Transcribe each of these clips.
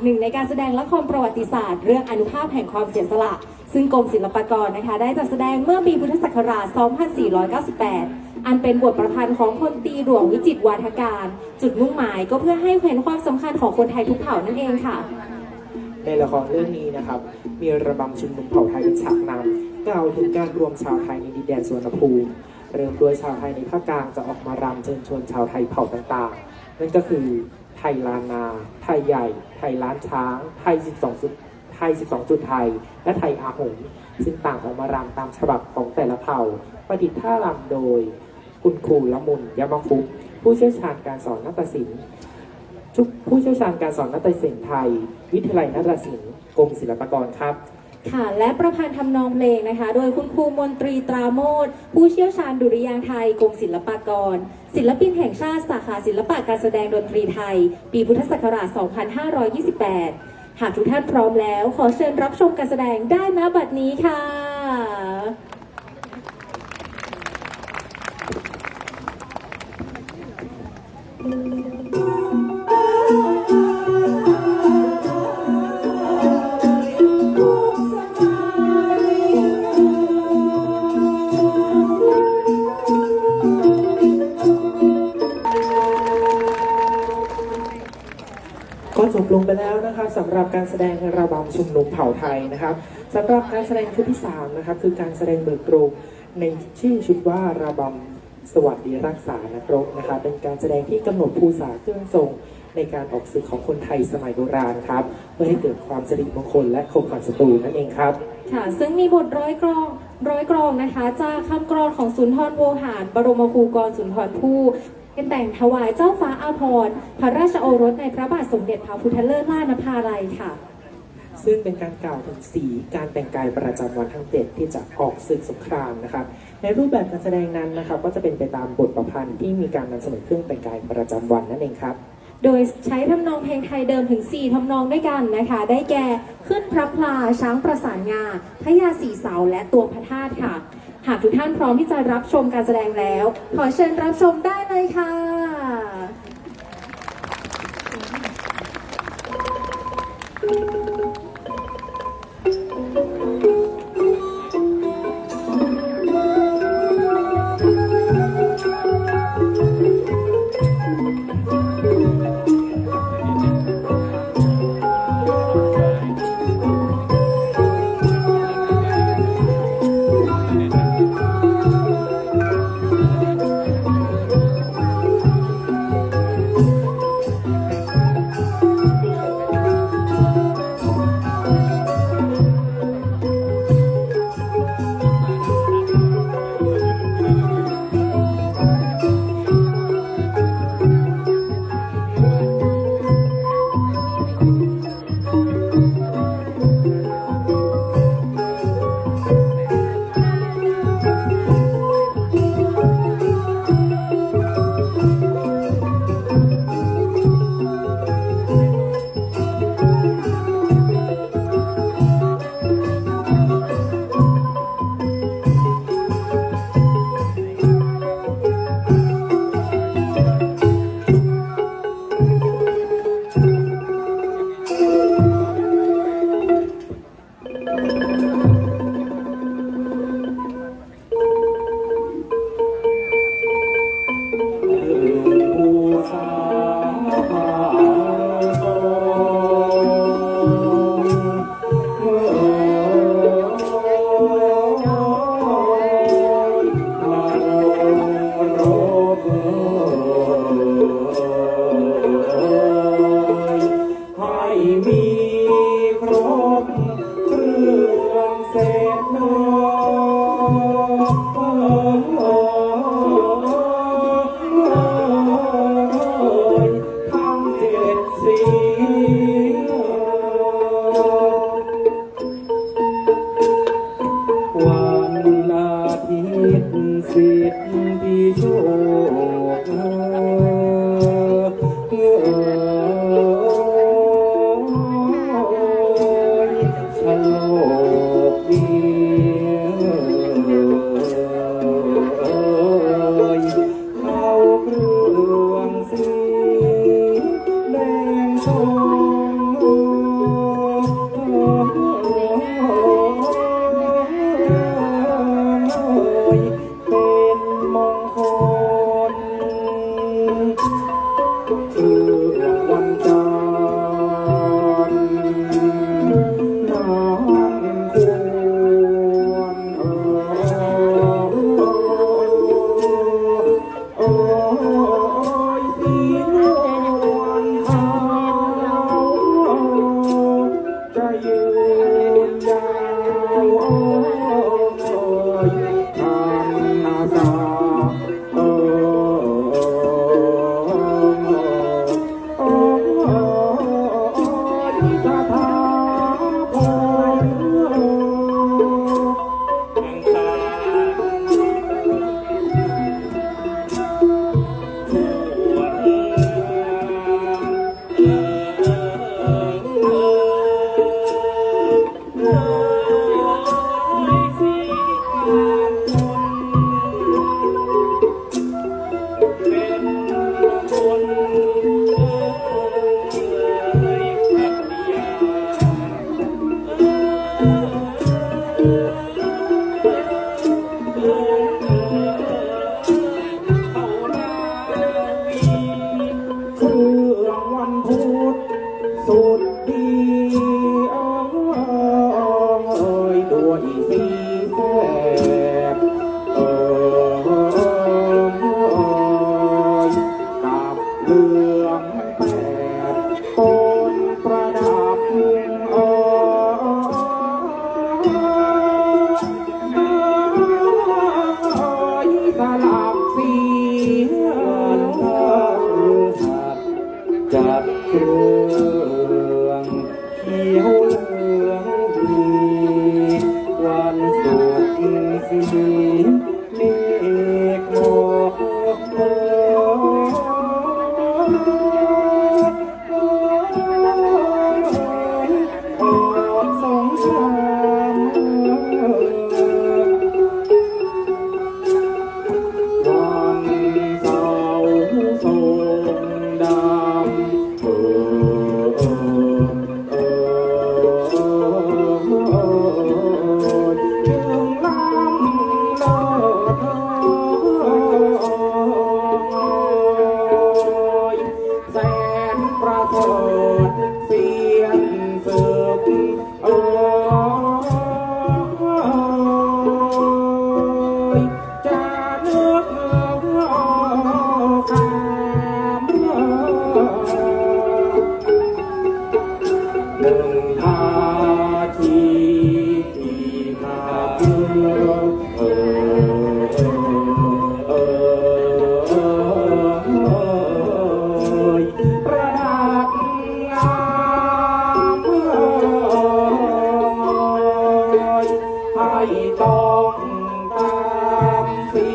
หนึ่งในการแสดงละครประวัติศาสตร์เรื่องอนุภาพแห่งความเสียสละซึ่งกรมศิลปากรนะคะได้จัดแสดงเมื่อปีพุทธศักราช 2498 อันเป็นบทประพันธ์ของพลตรีหลวงวิจิตรวาทการ จุดมุ่งหมายก็เพื่อให้เห็นความสำคัญของคนไทยทุกเผ่านั่นเองค่ะในละครเรื่องนี้นะครับมีระบำชุมนุมเผ่าไทยเป็นฉากนำกล่าวถึงการรวมชาวไทยในดินแดนสุวรรณภูมิเริ่มโดยชาวไทยในภาคกลางจะออกมารำเชิญชวนชาวไทยเผ่าต่างๆนั่นก็คือไทยล้านนาไทยใหญ่ไทยล้านช้างไทย12จุดไทย12จุดไทยและไทยอาหงซึ่งต่างออกมารำตามฉบับของแต่ละเผ่าประดิษฐ์ท่ารำโดยคุณครูละมุนยะมะคุปผู้เชี่ยวชาญการสอนนาฏศิลป์ผู้เชี่ยวชาญการสอนนาฏศิลป์ไทยวิทยาลัยนาฏศิลป์กรมศิลปากรครับค่ะและประพันธ์ทำนองเพลงนะคะโดยคุณครูมนตรีตราโมทผู้เชี่ยวชาญดุริยางค์ไทยกรมศิลปากรศิลปินแห่งชาติสาขาศิลปะการแสดงดนตรีไทยปีพุทธศักราช 2528 หากทุกท่านพร้อมแล้วขอเชิญรับชมการแสดงได้ณบัดนี้ค่ะก็จบลงไปแล้วนะครับสำหรับการแสดงระบำชุมนุมเผ่าไทยนะครับสำหรับการแสดงชุดที่3นะครับคือการแสดงเบิกโรงในชื่อชุดว่าระบำสวัสดีรักษานักรบนะครับเป็นการแสดงที่กำหนดภูษาเครื่องทรงในการออกศึกของคนไทยสมัยโบราณครับเพื่อให้เกิดความสิริมงคลและข่มขวัญศัตรูนั่นเองครับค่ะซึ่งมีบทร้อยกรองนะคะจากคำกรอนของสุนทรโวหารบรมครูกรสุนทรภู่เป็นแต่งถวายเจ้าฟ้าอาภรณ์พระราชโอรสในพระบาทสมเด็จพระพุทธเลิศล่านภาลัยค่ะซึ่งเป็นการกล่าวถึงสีการแต่งกายประจำวันทั้ง7ที่จะออกศึกสงครามนะครับในรูปแบบการแสดงนั้นนะครับก็จะเป็นไปตามบทประพันธ์ที่มีการนำเสนอเครื่องแต่งกายประจำวันนั่นเองครับโดยใช้ทำนองเพลงไทยเดิมถึง4ทำนองด้วยกันนะคะได้แก่ขึ้นพระพลาช้างประสานงาพญาสีเสาและตัวพระธาตุค่ะหากทุกท่านพร้อมที่จะรับชมการแสดงแล้วขอเชิญรับชมได้เลยค่ะ สถาพร อังคารทั่วเมืองสีขาวเป็นคนพัทยา เครื่องวันพุธสุดดีด้วยสีแสบกับเรื่องแปดต้นประดับสลับสีจัดเครื่องเขียวเหลืองดีวันศุกร์สีเมฆหมอกสงครามวันเสาร์ทรงดำจึงล้ำเลิศแสนประเสริฐเสียงสืบจะนึกคำหนึ่งนาทีที่มาเพื่อประดับงามให้ต้องตามสี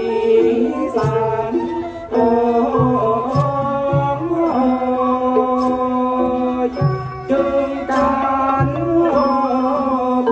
สันจึงการไป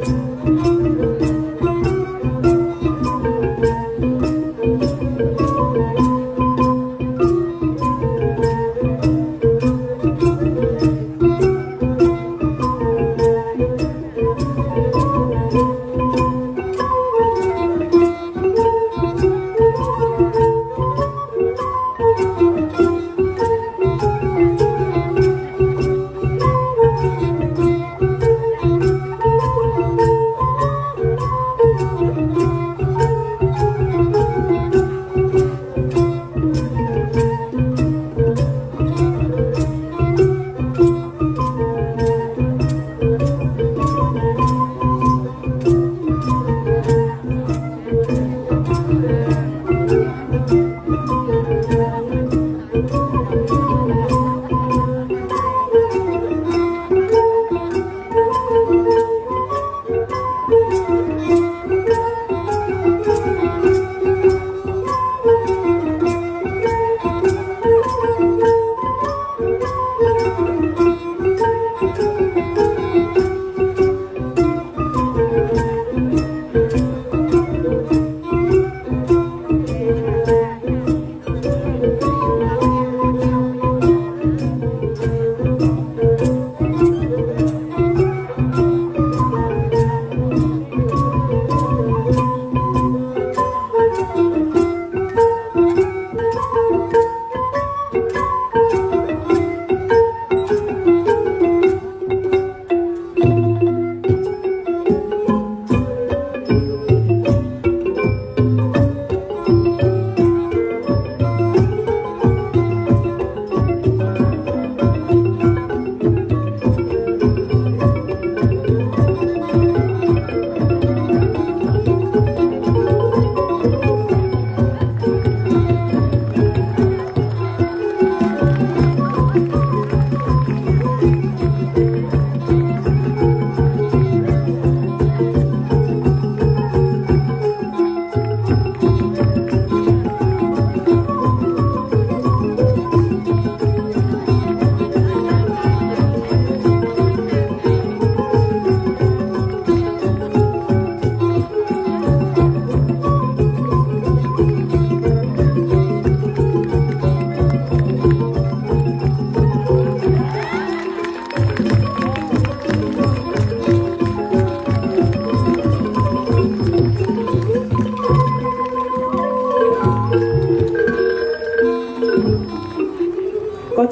ค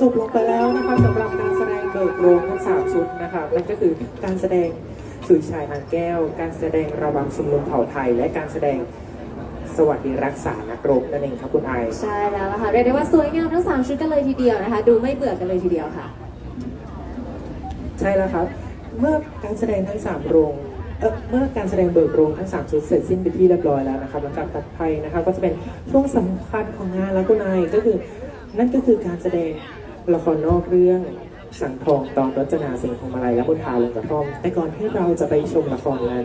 จบลงไปแล้วนะครับสำหรับการแสดงเบิกโรงทั้ง3ชุดนะครับนั่นก็คือการแสดงสุยชายอ่างแก้ว การแสดงระบำชุมนุมเผ่าไทย และการแสดงสวัสดีรักษานักรบนั่นเองครับคุณไอซ์ ใช่แล้วล่ะค่ะเรียกได้ว่าสวยงามทั้ง3ชุดกันเลยทีเดียวนะคะ ดูไม่เบื่อกันเลยทีเดียวค่ะ ใช่แล้วครับ เมื่อการแสดงทั้ง3โรงเมื่อการแสดงเบิกโรงทั้ง3ชุดเสร็จสิ้นไปที่เรียบร้อยแล้วนะครับหลังจากตัดไปนะครับก็จะเป็นช่วงสำคัญของงานแล้วคุณไอซ์ก็คือนั่นก็คือการแสดงละครนอกเรื่องสังทองตอนรจนาสิงห์พวงมาลัยและพุทธาลงกระท่อมแต่ก่อนที่เราจะไปชมละครนั้น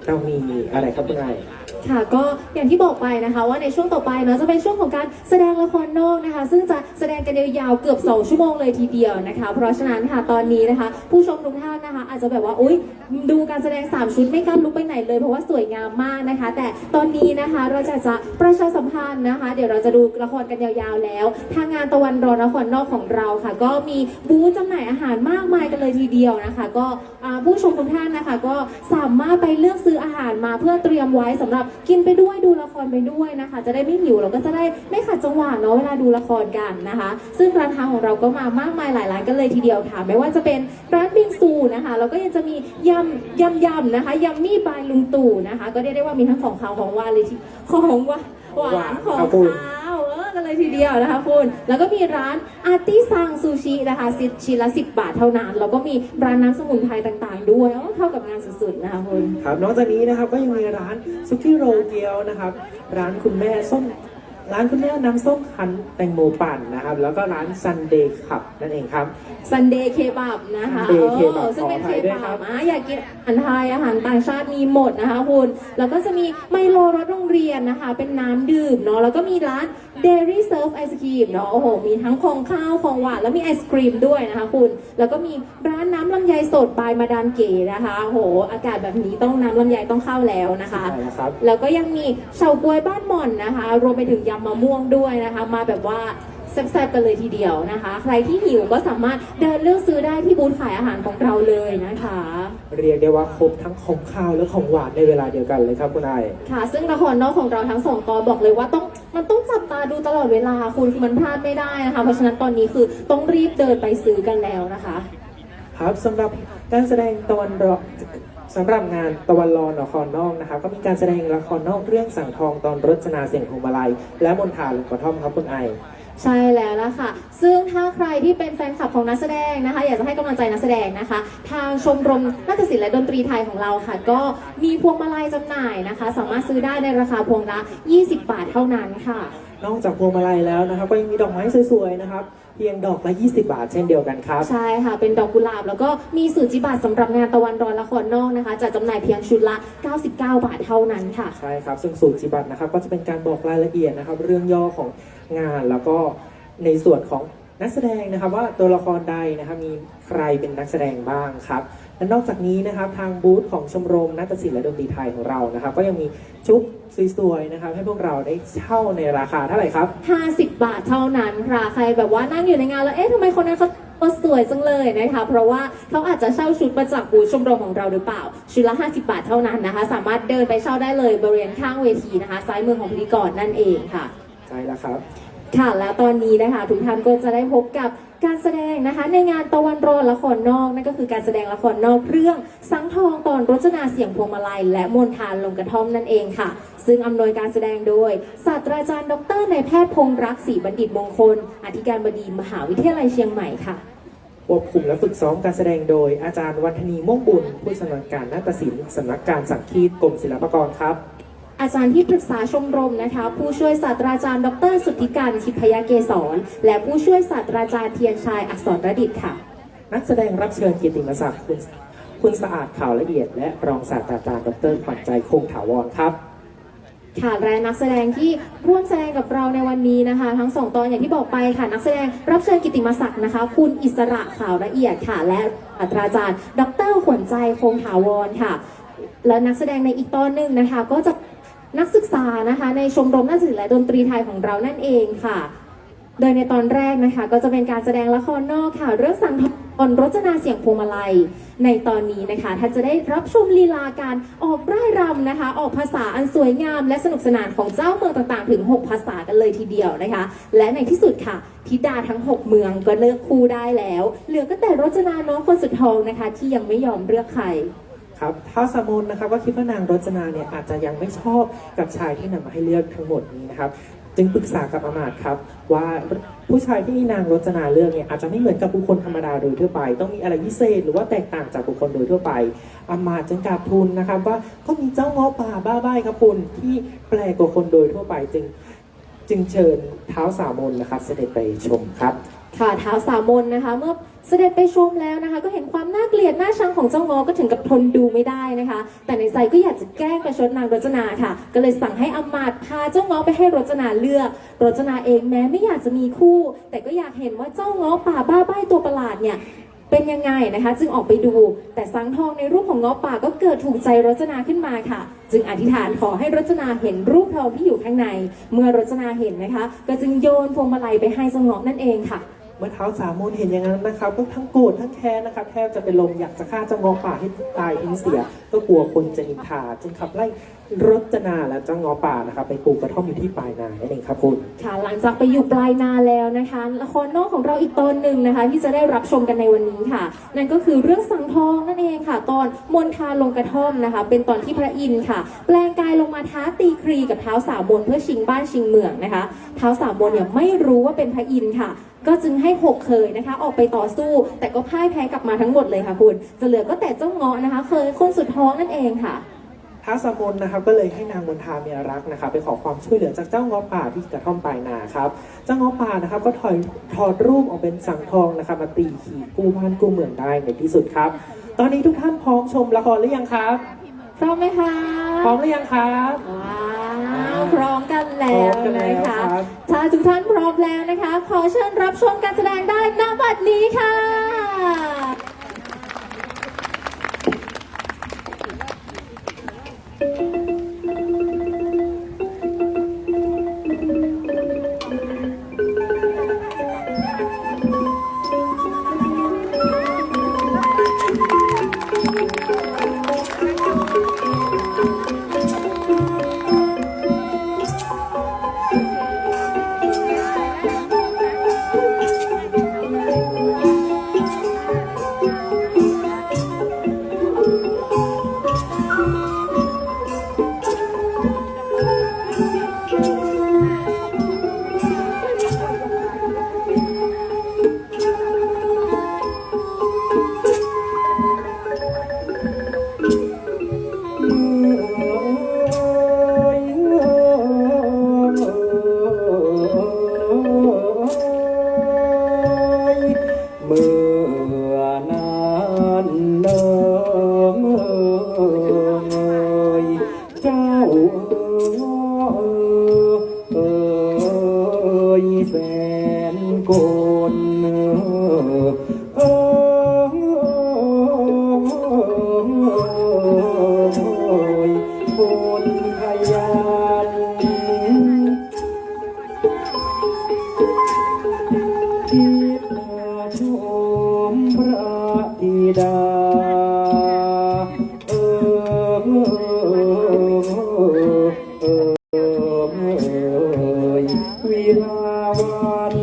เรามีอะไรครับคุณไอซ์ ค่ะก็อย่างที่บอกไปนะคะว่าในช่วงต่อไปเนาะจะเป็นช่วงของการแสดงละครนอกนะคะ ซึ่งจะแสดงกันยาวๆเกือบ2ชั่วโมงเลยทีเดียวนะคะ เพราะฉะนั้นค่ะตอนนี้นะคะ ผู้ชมทุกท่านนะคะ อาจจะแบบว่าอุ๊ยดูการแสดง3ชุดไม่กล้าลุกไปไหนเลยเพราะว่าสวยงามมากนะคะ แต่ตอนนี้นะคะเราจะประชาสัมพันธ์นะคะ เดี๋ยวเราจะดูละครกันยาวๆแล้ว ทางงานตะวันรอละครนอกของเราค่ะ ก็มีบูธจำหน่ายอาหารมากมายกันเลยทีเดียวนะคะ ก็ผู้ชมทุกท่านนะคะ ก็สามารถไปเลือกซื้ออาหารมาเพื่อเตรียมไว้สำหรับกินไปด้วยดูละครไปด้วยนะคะ จะได้ไม่หิวแล้วก็จะได้ไม่ขัดจังหวะเนาะเวลาดูละครกันนะคะ ซึ่งร้านค้าของเราก็มามากมายหลายร้านกันเลยทีเดียวค่ะ ไม่ว่าจะเป็นร้านบิงซูนะคะแล้วก็ยังจะมียำนะคะยำมี่บายลุงตู่นะคะ ก็เรียกได้ว่ามีทั้งของคาวของหวานเลยทีของหวานของคาวกันเลยทีเดียวนะคะคุณแล้วก็มีร้านอาร์ตี้ซังซูชินะคะชิ้นละ10 บาทเท่านั้นแล้วก็มีร้านน้ำสมุนไพรต่างๆด้วยเข้ากับงานสุดๆนะคะคุณ ครับนอกจากนี้นะครับก็ยังมีร้านซุกี้โรลเกียวนะครับร้านคุณแม่น้ำส้มคั้นแตงโมปั่นนะครับแล้วก็ร้านซันเดย์ขับนั่นเองครับ ซันเดย์เคบับนะคะ Sunday Kebab ซึ่งเป็น ขอ เค อภัยด้วย บั ครับ บ อยากกินอาหารไทยอาหารต่างชาติมีหมดนะคะคุณแล้วก็จะมีไมโลรสโรงเรียนนะคะ เป็นน้ำดื่มเนาะแล้วก็มีร้าน Dairy Surf ไอศครีมเนาะโอ้โหมีทั้งของข้าวของหวานแล้วมีไอศครีมด้วยนะคะคุณแล้วก็มีร้านน้ำลำไยสดบายมาดามเก๋นะคะโอ้โหอากาศแบบนี้ต้องน้ำลำไยต้องเข้าแล้วนะคะ ใช่แล้วครับ แล้วก็ยังมีเฉาก๊วยบ้านหม่อนนะคะ รวมไปถึงยำมะม่วงด้วยนะคะ มาแบบว่าแซ่บๆกันเลยทีเดียวนะคะ ใครที่หิวก็สามารถเดินเลือกซื้อได้ที่บูธขายอาหารของเราเลยนะคะ เรียกได้ว่าครบทั้งของข้าวและของหวานในเวลาเดียวกันเลยครับคุณไอ ค่ะ ซึ่งละครนอกของเราทั้งสองตอนบอกเลยว่ามันต้องจับตาดูตลอดเวลาคุณคือมันพลาดไม่ได้นะคะ เพราะฉะนั้นตอนนี้คือต้องรีบเดินไปซื้อกันแล้วนะคะ ครับสำหรับการแสดงตะวันรอสำหรับงานตะวันรอละครนอกนะครับก็มีการแสดงละครนอกเรื่องสังทองตอนรจนาเสียงพวงมาลัยและมนทาลงกระท่อมครับคุณไอ ใช่แล้วล่ะค่ะ ซึ่งถ้าใครที่เป็นแฟนคลับของนักแสดงนะคะ อยากจะให้กำลังใจนักแสดงนะคะ ทางชมรมนาฏศิลป์และดนตรีไทยของเราค่ะ ก็มีพวงมาลัยจำหน่ายนะคะ สามารถซื้อได้ในราคาพวงละ 20 บาทเท่านั้นค่ะ นอกจากพวงมาลัยแล้วนะครับก็ยังมีดอกไม้สวยๆนะครับเพียงดอกละ20 บาทเช่นเดียวกันครับ ใช่ค่ะ เป็นดอกกุหลาบแล้วก็มีสูจิบัตรสำหรับงานตะวันรอละครนอกนะคะจะจำหน่ายเพียงชุดละ 99 บาทเท่านั้นค่ะ ใช่ครับซึ่งสูตรจิบัตรนะครับก็จะเป็นการบอกรายละเอียดนะครับ เรื่องย่อของงานแล้วก็ในส่วนของนักแสดงนะครับว่าตัวละครใดนะครับมีใครเป็นนักแสดงบ้างครับและนอกจากนี้นะครับทางบูธของชมรมนาฏศิลป์และดนตรีไทยของเรานะครับ ก็ยังมีชุดสวยๆนะครับให้พวกเราได้เช่าในราคาเท่าไหร่ครับ 50 บาทเท่านั้นค่ะ ใครแบบว่านั่งอยู่ในงานแล้วเอ๊ะทำไมคนนั้นเขาสวยจังเลยนะคะ เพราะว่าเขาอาจจะเช่าชุดมาจากบูธชมรมของเราหรือเปล่าชุดละ 50 บาทเท่านั้นนะคะ สามารถเดินไปเช่าได้เลยบริเวณข้างเวทีนะคะ ซ้ายมือของพิธีกรนั่นเองค่ะ ใช่แล้วครับ ค่ะและตอนนี้นะคะทุกท่านก็จะได้พบกับการแสดงนะคะ ในงานตะวันรอละครนอกนั่นก็คือการแสดงละครนอกเรื่องสังทองตอนรจนาเสียงพวงมาลัยและมนทานลงกระท่อมนั่นเองค่ะ ซึ่งอำนวยการแสดงโดยศาสตราจารย์ดรนายแพทย์พงษ์รักศรีบัณฑิตมงคลอธิการบดีมหาวิทยาลัยเชียงใหม่ค่ะ ควบคุมและฝึกซ้อมการแสดงโดยอาจารย์วันธนีม่วงบุญผู้ชำนาญการนาฏศิลป์สำนักการสังคีตกรมศิลปากรครับ อาจารย์ที่ปรึกษาชมรมนะคะ ผู้ช่วยศาสตราจารย์ดรสุทธิการทิพยเกษรและผู้ช่วยศาสตราจารย์เทียนชายอักษรระดิษฐ์ค่ะ นักแสดงรับเชิญเกียรติมศักดิ์คุณสะอาดข่าวละเอียด และรองศาสตราจารย์ดรขวัญใจคงถาวรครับ ค่ะและนักแสดงที่ร่วมแสดงกับเราในวันนี้นะคะ ทั้งสองตอนอย่างที่บอกไปค่ะนักแสดงรับเชิญกิตติมศักดิ์นะคะ คุณอิสระข่าวละเอียดค่ะและศาสตราจารย์ดรขวัญใจคงถาวรค่ะ และนักแสดงในอีกตอนหนึ่งนะคะ ก็จะนักศึกษานะคะในชมรมนาฏศิลป์และดนตรีไทยของเรานั่นเองค่ะ โดยในตอนแรกนะคะ ก็จะเป็นการแสดงละครนอกค่ะเรื่องสังทอง อ่อนรจนาเสียงพวงมาลัยในตอนนี้นะคะท่านจะได้รับชมลีลาการออกร่ายรำนะคะ ออกภาษาอันสวยงามและสนุกสนานของเจ้าเมืองต่างๆถึง 6 ภาษากันเลยทีเดียวนะคะ และในที่สุดค่ะธิดาทั้ง 6 เมืองก็เลือกคู่ได้แล้วเหลือก็แต่รจนาน้องคนสุดท้องนะคะ ที่ยังไม่ยอมเลือกใคร ครับท้าวสามนนะครับก็คิดว่านางรจนาเนี่ยอาจจะยังไม่ชอบกับชายที่นำมาให้เลือกทั้งหมดนี้นะครับจึงปรึกษากับอมาตย์ครับว่าผู้ชายที่นางรจนาเลือกเนี่ยอาจจะไม่เหมือนกับบุคคลธรรมดาโดยทั่วไปต้องมีอะไรพิเศษหรือว่าแตกต่างจากบุคคลโดยทั่วไปอมาตย์จึงกราบทูลนะครับว่าก็มีเจ้าเงาะป่าบ้าใบ้ครับคุณที่แปลกกว่าคนโดยทั่วไปจึงเชิญท้าวสามนนะครับเสด็จไปชมครับ ค่ะท้าวสามนนะคะเมื่อเสด็จไปชมแล้วนะคะ ก็เห็นความน่าเกลียดน่าชังของเจ้างอก็ถึงกับทนดูไม่ได้นะคะ แต่ในใจก็อยากจะแกล้งประชดนางรจนาค่ะ ก็เลยสั่งให้อำมาตย์พาเจ้างอไปให้รจนาเลือกรจนาเองแม้ไม่อยากจะมีคู่ แต่ก็อยากเห็นว่าเจ้างอป่าบ้าใบ้ตัวประหลาดเนี่ยเป็นยังไงนะคะ จึงออกไปดูแต่สังทองในรูปของงอป่าก็เกิดถูกใจรจนาขึ้นมาค่ะ จึงอธิษฐานขอให้รจนาเห็นรูปทองที่อยู่ข้างใน เมื่อรจนาเห็นนะคะ ก็จึงโยนพวงมาลัยไปให้เจ้างอนั่นเองค่ะ เมื่อท้าวสามนเห็นอย่างนั้นนะครับก็ทั้งโกรธทั้งแค้นนะครับแทบจะเป็นลมอยากจะฆ่าเจ้าเงาะป่าให้ตายทิ้งเสีย ก็กลัวคนจะนินทาจึงขับไล่รจนาและเจ้าเงาะป่านะครับไปปลูกกระท่อมอยู่ที่ปลายนานั่นเองครับคุณ ค่ะหลังจากไปอยู่ปลายนาแล้วนะคะละครนอกของเราอีกตอนหนึ่งนะคะ ที่จะได้รับชมกันในวันนี้ค่ะ นั่นก็คือเรื่องสังทองนั่นเองค่ะ ตอนมนทาลงกระท่อมนะคะ เป็นตอนที่พระอินทร์ค่ะ แปลงกายลงมาท้าตีครีกับเท้าวสามนเพื่อชิงบ้านชิงเมืองนะคะเท้าวสามนเนี่ยไม่รู้ว่าเป็นพระอินทร์ค่ะ ก็จึงให้6เคยนะคะ ออกไปต่อสู้ แต่ก็พ่ายแพ้กลับมาทั้งหมดเลยค่ะคุณจะเหลือก็แต่เจ้าเงาะนะคะ เคยคนสุดท้องนั่นเองค่ะ ท้าวสามนนะครับก็เลยให้นางมนทาเมียรักนะครับไปขอความช่วยเหลือจากเจ้าเงาะป่าที่กระท่อมปลายนาครับเจ้าเงาะป่านะครับก็ถอดรูปออกเป็นสังทองนะครับมาตีขี่กู้บ้านกู้เมืองได้ในที่สุดครับ ตอนนี้ทุกท่านพร้อมชมละครหรือยังครับ พร้อมไหมคะ พร้อมหรือยังครับ ว้าวพร้อมกันแล้วนะคะ ครับ ถ้าทุกท่านพร้อมแล้วนะคะ ขอเชิญรับชมการแสดงได้ณบัดนี้ค่ะ เมื่อนานเนิ่มเจ้าแสนกลคนขยัน ที่ชมพระธิดาเอวิลาวัน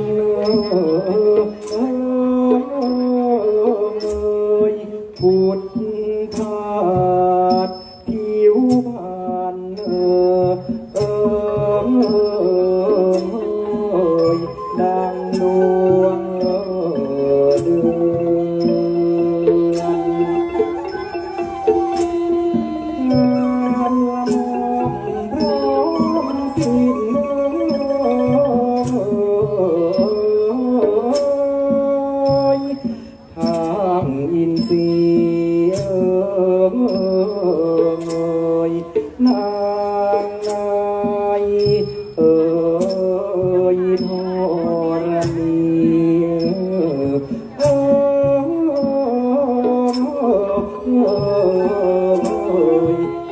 พุทธาสผิวพรรณดังดวงเดือนงานละมอมพร้อมสิ้นทางอินทรีย์นางนายทรณี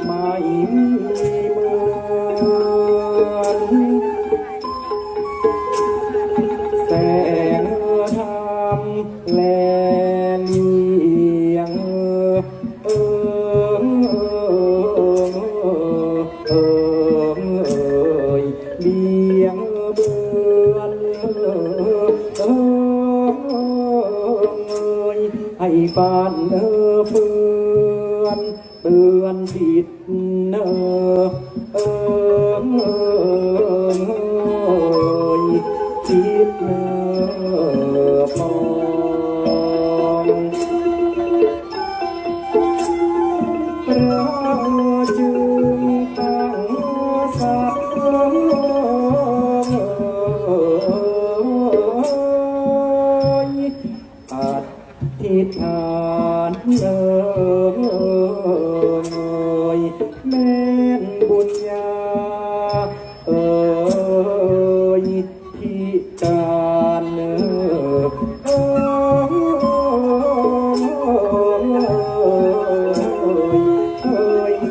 ไม่มีเหมือนแสงธรรมแล ดเนอเอจิตเนอมองเราจึงตั้งสัตย์อธิษฐานเอ่ยแม่นบุญญาเอ่ยที่การ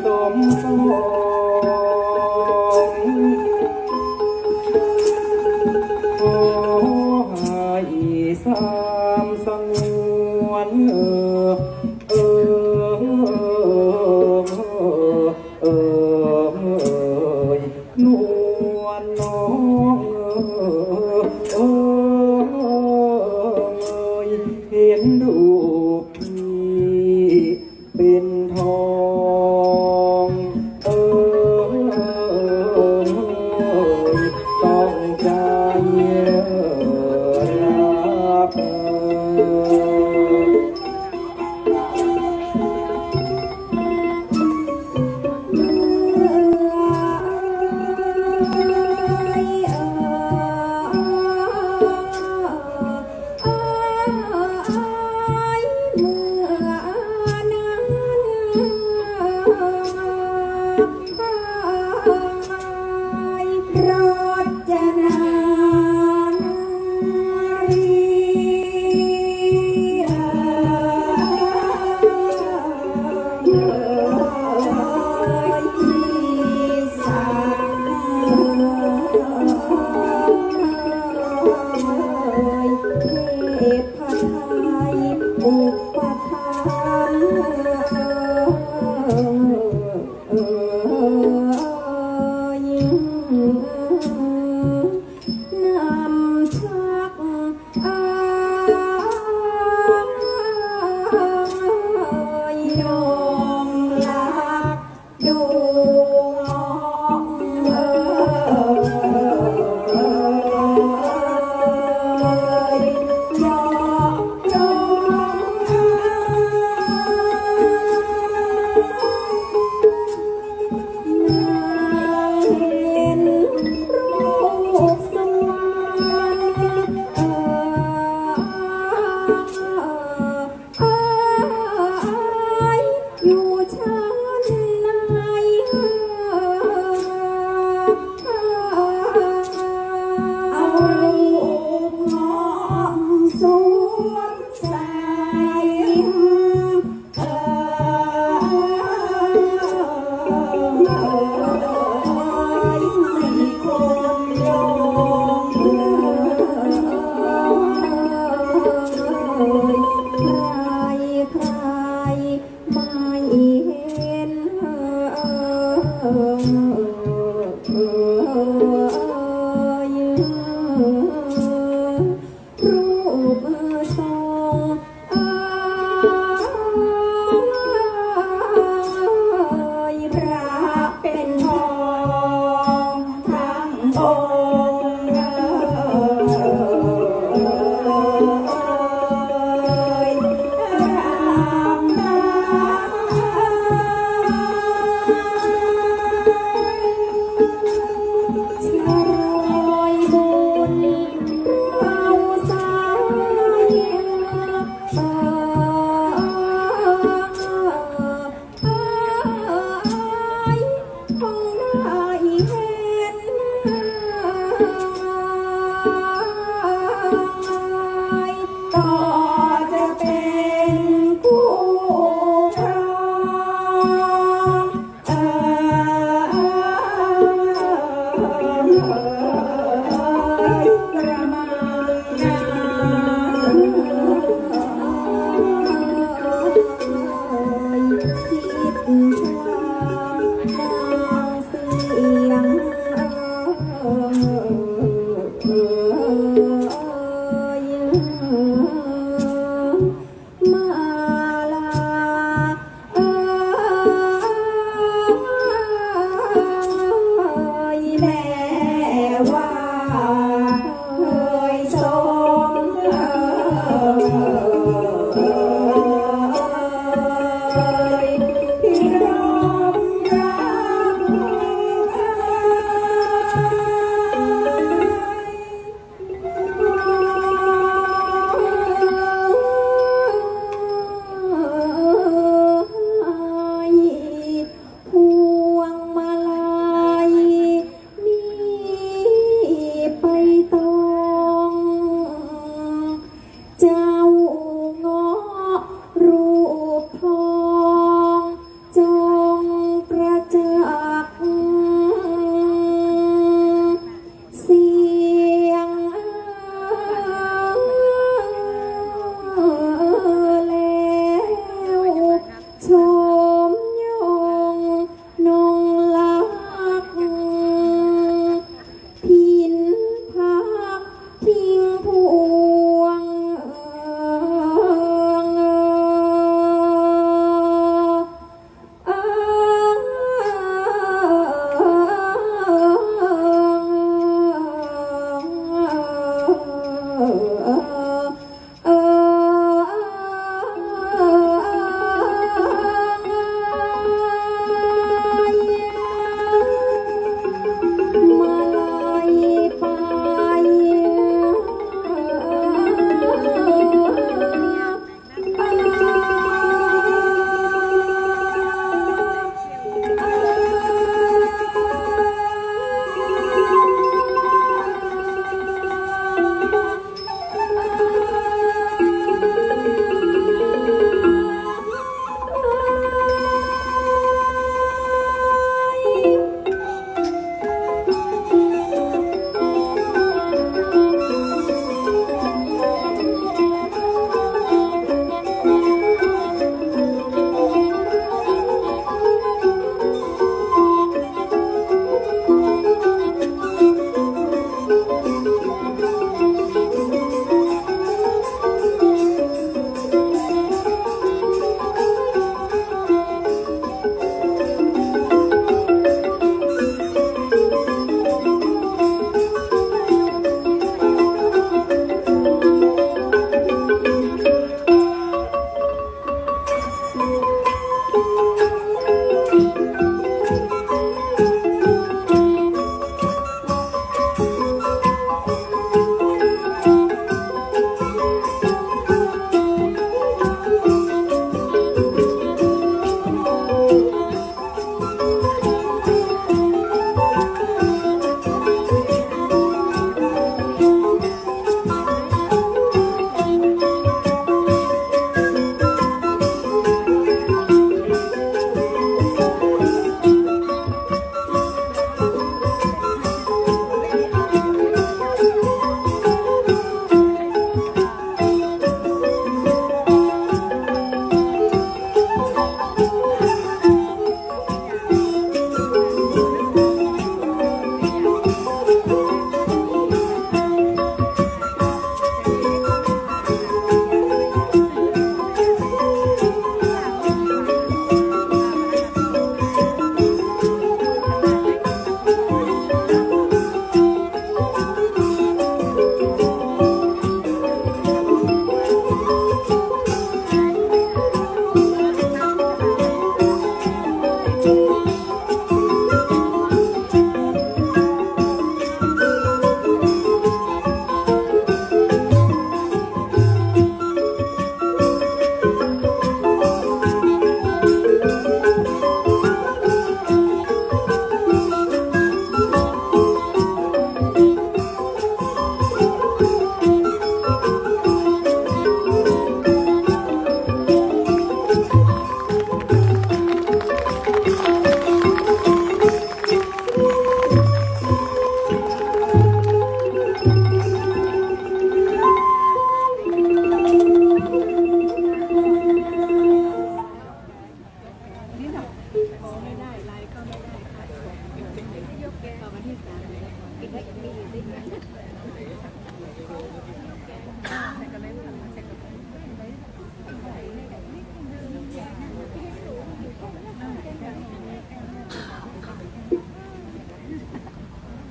สมทรงขอให้สามสังวนเออนวลน้องเห็นดูพี่เป็นทองต้องใจรัก ช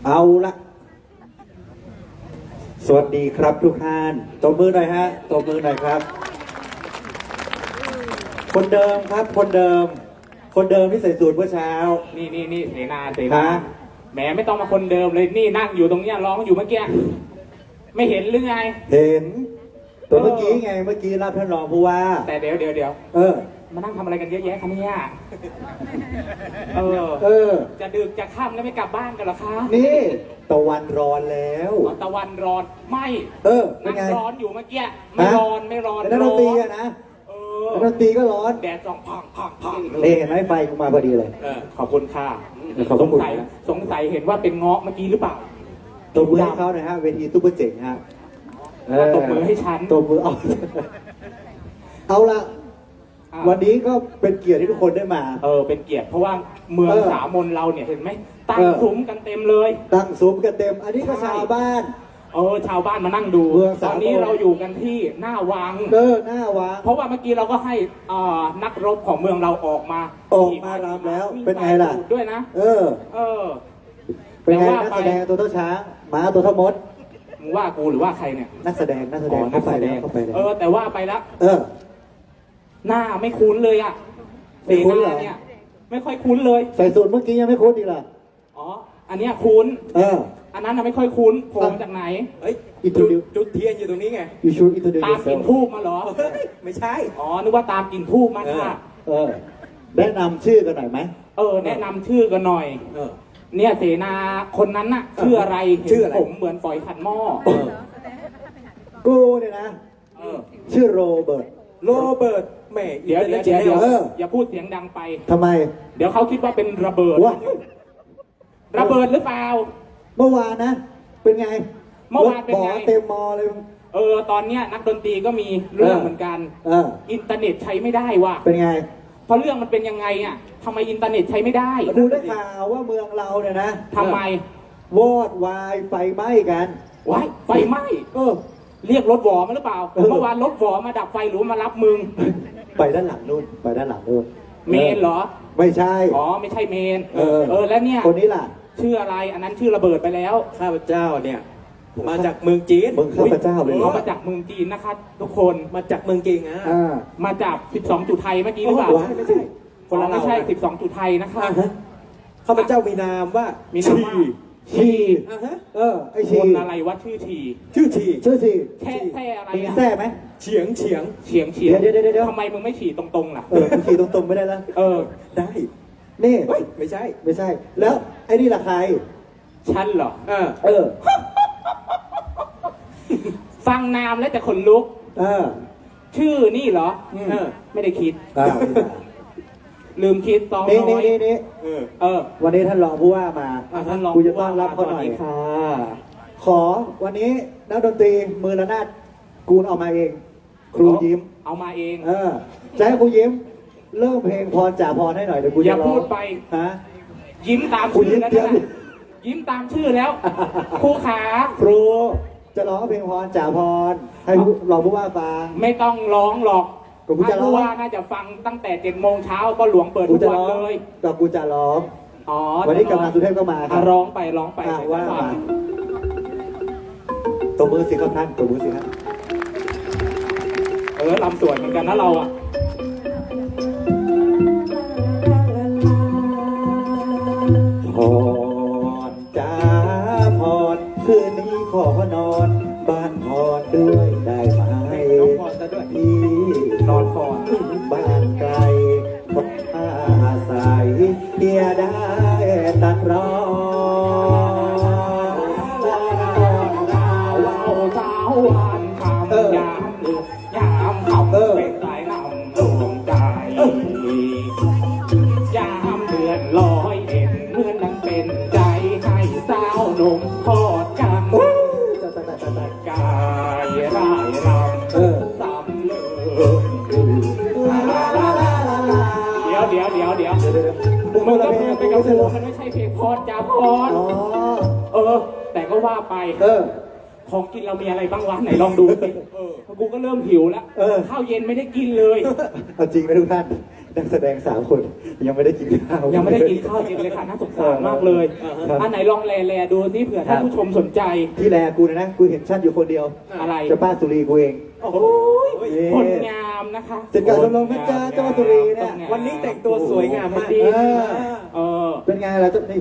เอาละสวัสดีครับทุกท่านตบมือหน่อยฮะตบมือหน่อยครับ คนเดิมครับ คนเดิมที่ใส่สูทเมื่อเช้า นี่เสนา ฮะ แหมไม่ต้องมาคนเดิมเลยนี่นั่งอยู่ตรงเนี้ยร้องอยู่เมื่อกี้ไม่เห็นหรือไง เห็นตัวเมื่อกี้ไงเมื่อกี้รับท่านรองผู้ว่า แต่เดี๋ยว เออ มานั่งทำอะไรกันเยอะแยะคะเนี่ยเออ จะดึกจะค่ำแล้วไม่กลับบ้านกันเหรอคะ นี่ตะวันร้อนแล้ว อ๋อตะวันร้อนไม่ เป็น นั่ง ไง ร้อนอยู่เมื่อกี้ไม่ร้อน แต่นักดนตรีอะนะ เอ นักดนตรีก็ร้อน แดดส่องพัง นี่เห็นไหมไฟกูมาพอดีเลย ขอบคุณค่ะ ขอบคุณ สงสัยเห็นว่าเป็นเงาะเมื่อกี้หรือเปล่า ตบมือให้เขาหน่อยฮะเวทีซุปเปอร์เจ๋งฮะ ตบมือให้ฉัน ตบมือเอาละวันนี้ก็เป็นเกียรติที่ทุกคนได้มา เป็นเกียรติเพราะว่าเมืองสามนเราเนี่ยเห็นไหมตั้งซุ้มกันเต็มเลย ตั้งซุ้มกันเต็ม อันนี้ก็ชาวบ้าน ชาวบ้านมานั่งดู เมือง ต สาม อน น นี้เราอยู่กันที่หน้าวัง หน้าวาง เพราะว่าเมื่อกี้เราก็ให้นักรบของเมืองเราออกมา ออกมารำแล้วเป็นไงล่ะ ด้วยนะ เออ เป็นไงนักแสดงตัวเท่าช้างหมาตัวเท่ามด มึงว่ากูหรือว่าใครเนี่ย นักแสดง นั เข้าก ไป แสด แล้ว ง เข้าไปแล้ว แต่ว่าไปแล้ว หน้าไม่คุ้นเลยอ่ะ ไม่คุ้นเหรอ เนี่ยไม่ค่อยคุ้นเลย ใส่สูตรเมื่อกี้ยังไม่คุ้นอีกเหรอ อันเนี้ยคุ้น เออ อันนั้นน่ะไม่ค่อยคุ้นโผล่มาจากไหน จุดเทียนอยู่ตรงนี้ไง You should introduce ตามกลิ่น yourself ทูบมาเหรอ ไม่ใช่ นึกว่าตามกลิ่นทูบมาค่ะ แนะนำชื่อกันหน่อยไหม แนะนำชื่อกันหน่อย เนี่ยเสนาคนนั้นน่ะ ชื่ออะไร ชื่ออะไร เห็นผมเหมือนฝอยขัดหม้อ กูเนี่ยนะ ชื่อโรเบิร์ตแหม่ เดี๋ยว อย่าพูดเสียงดังไป ทำไม เดี๋ยวเขาคิดว่าเป็นระเบิด วะ ระเบิดหรือเปล่า เมื่อวานนะ เป็นไง เมื่อวานเป็นไง รถบ่อเต็มมอเลย ตอนเนี้ยนักดนตรีก็มีเรื่องเหมือนกัน อินเทอร์เน็ตใช้ไม่ได้ว่ะ เป็นไง เพราะเรื่องมันเป็นยังไงอ่ะทำไมอินเทอร์เน็ตใช้ไม่ได้ ดูได้ข่าวว่าเมืองเราเนี่ยนะ ทำไม วอดวายไฟไหม้กัน ว้ายไฟไหม้ อ เรียกรถหวอมาหรือเปล่า เมื่อวานรถหวอมาดับไฟหรือมารับมึง ไปด้านหลังนู่น ไปด้านหลังนู่น เมนเหรอ ไม่ใช่ ไม่ใช่เมน แล้ว เนี่ย คนนี้ล่ะ ชื่ออะไร อันนั้นชื่อระเบิดไปแล้ว ข้าพเจ้าเนี่ยมาจากเมืองจีน มึงข้าพเจ้าเลยเหร เขา อ มาจากเมืองจีนนะคะทุกคน มาจากเมืองจีนนะ มาจาก 12 จุดไทยเมื่อกี้หรือเปล่า ไม่ใช่คนละ ไม่ใช่ เรา 12 จุดไทยนะคะ ข้าพเจ้ามีนามว่า มีนามว่า ชี อ่าฮะ ไอชี คนอะไรวะชื่อชี ชื่อชี ชื่อชี แค่อะไร มี อะ แท้ไหม เฉียง เฉียงเดี๋ยว ทำไมมึงไม่ฉี่ตรงๆล่ะ มึงขี่ตรงๆไม่ได้แล้ว ได้ นี่ เฮ้ยไม่ใช่ ไม่ใช่ แล้วไอ้นี่ล่ะใคร ฉันเหรอ เออ ฟังนามแล้วแต่ขนลุก ชื่อนี่เหรอ ไม่ได้คิด ลืมคิดตอง นี่ น้อย นี่ วันนี้ท่านรองผู้ว่ามา ท่านรอง กูจะต้อนรับเขาหน่อย สวัสดีค่ะ ขอวันนี้นักดนตรีมือระนาดกูเอามาเอง ครูยิ้ม เอามาเอง จะให้ครูยิ้ม เริ่มเพลงพรจ่าพรให้หน่อยเดี๋ยวกู อย่า จะร้อง พูดไป ฮะ ยิ้มตาม ครู ชื่ ยิ้ อ ม แล้ว เดี๋ยว นะยิ้มตามชื่อแล้วครูขา ครูจะร้องเพลงพรจ่าพรให้รองผู้ว่าฟัง ไม่ต้องร้องหรอก กูจะร้อง ผู้ว่าน่าจะฟังตั้งแต่7 โมงเช้าก็หลวงเปิด กู ทุก จะ วัน ร้อง เลย ก็กูจะร้อง วันนี้กำนันสุเทพก็มาครับ ร้องไปร้องไป ว่ามาตบมือสิครับท่านตบมือสิครับ ลำสวยเหมือนกันนะเราอ่ะ พรจ้าพรคืนนี้ขอนอนบ้านพรด้วยได้ไหม น้องพรซะด้วย พี่นอนพรบ้านไกลคนอาศัยเพียได้ตัดรอ ว้าวสาวหวานคำยามดึกยามขำเป็นสายนำดวงใจยามเดือนลอยเอ็นเหมือนนังเป็นใจให้สาวหนุ่มทอดกันกายร่ายรำสำเลิงเดี๋ยวมึงก็พูด ไปกับกูมันไม่ใช่เพลงพรจาพร อ๋อ แต่ก็ว่าไป เออ ของกินเรามีอะไรบ้างวะไหนลองดูสิกูก็เริ่มหิวแล้ว เออ ข้าวเย็นไม่ได้กินเลย เอาจริงไหมทุกท่านนักแสดง3 คนยังไม่ได้กินข้าว ยังไม่ได้กินข้าวเย็นเลยค่ะน่าสงสารมากเลย ครับ อันไหนลองแลดูสิเผื่อท่านผู้ชมสนใจ ที่แลกูนะกูเห็นชัดอยู่คนเดียว อะไร เจะป้าสุรีกูเอง โอ้ยคนงามนะคะ สิทธิ์เก่าชมรมเพชรจ้าเจ้าสุรีเนี่ย วันนี้แต่งตัวสวยงามมาก ดี เออ เออ เป็นไงล่ะเจ้านี่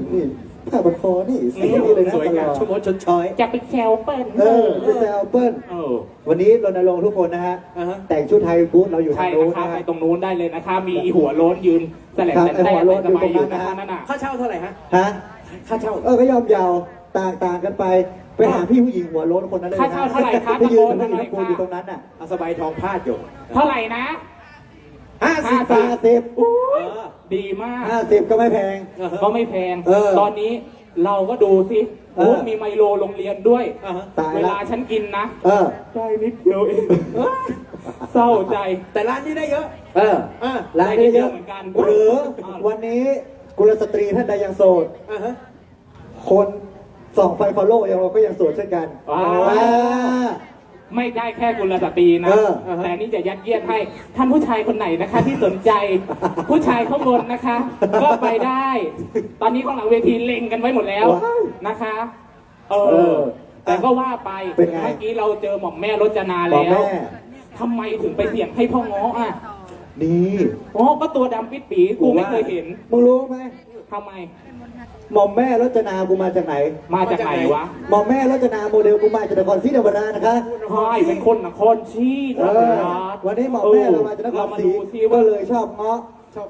ผ้าบันคอนี่สีนี่เลยนะ สวยงาม ตลอด ชมดชนช้อย จะไปแซวเปิ้ล เออไม่แซวเปิ้ล เออ วันนี้รณรงค์ทุกคนนะฮะ อ่าฮะ แต่งชุดไทยบูธเราอยู่ทา ใช่ งโน้น นะคะ นะ ไป ฮะ ตรงนู้นได้เลยนะคะ มีหัวโล้นยืนแสลง ครับ แต่แต่ ไอ้หัวโล้น สบายอยู่ อยู่ตรงนั้ นะคะ นนะ นั่นน่ะ ค่าเช่าเท่าไหร่ฮะ ฮะ ค่าเช่า ก็ย่อมเยาวต่างกันไปไปหาพี่ผู้หญิงหัวโล้นคนนั้นเลย ค่า นะ เช่าเท่าไหร่คะ ที่ยืน ตะ ผู้ โก หญิ น ง หน่อยค่ะตะโกนอยู่ตรงนั้นน่ะ เอาสบายทองพาดอยู่ เท่าไหร่นะ 50 บาท 50 อุ้ย เออ ดีมาก 50ก็ไม่แพง ก็ไม่แพง เออ ตอนนี้เราก็ดูสิ เออ มีไมโลโรงเรียนด้วย อ่าฮะ ตาย เว ละ ลาฉันกินนะ เออ ได้นิดเดียวเองเศร้าใจ แต่ร้านนี้ได้เยอะ เออ อ่า ร้านนี้เยอะ เหมือนกัน หรือวันนี้กุลสตรีท่านใดยังโสด อ่าฮะ คนส่องไฟฟอลโล่อย่างเราก็ยังโสดเช่นกัน ว้าว อ่า ไม่ได้แค่กุลสตรีนะ เออ แต่นี่จะยัดเยียดให้ ท่านผู้ชายคนไหนนะคะ ที่สนใจ ผู้ชายข้างบนนะคะ ก็ไปได้ ตอนนี้ข้างหลังเวทีเล็งกันไว้หมดแล้ว ว้าว นะคะ เอ เอ อ อ แต่ก็ว่าไป เป็นไง เมื่อกี้เราเจอหม่อมแม่รจนา บอ แล้ กแม่ วทำไมถึงไปเสี่ยงให้พ่อง้ออ่ะ นี่ อ๋อก็ตัวดำปิดปีกูไม่เคยเห็น มึงรู้ไหม ทำไม หม่อมแม่รจนากูมาจากไหน มาจากไหนวะ หม่อมแม่รจนาโมเดลกูมาจากนครศรีธรรมราชนะคะ ใช่เป็นคนนครศรีธรรมราช วันนี้หม่อมแม่เรามาจากนค เรา ร มา ศรี ดูซิ ก็ ว่า เลยชอบเงาะ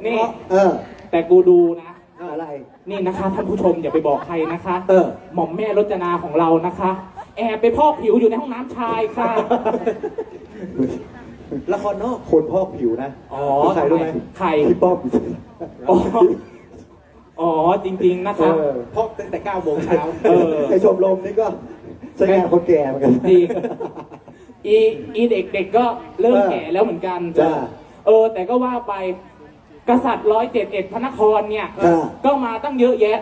นี่ เออ แต่กูดูนะ อะไร นี่นะคะท่านผู้ชมอย่าไปบอกใครนะคะ เออ หม่อมแม่รจนาของเรานะคะ แอบไปพอกผิวอยู่ในห้องน้ำชายค่ะ ละครนอก คนพอกผิวนะ อ๋อ ใครรู้ไหม ใคร พี่ป้อม อ๋ออ๋อจริงๆนะคะ เออ พอกตั้งแต่9 โมงเช้า เออ ไอชมรมนี่ก็ใช้งานคนแก่เหมือนกัน ดีอีเด็กๆก็เริ่มแก่แล้วเหมือนกัน จ้า แต่ก็ว่าไปกษัตริย์171พระนครเนี่ย จ้า ก็มาตั้งเยอะแยะ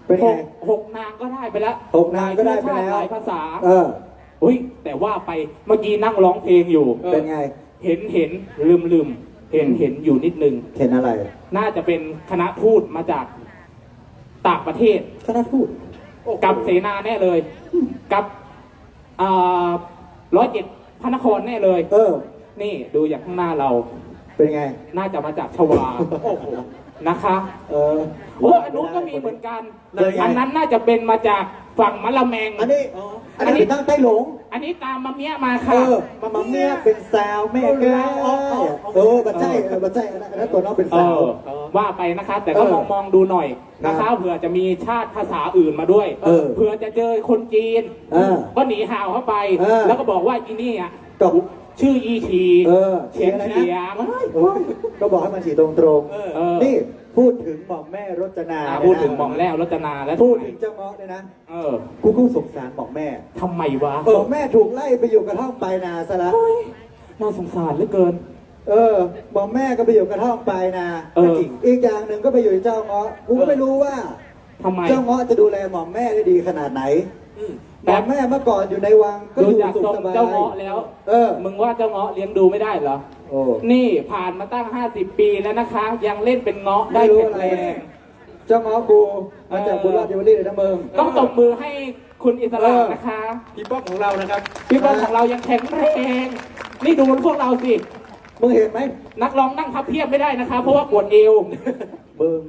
เป็นไง หกนางก็ได้ไปแล้ว หกนางก็ได้ไปแล้ว หลายภาษา เออ อุ้ยแต่ว่าไปเมื่อกี้นั่งร้องเพลงอยู่ เป็นไง เห็นลืมเห็นอยู่นิดนึง เห็นอะไร น่าจะเป็นคณะทูตมาจากต่างประเทศ คณะทูต กับเสนาแน่เลย กับ107พระนครแน่เลย เออ นี่ดูอย่างข้างหน้าเรา เป็นไง น่าจะมาจากชวา โอ้โห นะคะ เออ โอ้อันนู้นก็มีเหมือนกัน เป็นไง อันนั้นน่าจะเป็นมาจากฝั่งมะละแมง อันนี้ อ๋อ อันนี้ตั้งใต้หลง อันนี้ตามมาเมียมา เอ ค่ะ อมาเนี่ยเป็นสาวแม่แก้บัดใจบัดใจอันนั้นตัวน้องเป็น เอ สาว อว่าไปนะคะ แต่ก็ เออ มองดูหน่อยนะ ครั คะ บ เผื่อจะมีชาติภาษาอื่นมาด้วย เออ เผื่อจะเจอคนจีน เออ ก็หนีห่าวเข้าไป เออ แล้วก็บอกว่าอีนี่อ่ะ ก็ ชื่ออีที เออ เฉียง อะไรนะ เฉียง โอ้ยก็บอกให้มันสีตรง เออ เออ ๆนี่พูดถึงหม่อมแม่รจนา พูดถึงหม่อมแล้วรจนาแล้ว พูดถึงเจ้าเงาะเนี่ยนะ เออ กูก็สงสารหม่อมแม่ ทำไมวะ หม่อมแม่ถูกไล่ไปอยู่กระท่อมปลายนาซะแล้ว น่าสงสารเหลือเกิน เออหม่อมแม่ก็ไปอยู่กระท่อมปลายนา เออ อีกอย่างหนึ่งก็ไปอยู่เจ้าเงาะกูก็ไม่รู้ว่า ทำไม เจ้าเงาะจะดูแลหม่อมแม่ได้ดีขนาดไหน อืม หม่อมแม่เมื่อก่อนอยู่ในวังก็ ดู อยู่ จาก สุข ทรง สบาย เจ้าเงาะแล้ว เออ มึงว่าเจ้าเงาะเลี้ยงดูไม่ได้เหรอ โอ้ นี่ผ่านมาตั้ง 50 ปีแล้วนะคะ ยังเล่นเป็นเงาะได้ ไม่รู้ แข็ง อะไร แรง เจ้าเงาะกูมาจากบุรีรัมย์เยาวรีเลยนะมึง ต้องตบมือให้คุณอิสระนะคะ พี่ป๊อปของเรานะครับ พี่บอลของเรายังแข็งแรง นี่ดูพวกเราสิ มึงเห็นไหม นักร้องนั่งพับเพียบไม่ได้นะคะ เพราะว่าปวดเอว มึง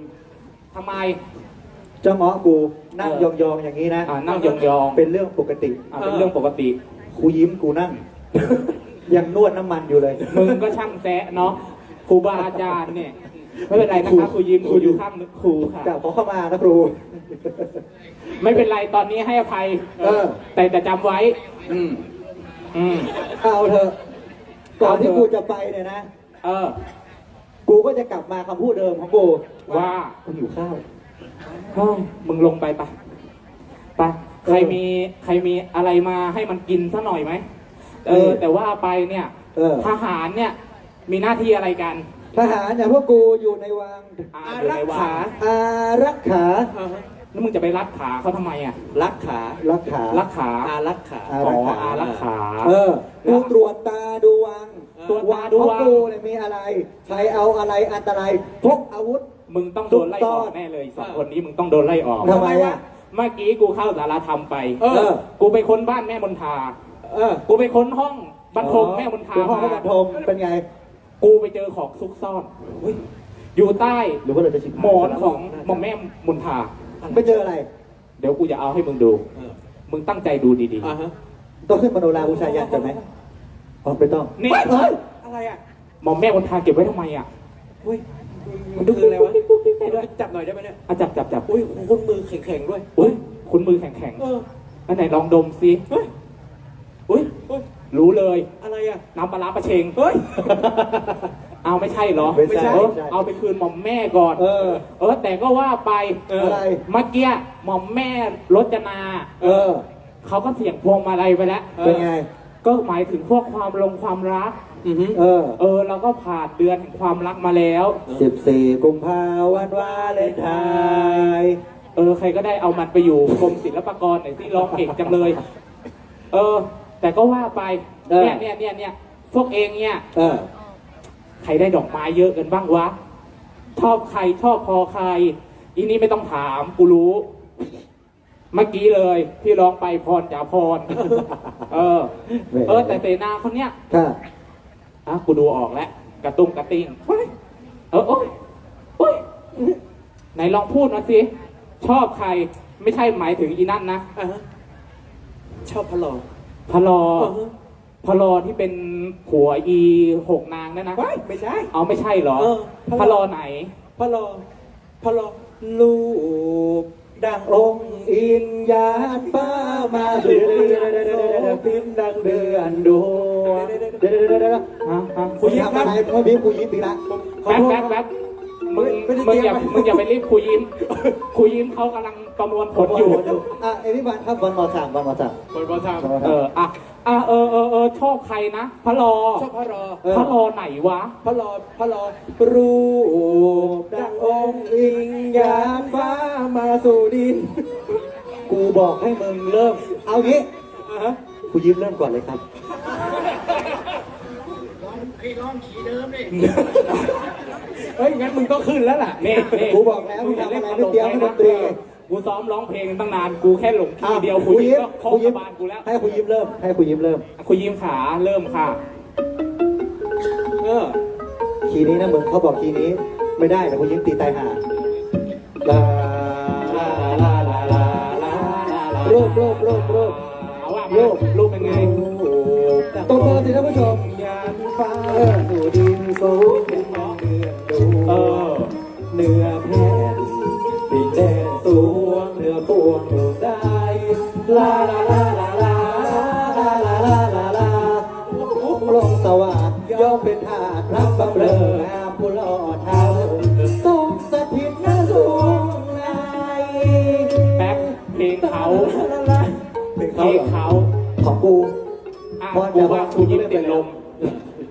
ทำไม เจ้าเงาะกูนั่งยองๆอย่างนี้นะ นั่งยองๆ เป็นเรื่องปกติ เป็นเรื่องปกติ กูยิ้มกูนั่ง ยังนวดน้ำมันอยู่เลย มึงก็ช่างแซะเนาะครูบาอาจารย์เนี่ย ไม่เป็นไรนะคะครูยิ้มครูอยู่ข้างครูค่ะ กล่าวขอเข้ามานะครู ไม่เป็นไรตอนนี้ให้อภัย เออ แต่จะจำไว้ อืม เอาเถอะก่อนที่กูจะไปเนี่ยนะ เออ กูก็จะกลับมาคำพูดเดิมของกู ว่า กูหิวข้าว เฮ้ยมึงลงไปปะไปใครมีอะไรมาให้มันกินซะหน่อยไหมแต่ว่าไปเนี่ย เออ ทหารเนี่ย มีหน้าที่อะไรกัน ทหารเนี่ยพวกกูอยู่ในวัง อารักขา อารักขา แล้วมึงจะไปรัดขาเขาทำไมอ่ะ รักขา รักขา รักขา อารักขา อา อ๋ รั อก ขา อารักขา กูตรวจตาดูวัง ตรวจตาดูวัง เพระกูเนี่ยมีอะไร ใครเอาอะไรอันตรายพกอาวุธ มึงต้องโดนไล่ออกแน่เลยสองคนนี้มึงต้องโดนไล่ออก ทำไมอ่ะ เมื่อกี้กูเข้าสารธรรมไป เออ กูไปค้นบ้านแม่มนทา เออ กูไปค้นห้องบรรทมแม่มนทา เป็นห้องพระบรรทมเป็นไง กูไปเจอของซุกซ่อนอยู่ใต้ หรือว่าเราจะชิบ หมอนของหม่อมแม่มนทา ไม่เจออะไร เดี๋ยวกูจะเอาให้มึงดู เออ มึงตั้งใจดูดี อ่าฮะ ต้องขึ้นมโนราบูชายันกันไหมอ๋อไม่ต้อง ๆ นี่ เฮ้ย อะไรอ่ะ หม่อมแม่มนทาเก็บไว้ทำไมอ่ะ อุ้ยมันคืออะไรวะจับหน่อยได้ไหมเนี่ย อ่ะจับ อุ้ยคุณมือแข็งๆด้วย อุ้ยคุณมือแข็ง เออ ๆอันไหนลองดมสิ เฮ้ย อุ้ย เฮ้ย รู้เลย อะไรอ่ะ น้ำปลาร้าปลาเชง เฮ้ย เอาไม่ใช่เหรอ ไม่ใช่ เออ ไม่ใช่ เอาไปคืนหม่อมแม่ก่อน เออ แต่ก็ว่าไป อะไร เมื่อกี้หม่อมแม่รจนา เออ เขาก็เสี่ยงพวงมาลัยไปแล้ว เป็นไง ก็หมายถึงพวกความรัก อือฮึ เออ เราก็ผ่านเดือนแห่งความรักมาแล้ว 14 กุมภาพันธ์วาเลนไทน์ ใครก็ได้เอามันไปอยู่กรมศิลปากรหน่อยที่ร้องเก่งจังเลย แต่ก็ว่าไป เนี่ยพวกเองเนี่ย เออ ใครได้ดอกไม้เยอะกันบ้างวะ ชอบใครชอบพอใคร อีนี่ไม่ต้องถามกูรู้ เมื่อกี้เลยที่ร้องไปพรจ๋าพร แต่เสนาคนเนี้ย ค่ะ กูดูออกแล้วกระตุ้งกระติงโอ้ยไหนลองพูดมาสิ ชอบใครไม่ใช่หมายถึงอีนั่นนะ อ่าฮะชอบพะโล้ พะลอ อ่าฮะ พะลอที่เป็นผัวอีหกนางนั่นนะ ว้ายไม่ใช่ เอาไม่ใช่เหรอ พะลอ พะลอไหน พะโล้พะโล้ลูกดังองค์อินยานฟ้ามาสู่พิมพ์ดังเดือนดวง เดี๋ยว ฮะ คุยยิ้มอะไรเมื่อกี้คุยยิ้มปีละ แป๊บมึงอย่าไปรีบคุยยิ้มคุยยิ้มเขากำลังประมวลผลอยู่ เอวิวันครับวันมอสาม บนบอลทาม ชอบใครนะพะลอ ชอบพะโล้ พะลอไหนวะ พะโล้พะโล้รูปดังองค์อินยานฟ้ามาสู่ดิน กูบอกให้มึงเริ่ม เอางี้ อ่าฮะ คุยยิ้มเริ่มก่อนเลยครับ เฮ้ย งั้นมึงต้องขึ้นแล้วล่ะ นี่ กูบอกแล้วมึงทำอะไรไม่เตรียมให้ดนตรี กูซ้อมร้องเพลงตั้งนานกูแค่หลงทีเดียวคุยยิ้มก็คล้องกระบาลกูแล้ว ให้คุยยิ้มเริ่ม ให้คุยยิ้มเริ่ม คุยยิ้มขาเริ่มค่ะ เออ คีย์นี้นะมึงเขาบอกคีย์นี้ ไม่ได้แต่คุยยิ้มตีตายห่าลาลาลาลาลาลารูป เอาว่ารูปเป็นไง ตบมือสิท่านผู้ชม ยานฟ้า สู่ดินสูงเป็นมองเดือนดู เนื้อแผ่นดินแดนสวงเนื้อพวงดวงได้ ลาลาลาลาลาลาลาลาลาลาลงสว่างย่อมเป็นทาสรับบำเรออาผู้ล่อเท้าทรงสถิตณสวงใน แป๊บเพลงเขา เพลง เพลงเขา ของกู กูว่ากูยิ้มติดลม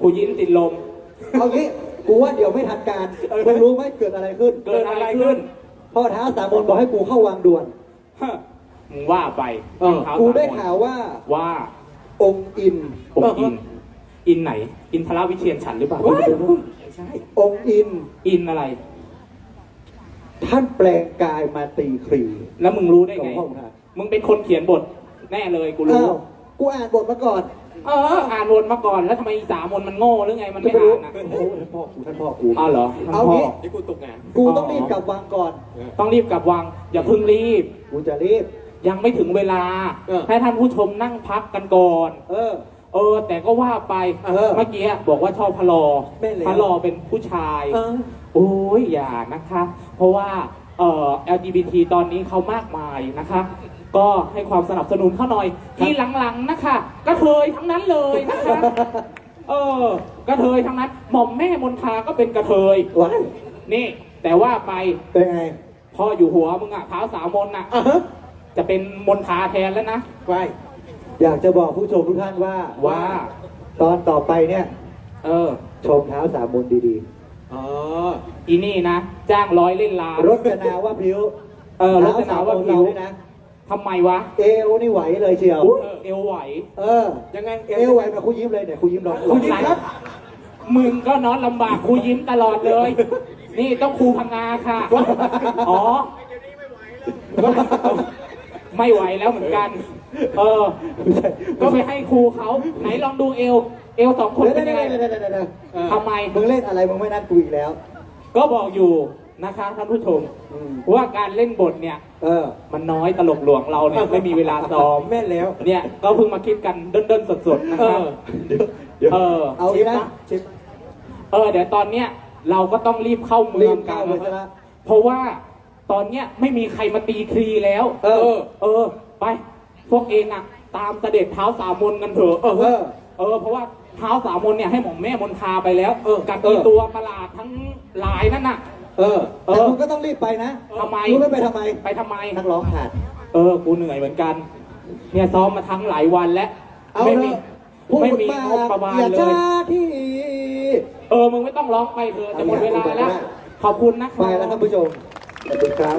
กูยิ้มติดลม เอางี้กูว่าเดี๋ยวไม่ทันการมึงรู้ไหมเกิดอะไรขึ้น เกิดอะไรขึ้น พ่อท้าสามนบอกให้กูเข้าวังด่วน ฮะมึงว่าไปเท้า กูได้ สม ข่าวว่า ว่า องค์อิน องค์อินไหน อินทรวิเชียรฉันหรือเปล่า ไม่ใช่ องค์อิน อินอะไร ท่านแปลงกายมาตีครี แล้วมึงรู้ได้ ของ ไง พ่อท่าน มึงเป็นคนเขียนบทแน่เลยกูรู้ อ้าวกูอ่านบทมาก่อน อ่านวนมาก่อนแล้วทำไมอีสามนมันโง่หรือไงมันไม่ ไม่รู้ อ่านอ่ะ โอ้ท่านพ่อกู อ้าวเหรอท่าน เอา พ่อ งี้ นี่กูตกงาน กูต้องรีบกลับวังก่อน ต้องรีบกลับวัง อย่าเพิ่งรีบ กูจะรีบ ยังไม่ถึงเวลา ให้ท่านผู้ชมนั่งพักกันก่อน แต่ก็ว่าไป เมื่อกี้บอกว่าชอบพะลอ พะลอเป็นผู้ชาย โอ้ยอย่านะคะ เพราะว่าLGBT ตอนนี้เขามากมายนะคะ ก็ให้ความสนับสนุนเขาหน่อย ที่หลังๆนะคะกระเทยทั้งนั้นเลยนะคะ กระเทยทั้งนั้น หม่อมแม่มนทาก็เป็นกระเทย ว้าย นี่ แต่ว่าไป เป็นไง พ่ออยู่หัวมึงอะเท้าสามนอะจะเป็นมนทาแทนแล้วนะ ไว้ อยากจะบอกผู้ชมทุกท่านว่า ว่า ตอนต่อไปเนี่ย เออ ชมเท้าสามมนดี อ๋อ อีนี่นะจ้างร้อยเล่นลาร จนาว่าพริ้ว รจนาว่าผิว ด้วยนะ ทำไมวะ เอวนี่ไหวเลยเชียว เอวไหว เออ ยังไง เอวไหวแบบครูยิ้มเลยเนี่ยครูยิ้มลอง คุณยิ้มครับ มึงก็นอนลำบากครูยิ้มตลอดเลย นี่ต้องครูพังงาค่ะ อ๋อ ไม่ไหวแล้วเหมือนกัน ก็ไปให้ครูเขาไหนลองดูเอวสองคน เดี๋ยว เป็นยังไง เดี๋ยว ทำไม มึงเล่นอะไรมึงไม่นัดกูอีกแล้ว ก็บอกอยู่นะคะท่านผู้ชม ว่าการเล่นบทเนี่ย เออ มันน้อยตลกหลวงเราเนี่ยไม่มีเวลาซ้อม แม่นแล้ว เนี่ยก็เพิ่งมาคิดกันเดินๆสดๆนะครับ เดี๋ยว เอา ชิ อี ป กนะ นะชิป เดี๋ยวตอนเนี้ยเราก็ต้องรีบเข้าเมื รี อง บ กั เข้าน เลยใช่ไหม เพราะว่าตอนเนี้ยไม่มีใครมาตีคลีแล้ว ไป พวกเองอ่ะ ตามเสด็จเท้าสามนกันเถอะเพราะว่าเท้าสามนเนี่ยให้หม่อมแม่มนทาไปแล้วกับอีตัวประหลาดทั้งหลายนั่นน่ะ แต่มึงก็ต้องรีบไปนะ ทำไม รู้ไม่ไปทำไม ไปทำไม นักร้องขาด กูเหนื่อยเหมือนกัน เนี่ยซ้อมมาทั้งหลายวันแล้ว เอา ไม่ เถ มี อะพูด ไม่มี มาง บประมาณ อย่า เล ช้าย ที่ มึงไม่ต้องร้องไปเถอะจะหมดเวลาแล้ว ขอบคุณนะค ไป รับ แล้วท่านผู้ชมสวัสดีครับ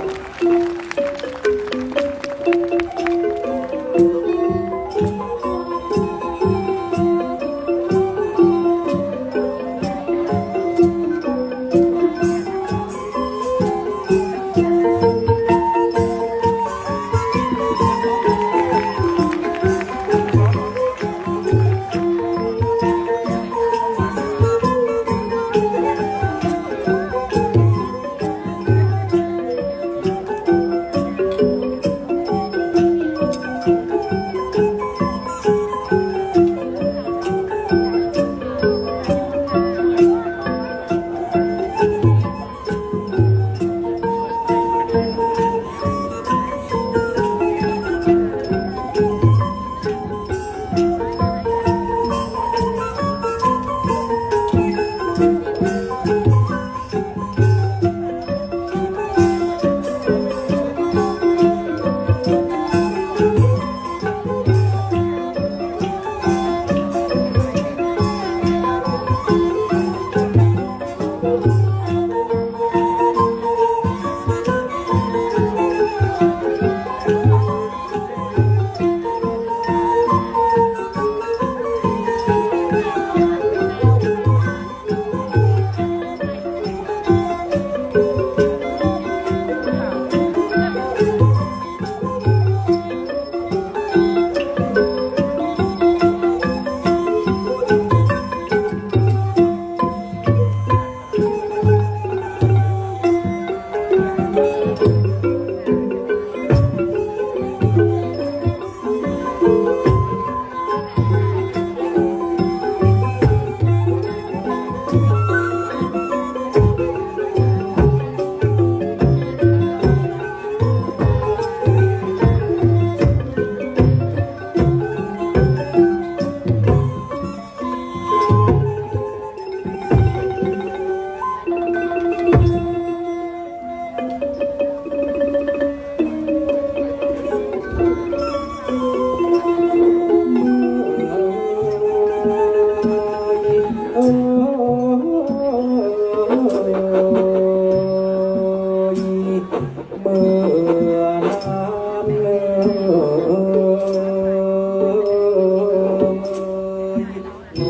น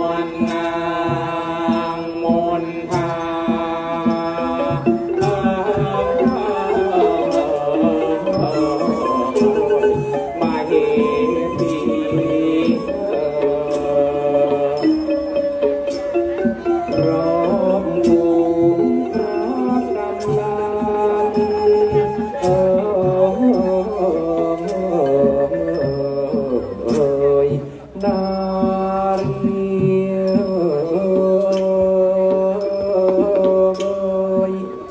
วลนางมนทามาเฮทีร้องภูมิพระกำลังนารี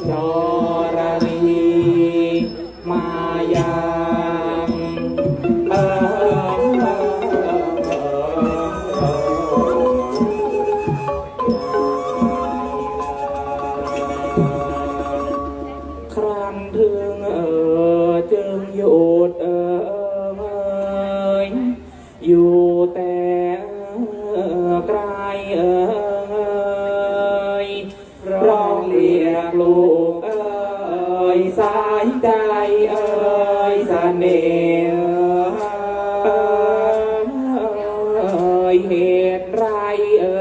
จรลีมายังครั้นถึงจึงหยุดอยู่แต่ไกล ใดเอ่ยเสน่ห์เอ่ยเหตุไรเอ่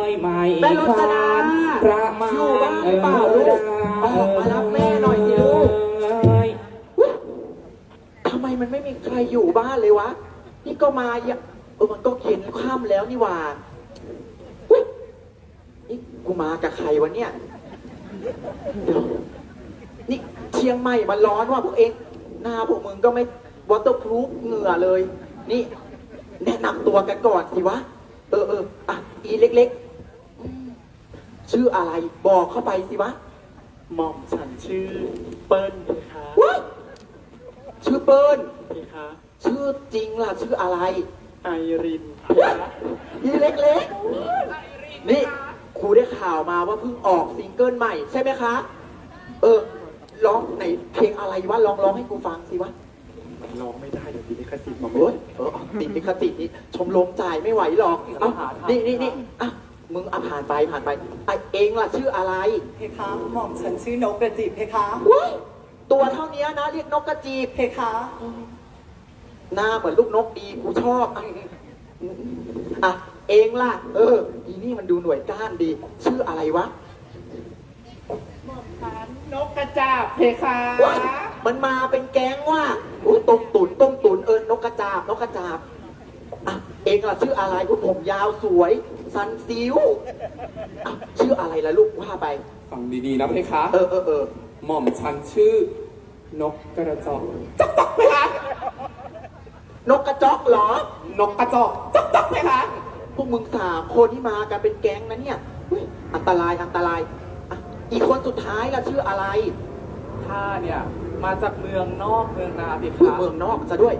ยไม่ แม่รจนา ขาดประมา อยู่บ้าน ณ หรือเปล่าลูกออกมารับแม่หน่อยสิลูก ทำไมมันไม่มีใครอยู่บ้านเลยวะ นี่ก็มาอย่ามันก็เย็นค่ำแล้วนี่หว่าอุ๊ยนี่กูมากับใครวะเนี่ยเดี๋ยวนี่เชียงใหม่มันร้อนว่ะพวกเองหน้าพวกมึงก็ไม่วอเตอร์พรูฟเหงื่อเลย นี่ แนะนำตัวกันก่อนสิวะ อ่ะ อีเล็กๆชื่ออะไรบอกเข้าไปสิวะ หม่อมฉันชื่อเปิ้ลเพคะ ว้ายชื่อเปิ้ล เพคะ ชื่อจริงล่ะชื่ออะไร ไอรินเพคะ อีเล็กๆ นี่ครูได้ข่าวมาว่าเพิ่งออกซิงเกิลใหม่ใช่ไหมคะ ร้องไหนเพลงอะไรวะร้องให้กูฟังสิวะ ร้องไม่ได้เดี๋ยวติดลิขสิทธิ์หม่อม โอ้ยติดลิขสิทธิ์นี่ชมรมจ่ายไม่ไหวหรอกเอ้านี่อ่ะมึงผ่านไปไอเองล่ะชื่ออะไร เพคะหม่อมฉันชื่อนกกระจิบเพคะ ว้ายตัวเท่านี้นะเรียกนกกระจีบ เพคะ หน้าเหมือนลูกนกดีกูชอบอ่ะเองล่ะ อีนี่มันดูหน่วยก้านดี ชื่ออะไรวะ นกกระจาบเพคะ ว้ายมันมาเป็นแก๊งว่ะอุ้ยต้มตุ๋นนกกระจาบอ่ะเองล่ะชื่ออะไรคุณผมยาวสวย สันซิวอ่ะชื่ออะไรล่ะลูกว่าไป ฟังดีๆนะเพคะ ห ม่อมฉันชื่อนกกระจอกจ๊อกจ๊อกเพคะ นกกระจอกเหรอ นกกระจอกจ๊อกจ๊อกเพคะ พวกมึง3 คนที่มากันเป็นแก๊งนะเนี่ยอุ๊ยอันตรายอ่ะอีกคนสุดท้ายล่ะชื่ออะไร ข้าเนี่ยมาจากเมืองนอกเมืองนาเพ คือ คะ เมืองนอกซะด้วย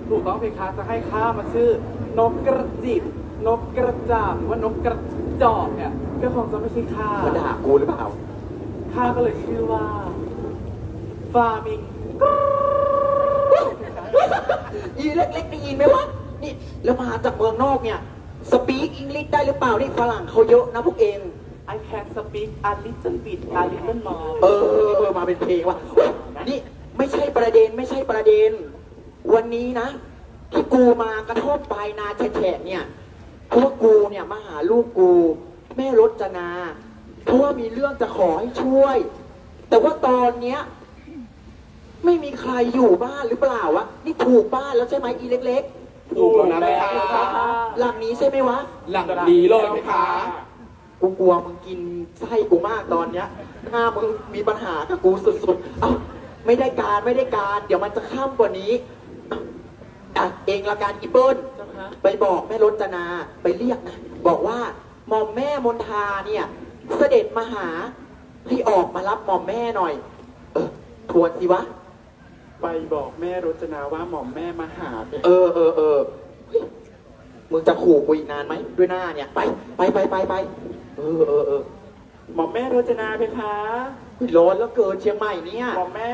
ถูกต้องเพคะจะให้ข้ามาชื่อนกกระจิบนกกระจาบหรือว่านกกระจอกเนี่ยก็คงจะไม่ใช่ข้า มาด่ากูหรือเปล่า ข้าก็เลยชื่อว่าฟามิง อีเล็กๆได้ยินไหมวะ นี่แล้วมาจากเมืองนอกเนี่ยสปีกอังกฤษได้หรือเปล่านี่ฝรั่งเขาเยอะนะพวกเอง I can speak a little bit a little more มาเป็นเพลงว่ะนี่ไม่ใช่ประเด็น วันนี้นะ ที่กูมากระทบปลายนาแฉะเนี่ยเพราะว่ากูเนี่ยมาหาลูกกูแม่รจนา เพราะว่ามีเรื่องจะขอให้ช่วย แต่ว่าตอนเนี้ยไม่มีใครอยู่บ้านหรือเปล่าวะ นี่ถูกบ้านแล้วใช่ไหมอีเล็ก ถูกแล้วนะแม่ ๆ หลังนี้ใช่ไหมวะ หลังนี้เลยไหมคะ กูกลัวมึงกินไส้กูมากตอนเนี้ยหน้ามึงมีปัญหากับกูสุดๆ เอ้าไม่ได้การ เดี๋ยวมันจะข้ามกว่านี้อ่ะเองละการอีเปิ้ลไปบอกแม่รจนาไปเรียกนะ บอกว่าหม่อมแม่มนทาเนี่ย เสด็จมาหาให้ออกมารับหม่อมแม่หน่อย ทวนสิวะ ไปบอกแม่รจนาว่าหม่อมแม่มาหาเพคะ เฮ้ยมึงจะขู่กูอีกนานไหมด้วยหน้าเนี่ย ไป หม่อมแม่รจนาเพคะ เฮ้ยร้อนแล้วเกินเชียงใหม่เนี่ย หม่อมแม่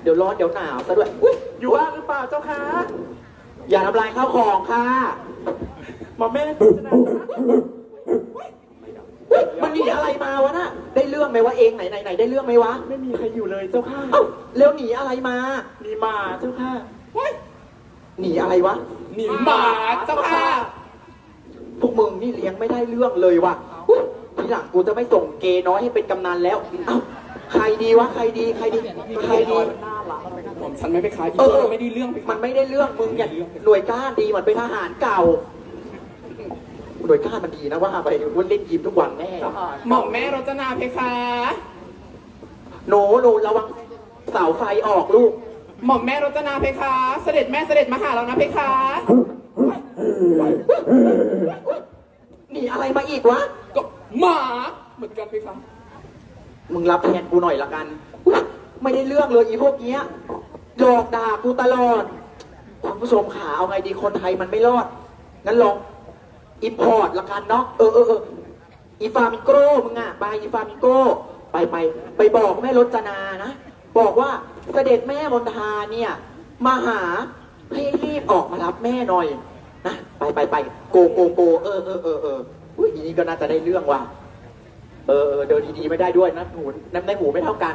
เดี๋ยวร้อนเดี๋ยวหนาวซะด้วยอุ๊ย อยู่บ้านหรือเปล่าเจ้าคะ อย่าทำลายข้าวของค่ะ หม่อมแม่รจนา มันมีอะไรมาวะน่ะ ได้เรื่องไหมวะเองไหนได้เรื่องไหมวะ ไม่มีใครอยู่เลยเจ้าค่ะ เอ้าแล้วหนีอะไรมา มีหมาเจ้าค่ะ หนีอะไรวะ หนีหมาเจ้าค่ะ พวกมึงนี่เลี้ยงไม่ได้เรื่องเลยว่ะอุ๊ยทีหลังกูจะไม่ส่งเกย์น้อยให้เป็นกำนันแล้ว เอ้าใครดีวะ ใครดี ผมฉันไม่ไปขายอีกตัวไม่ได้เรื่องไป มันไม่ได้เรื่องมึงอย่าหน่วยก้านดีมันเป็นทหารเก่า หน่วยก้านมันดีนะว่าไปวันเล่นยิมทุกวันแน่ หม่อมแม่รจนาเพคะ โนระวังเสาไฟออกลูก หม่อมแม่รจนาเพคะ เสด็จแม่เสด็จมาหาเรานะเพคะ หนีอะไรมาอีกวะ ก็หมาเหมือนกันเพคะ มึงรับแทนกูหน่อยละกันอุ๊ยไม่ได้เรื่องเลยอีพวกเนี้ยหลอกด่ากูตลอดคุณผู้ชมขาเอาไงดีคนไทยมันไม่รอด งั้นลองอิมพอร์ตละกันเนาะอีฟามิโก้มึงอะไปอีฟามิโก้ไปบอกแม่รจนานะ บอกว่าเสด็จแม่มนทาเนี่ยมาหาให้รีบออกมารับแม่หน่อยนะไปโกอุ้ยอีนี่ก็น่าจะได้เรื่องว่ะเดินดีๆไม่ได้ด้วยนะหูน้ำในหูไม่เท่ากัน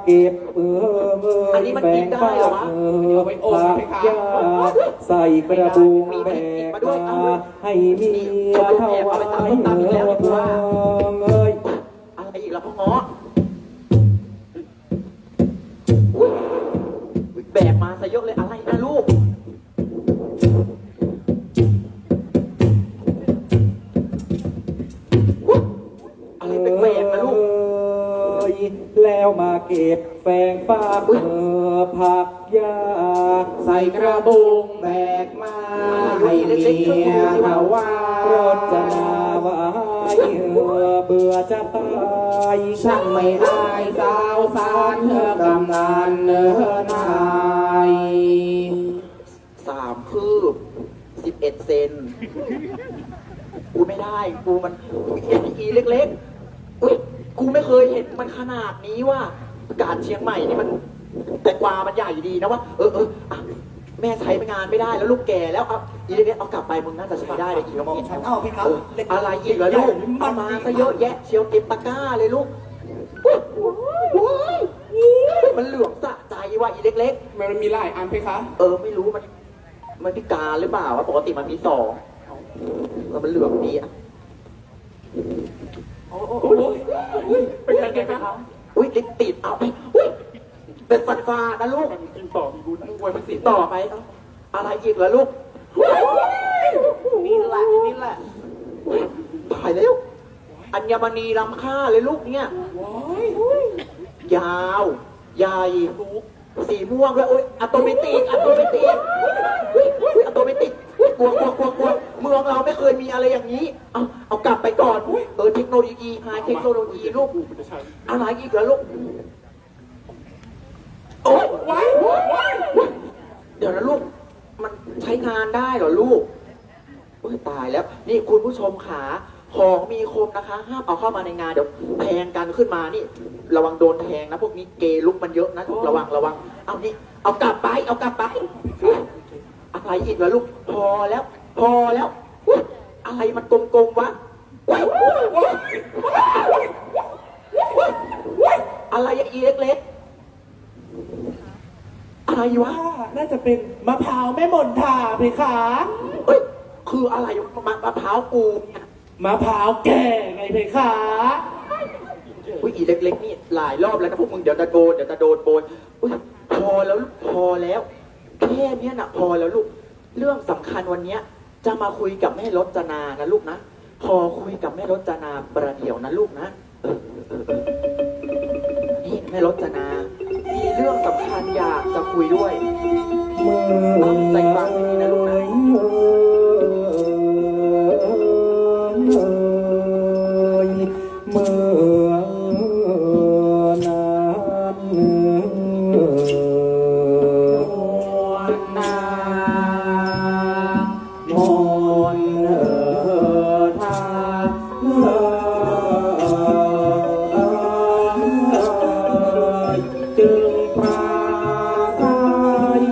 เก็บอันนี้มันกินได้เหรอวะ เอาไปอม ผัก ไหมคะ ยาใส่กระบุงแบกมาให้เมียถวายเอ้ย อะไรอีกล่ะพ่อหมออุ๊ยแบกมาซะเยอะเลยอะไรนะลูกอุ๊ยอะไรแปลกๆนะลูก แล้วมาเก็บแฟงฟากผักยาใส่กระบุงแบกมาให้เมียถวายรจนาวายเบื่อจะตายช่างไม่อายสาวสารกำนันนาย 3 คืบ 11 เซนกูไม่ได้กูมันอีเล็กๆอุ้ยกูไม่เคยเห็นมันขนาดนี้ว่าอากาศเชียงใหม่นี่มันแต่กวามันใหญ่ดีนะว่าอ่ะแม่ใช้ไปงานไม่ได้แล้วลูกแก่แล้วเอาอีเล็กๆเอากลับไปมึงน่าจะใช้ได้เลยอีกแล้ว หม่อมฉันเอาเพคะ อะไรอีกเหรอลูกเอามาซะเยอะแยะเชียวเต็มตะกร้าเลยลูกอุ๊ยอุ๊ยมันเหลืองสะใจว่ะอีเล็กๆ มันมีหลายอันเพคะ ไม่รู้มันพิการหรือเปล่าวะปกติมันมี2มันเหลืองดีอ่ะ โอ้ยเป็นยังไงเพคะ อุ้ยลิปติดเอาไปอุ้ยเป็นฟันฟ้านะลูก มันกินต่อมีบุญทั้งวยมันสิ ต่อไปเอาอะไรอีกเหรอลูกนี่แหละอุ๊ยตายแล้วอัญมณีล้ำค่าเลยลูกเนี่ย ว้าย ยาวใหญ่สีม่วงด้วยโอ้ยอะโตเมติกอุ๊ยอะโตเมติกกลัวเมืองเราไม่เคยมีอะไรอย่างนี้เอากลับไปก่อนเทคโนโลยีไฮเทคโนโลยีลูก มันจะใช้ อะไรอีกเหรอลูกโอ้ยว้ายเดี๋ยวนะลูกมันใช้งานได้เหรอลูกโอ้ยตายแล้วนี่คุณผู้ชมขาของมีคมนะคะห้ามเอาเข้ามาในงานเดี๋ยวแทงกันขึ้นมานี่ ระวังโดนแทงนะพวกนี้เกย์ลุกมันเยอะนะระวังเอานี่เอากลับไปอะไรอีกเหรอลูกพอแล้วอุ๊ยอะไรมันกลมๆวะว้ายอะไรอีเล็กๆอะไรวะ น่าจะเป็นมะพร้าวแม่มนทาเพคะ เอ้ยคืออะไรมะพร้าวกูเนี่ย มะพร้าวแก่ไงเพคะ อุ้ยอีเล็กๆนี่หลายรอบแล้วนะพวกมึงเดี๋ยวจะโดนโบยอุ้ยพอแล้วแค่เนี้ยนะพอแล้วลูกเรื่องสำคัญวันเนี้ยจะมาคุยกับแม่รจนานะลูกนะพอคุยกับแม่รจนาประเดี๋ยวนะลูกนะนี่แม่รจนามีเรื่องสำคัญอยากจะคุยด้วยตั้งใจฟังให้ดีนะลูกนะ เมื่อนานมนทาจึงปราศัย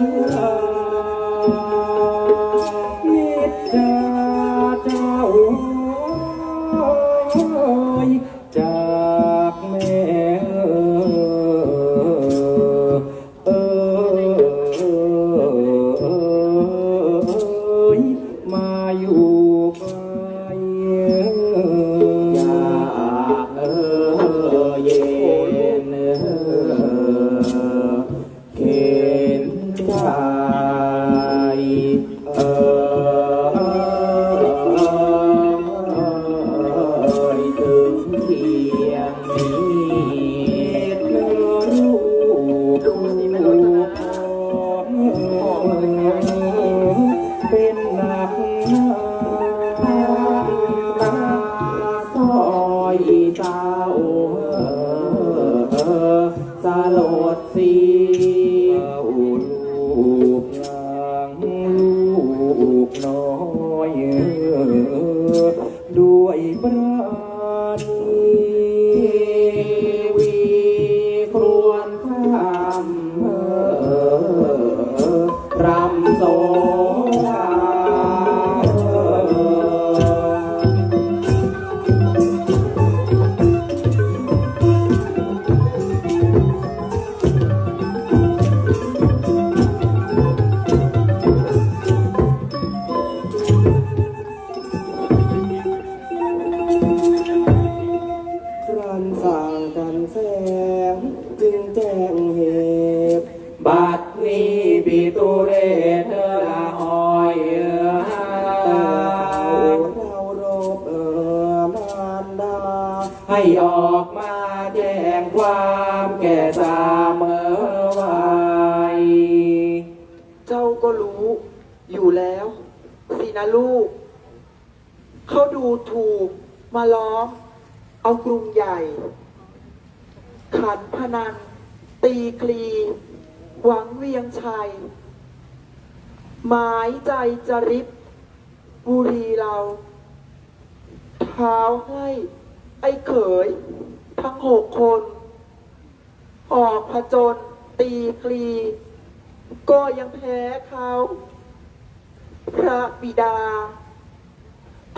นีปิตุเรเธอละออยเรารบมารดา ให้ออกมาแจ้งความแก่สามไว้ เจ้าก็รู้อยู่แล้วสินะลูก เขาดูถูกมาล้อม เอากรุงใหญ่ ขันพนัน ตีคลี หวังเวียงชัย หมายใจจะริบบุรีเราเท้าให้ไอ้เขย ทั้ง6 คน ออกผจญตีคลี ก็ยังแพ้เขา พระบิดา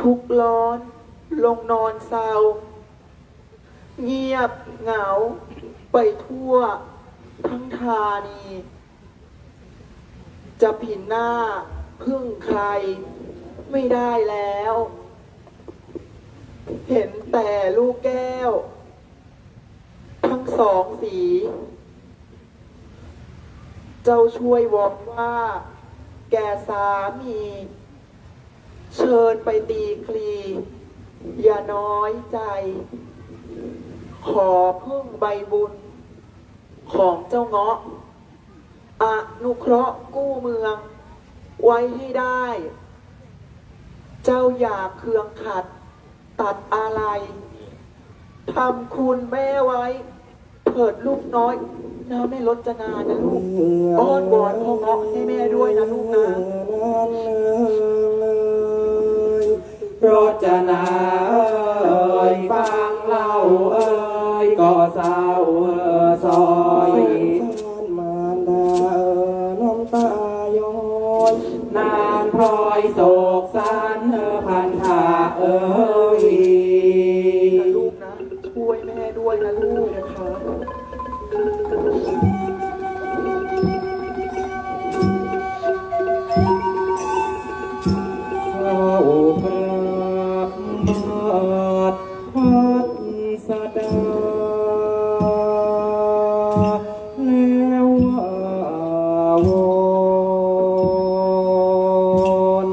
ทุกข์ร้อนลงนอนเศร้า เงียบเหงาไปทั่วทั้งธานี จะผินหน้าพึ่งใครไม่ได้แล้ว เห็นแต่ลูกแก้ว ทั้ง2 สี เจ้าช่วยวอนว่า แกสามี เชิญไปตีคลี อย่าน้อยใจ ขอพึ่งใบบุญ ของเจ้าเงาะอนุเคราะห์กู้เมือง ไว้ให้ได้ เจ้าอย่าเคืองขัด ตัดอะไรทำคุณแม่ไว้เถิดลูกน้อยน้ำไม่ลดจะนานนะลูก อ้อนวอนพ่อเงาะให้แม่ด้วยนะลูกนะ รจนาฟังเล่าก็เศร้าซอย มารดาน้ำตาย้อย นางพลอยโศกสันพันธานะลูกนะ ช่วยแม่ด้วยนะลูกนะคะ เข้าพระบาทพัสดาแล้วว่าวอน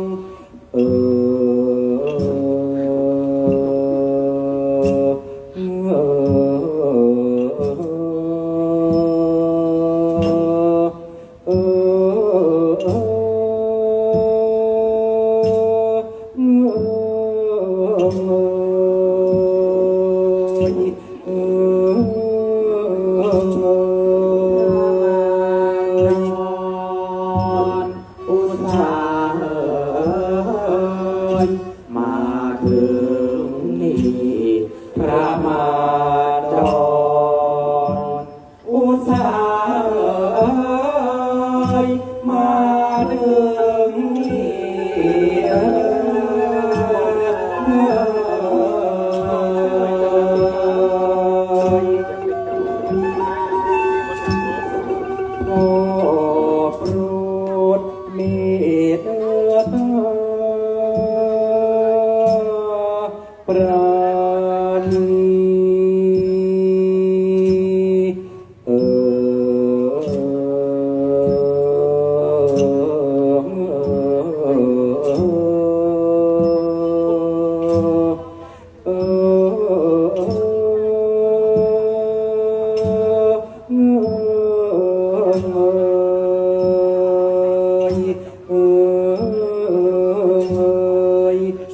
อุตสาห์มาถึงนี่พระมาจรอุตสาห์มาถึงโอ้โปรดเมตตาปราณี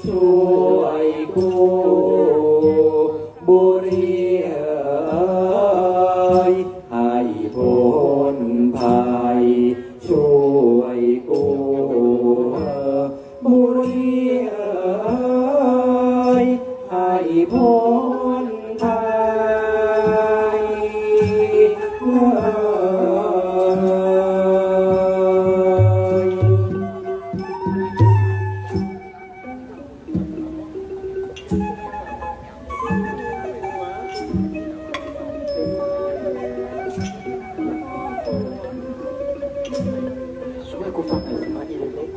ช่วยกู้บุรีให้พ้นภัยช่วยกู้บุรีให้พ้นภัย ช่วยกูฟังหน่อยสิมาอีเล็ก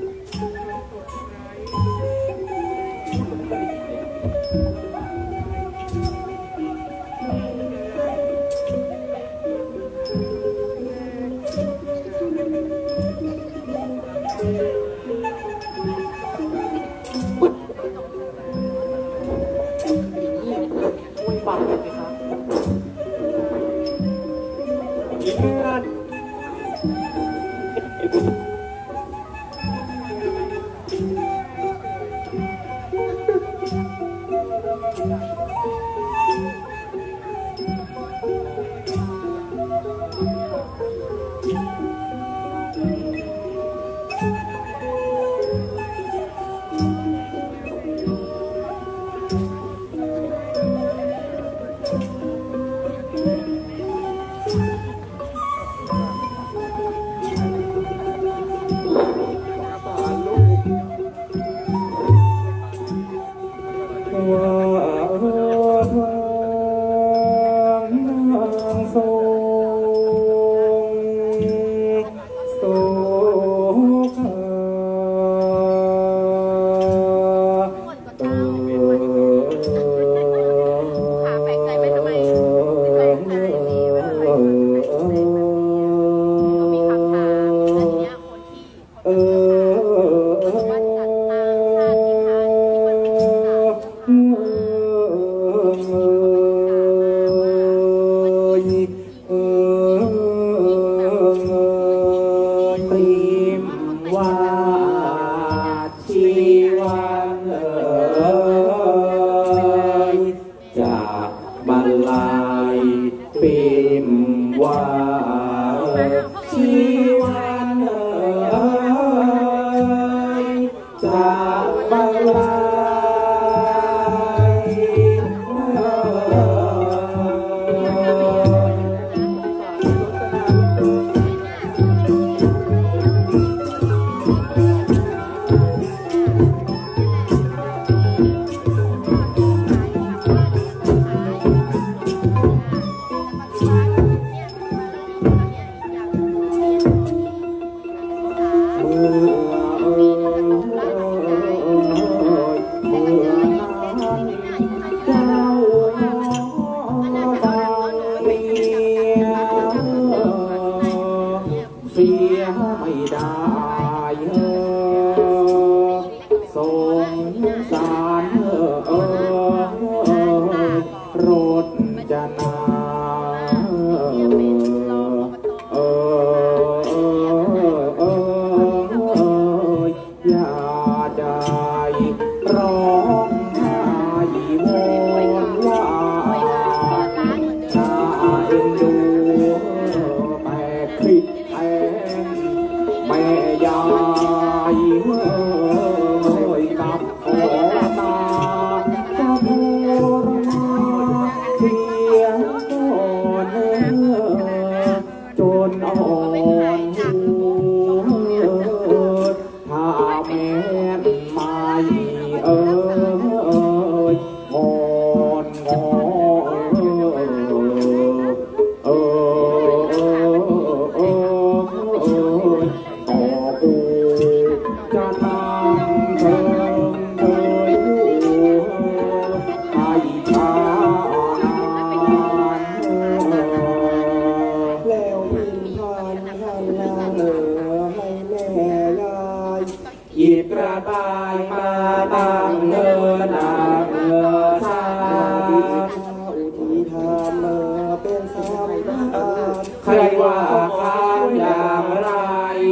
ใครว่าข้าวอย่างไร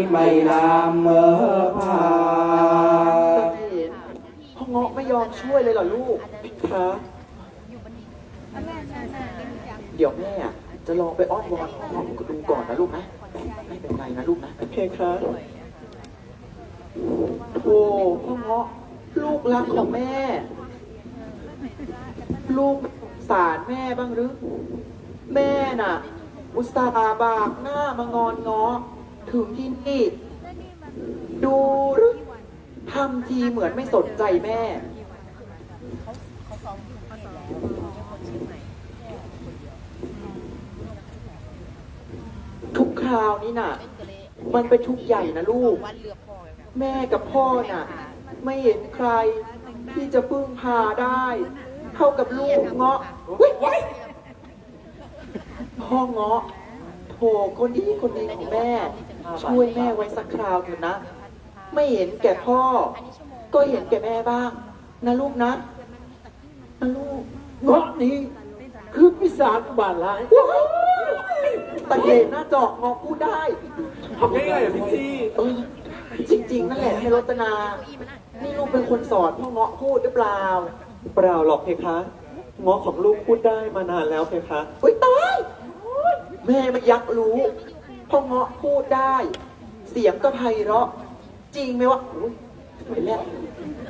ไม่ลามเมื่อผ่า พ่อเงาะไม่ยอมช่วยเลยเหรอลูกคะเดี๋ยวแม่จะลองไปอ้อนวอนพ่อเงาะกับลุงก่อนนะลูกนะไม่เป็นไรนะลูกนะเพคะโอ้พ่อเงาะลูกรักของแม่ ลูกสารแม่บ้างหรือแม่น่ะ อุตส่าห์บากหน้ามางอนง้อถึงที่นี่ดูหรือทำทีเหมือนไม่สนใจแม่ ทุกคราวนี้น่ะ มันเป็นทุกข์ใหญ่นะลูก แม่กับพ่อน่ะ ไม่เห็นใครที่จะพึ่งพาได้เท่ากับลูกเงาะพ่อเงาะโถคนดีของแม่ ช่วยแม่ไว้สักคราวเถอะนะ ไม่เห็นแก่พ่อ ก็เห็นแก่แม่บ้างนะลูกนะลูก เงาะนี้คือพิสารบาลาย ตะเกนหน้าจอกงอพูดได้ ทำง่ายๆอ่ะพี่จี้ เออจริงๆนั่นแหละให้รจนา นี่ลูกเป็นคนสอนพ่อเงาะพูดหรือเปล่า เปล่าหรอกเพคะง้อของลูกพูดได้มานานแล้วเพคะ อุ้ยตายแม่ไม่ยักรู้พ่อเงาะพูดได้ เสียงก็ไพเราะ จริงไหมวะอุ๊ยไปแล้ว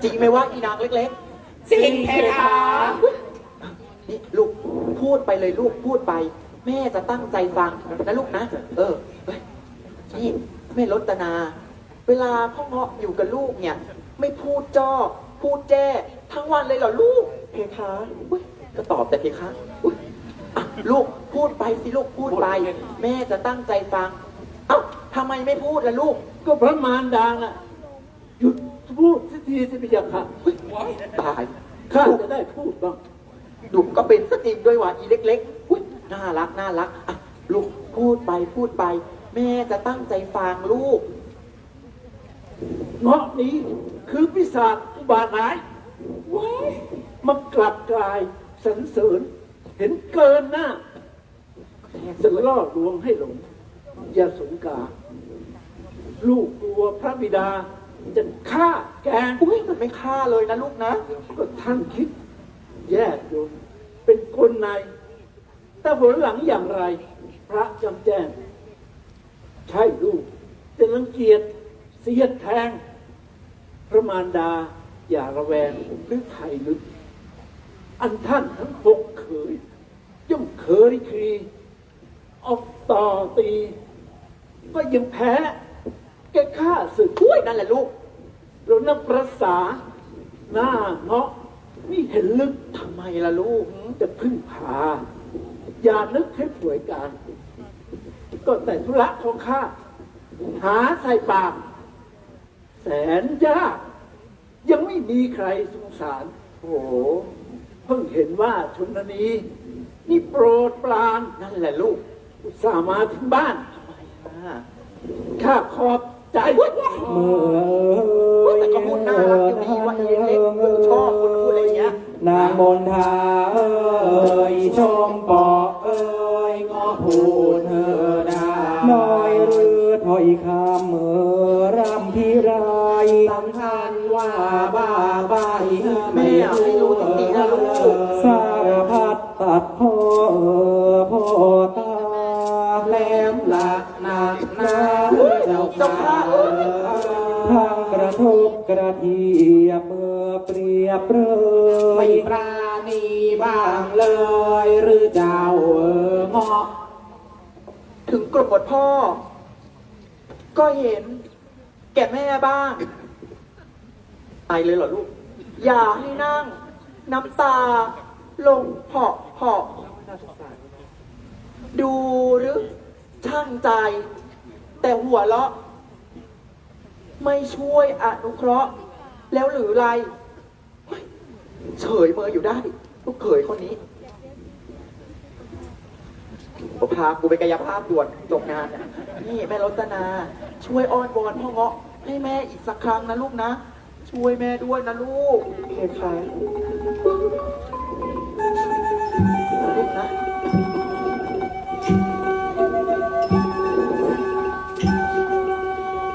จริงไหมวะอีนางเล็กๆ จริงเพคะ นี่ลูกพูดไปเลยลูกพูดไป แม่จะตั้งใจฟังนะลูกนะเฮ้ยนี่แม่รจนา เวลาพ่อเงาะอยู่กับลูกเนี่ย ไม่พูดจ้อพูดแจ้ทั้งวันเลยเหรอลูก เพคะ อุ๊ยก็ตอบแต่เพคะอุ๊ยอ่ะลูกพูดไปสิลูกพูดไป แม่จะตั้งใจฟัง เอ้าทำไมไม่พูดล่ะลูก ก็พระมารดาน่ะหยุดพูดสักทีสิพี่ยักษ์ค่ะ อุ๊ยตาย ข้าจะได้พูดบ้าง ดุก็เป็นสตรีมด้วยว่ะอีเล็กๆอุ๊ยน่ารักน่ารักอ่ะลูกพูดไปพูดไป แม่จะตั้งใจฟังลูก เงาะนี้คือปีศาจอุบาทร้ายว้ายมากลับกลายสรรเสริญ เห็นเกินหน้าจะล่อลวงให้หลง อย่าสงกา ลูกกลัวพระบิดา จะฆ่าแกง อุ้ยมันไม่ฆ่าเลยนะลูกนะ ก็ท่านคิด แยกโยนเป็นคนใน แต่ผลหลังอย่างไร พระจำแจ้ง ใช่ลูกจะรังเกียจเสียดแทง พระมารดา อย่าระแวงหรือไทยลึก อันท่านทั้งปกเขยย่อมเคยครีออกต่อตี ก็ยังแพ้ แกฆ่าศึก อุ้ยนั่นแหละลูก แล้วนับประษา หน้าเงาะนี่เห็นลึก ทำไมล่ะลูก จะพึ่งพา อย่านึกให้ป่วยการ ก็แต่ธุระของข้า หาใส่ปาก แสนยาก ยังไม่มีใครสงสาร โอ้โห เพิ่งเห็นว่าชนนี นี่โปรดปราน นั่นแหละลูก อุตส่าห์มาถึงบ้าน อ่า ข้าขอบใจ เมื่อ แต่ก็พูดน่ารักอยู่ดีว่าเองเล็กชอบคนพูดอะไรอย่างเงี้ย นางมนทาเอ้ยชมปอเอ้ยก็พูดเธอได้น้อยหรือถ้อยคำเมื่อรำพิไรสำคัญว่าบ้าใบ แม่อยากให้รู้จริงๆนะลูก สารพัดตัดพ่อพ่อตาแหลมหลักหนักหนาเจ้าค่ะทางกระทบกระเทียบเมื่อเปรียบเลย ไม่ปราณีบ้างเลยหรือเจ้าเงาะ ถึงกรมบทพ่อ ก็เห็น แก่แม่บ้างไอเลยเหรอลูก อย่าให้นั่ง น้ำตา ลงเพาะเพาะดูหรือช่างใจ แต่หัวเราะ ไม่ช่วยอนุเคราะห์ แล้วหรือไรเฮ้ยเฉยเมยอยู่ได้ ลูกเขยคนนี้ผมพากูไปกายภาพด่วนจบงานเนี่ยนี่แม่รจนา ช่วยอ้อนวอนพ่อเงาะให้แม่อีกสักครั้งนะลูกนะ ช่วยแม่ด้วยนะลูก เพคะ ลูกนะ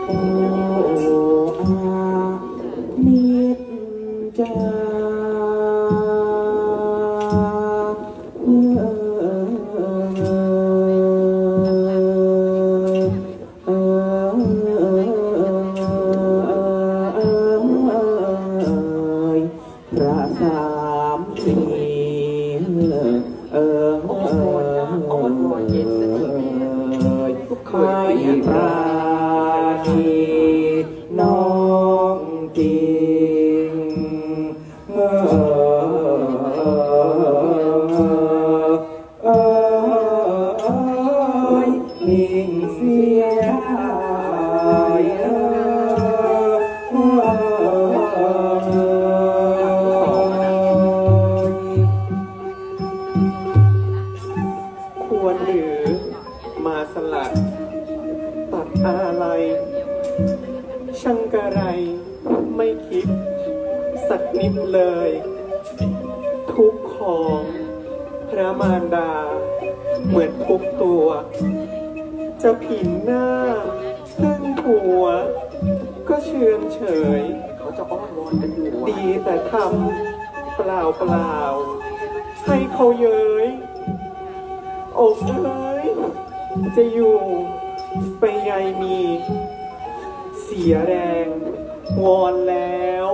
โอ้อานิจจาพระสามสีไม่ปราณีน้องจริงนิ่งเสียควรหรือมาสลัด ตัดอะไร ช่างกระไรไม่คิด สักนิดเลย ทุกของพระมารดา เหมือนทุกตัว จะผินหน้าพึ่งผัว ก็เชื่อนเฉย เขาจะอ้อนวอนกันอยู่อะ ดีแต่ทำเปล่าเปล่าให้เขาเย้ยอกเอ้ยจะอยู่ไปใยมี เสียแรง วอนแล้ว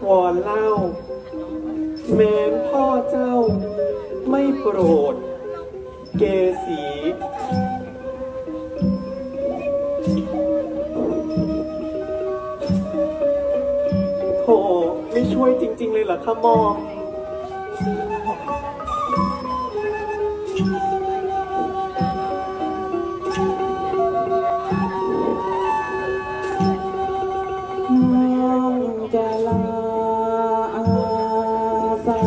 วอนเล่า แม้นพ่อเจ้าไม่โปรด เกสีโธ่ไม่ช่วยจริง ๆ เลยเหรอคะหมอม น้องจะลาสัน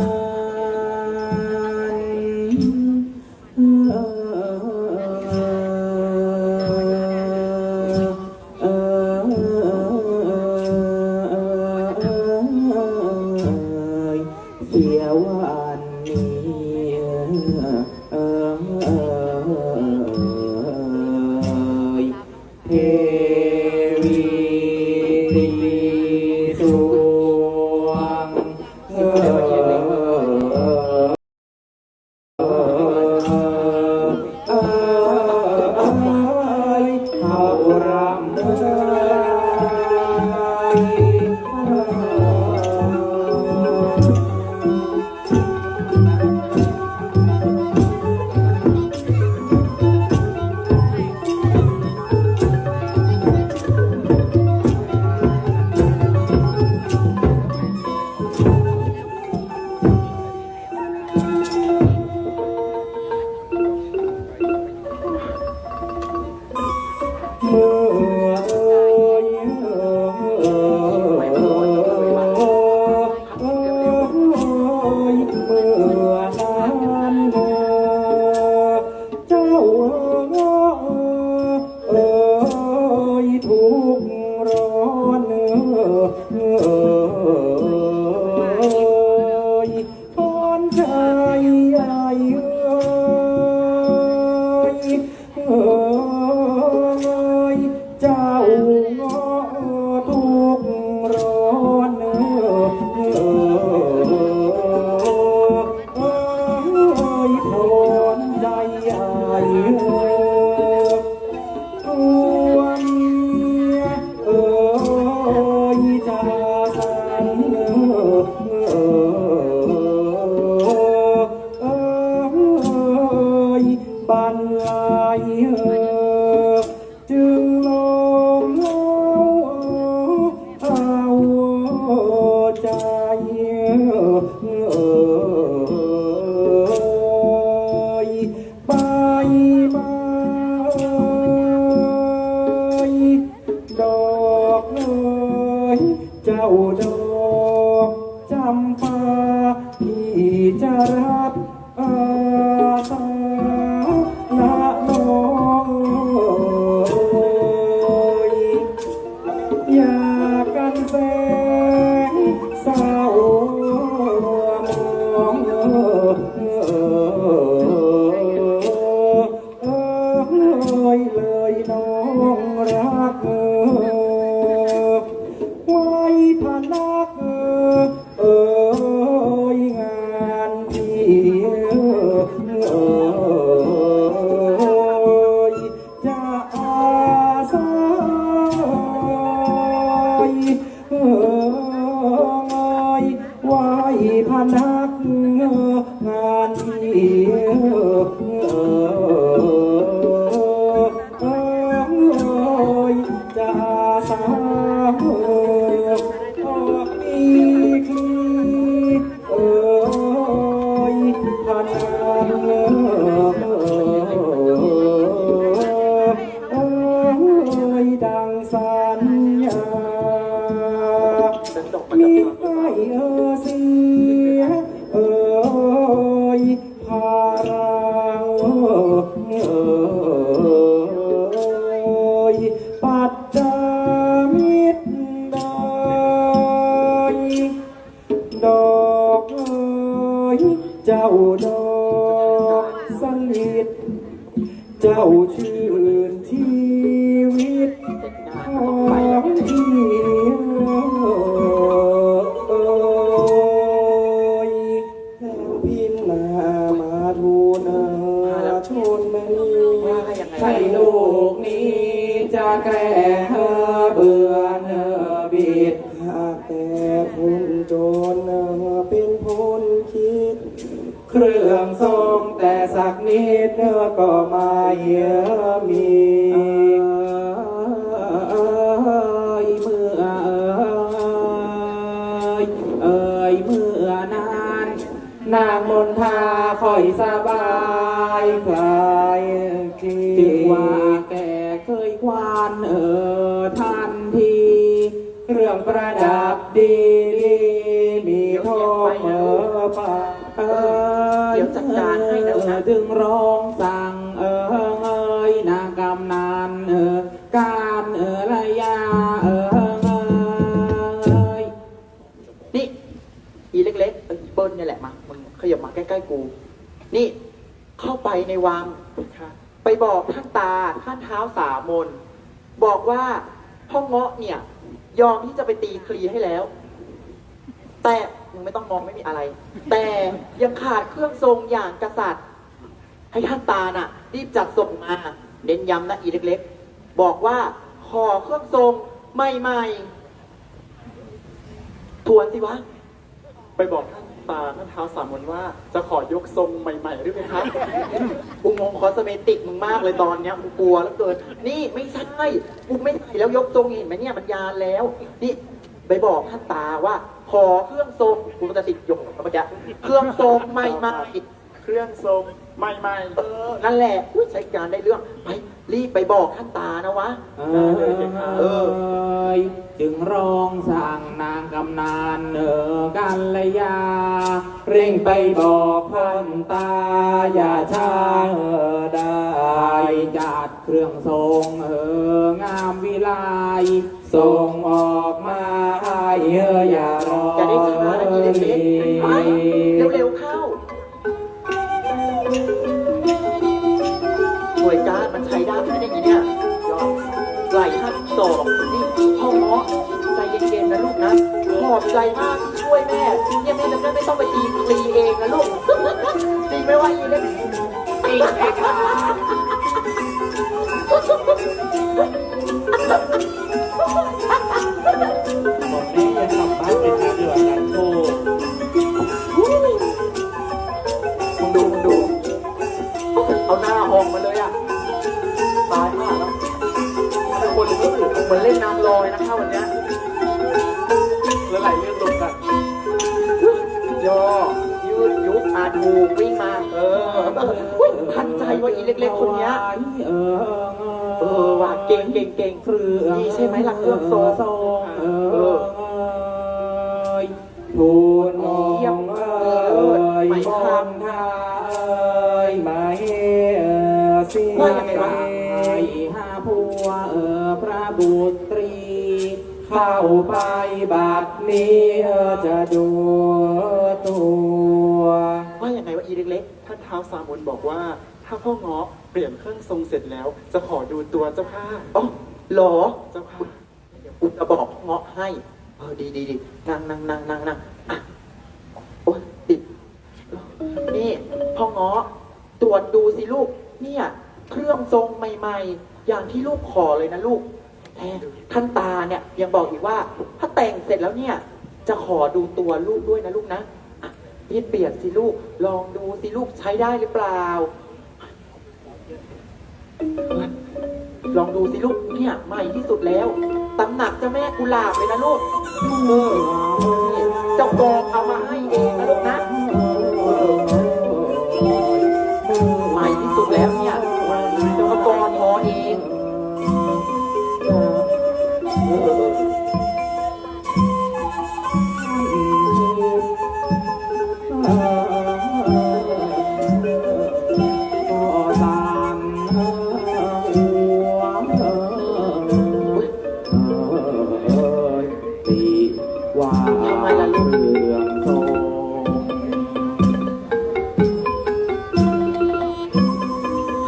เสียวันนี้เทวีสวงเขารำเมื่อเอ่ยเมื่อนั้นเจ้าทุกข์ร้อนทอนใจใหญ่เจ้าทุกข์ร้อนทอนใจใหญ่ตัวเมียจะสันบันไลจึงลงเอาใจไปมาดอกเจ้าดอกจำปาที่จะรับอาสาละน้องอยากกันแสงเศร้ามองเลยน้องรักไว้พนักงานที่จะอาสาไว้พนักงานที่จะอาสาออกอีกพนักดังสัญญามีไม่เสียภาระปัจจามิตรดอกเจ้าดอกสลิดเจ้าชื่น เบื่อบิด หากแต่คุณโจรเป็นคนคิด เครื่องทรงแต่สักนิดก็ไม่มีเมื่อเมื่อนานนางมนทาคอยสบายคลายคิดจึงว่าแกเคยควานทันทีเครื่องประดับดีมีทองป่า เดี๋ยวจัดการให้นะนะ จึงร้องสั่งนางกำนันการระยานี่อีเล็กๆอีเปิ้ลเนี่ยแหละมามึงขยับมาใกล้ๆกู นี่เข้าไปในวังไปบอกท่านตาท่านเท้าสามนบอกว่าพ่อเงาะเนี่ย ยอมที่จะไปตีคลีให้แล้ว แต่มึงไม่ต้องมองไม่มีอะไร แต่ยังขาดเครื่องทรงอย่างกษัตริย์ ให้ท่านตาน่ะ รีบจัดส่งมาเน้นย้ำนะอีเล็กๆบอกว่าขอเครื่องทรงใหม่ๆทวนสิวะ ไปบอกท่านตาท่านเท้าสามมนว่าจะขอยกทรงใหม่ๆหรือไงครับ กูงงคอสเมติกมึงมากเลยตอนเนี้ยกูกลัวแล้วเกิน นี่ไม่ใช่กูไม่ใส่แล้วยกทรงเห็นไหมเนี่ยมันยานแล้ว นี่ไปบอกท่านตาว่าขอเครื่องทรงกูจะติดยกเมื่อกี้เครื่องทรงใหม่ๆ เครื่องทรงใหม่ๆ นั่นแหละอุ๊ยใช้การได้เรื่องไปรีบไปบอกท่านตานะวะ จึงร้องสั่งนางกำนันกันระยา เร่งไปบอกพันตาอย่าช้าได้จัดเครื่องทรงงามวิไลส่งออกมาให้อย่ารอ จะได้ช้านะอีเล็กๆไปเร็วๆเข้าหน่วยการมันใช้ได้ไม่ได้ยังไงเนี่ยยอมไหลท่านสองนี่พ่อเงาะใจเย็นๆนะลูกนะขอบใจมากที่ช่วยแม่เนี่ยแม่จะไม่ต้องไปตีคลีเองนะลูกตีไม่ว่าอีเล็กตีเองบอกแม่อย่ากลับบ้านไปหาเดือดกันโท มึงดูเอาหน้าออกมาเลยอ่ะตายมากแล้วเป็นคนรู้สึกเหมือนเล่นน้ำลอยนะคะวันเนี้ย แล้วไหลเรื่องลงกัน ย่อยืดยุบถูกวิ่งมาอุ๊ยทันใจว่าอีเล็กๆคนเนี้ยว่าเก่งเครื่อง นี่ใช่ไหมล่ะเครื่องทรง ทูลมองไม่คำทายไม่เสียหาผัวพระบุตรี เข้าไปบัดนี้จะดูตัว ว่ายังไงว่าอีเล็ก ท่านเท้าสามมนบอกว่า ถ้าพ่อเงาะเปลี่ยนเครื่องทรงเสร็จแล้ว จะขอดูตัวเจ้าค่ะ ๆอ๋อหรอ เจ้าค่ะ เดี๋ยวกูจะบอกเงาะให้ดีนั่งอ่ะโอ๊ยติดนี่พ่อเงาะตรวจดูสิลูกเนี่ยเครื่องทรงใหม่ๆ อย่างที่ลูกขอเลยนะลูกแต่ท่านตาเนี่ยยังบอกอีกว่า ถ้าแต่งเสร็จแล้วเนี่ยจะขอดูตัวลูกด้วยนะลูกนะอ่ะรีบเปลี่ยนสิลูกลองดูสิลูกใช้ได้หรือเปล่า ลองดูสิลูกเนี่ยใหม่ที่สุดแล้วตำหนักเจ้าแม่กุหลาบเลยนะลูกนี่เจ้ากองเอามาให้เองนะลูกนะใหม่ที่สุดแล้วเนี่ยเจ้ากองพอเอง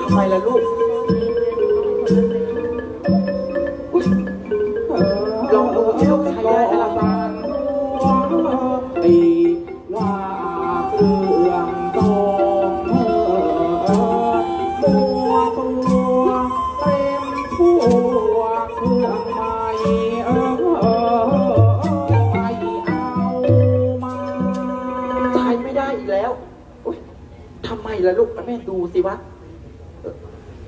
ทำไมล่ะลูกลองดูที่ลูกใช้ได้ไหมล่ะ ตีว่าเครื่องตรงตัวเต็มทั่วเครื่อง เออไม่เอามา ใช้ไม่ได้อีกแล้วอุ๊ยทำไมล่ะลูกแม่ดูสิวะ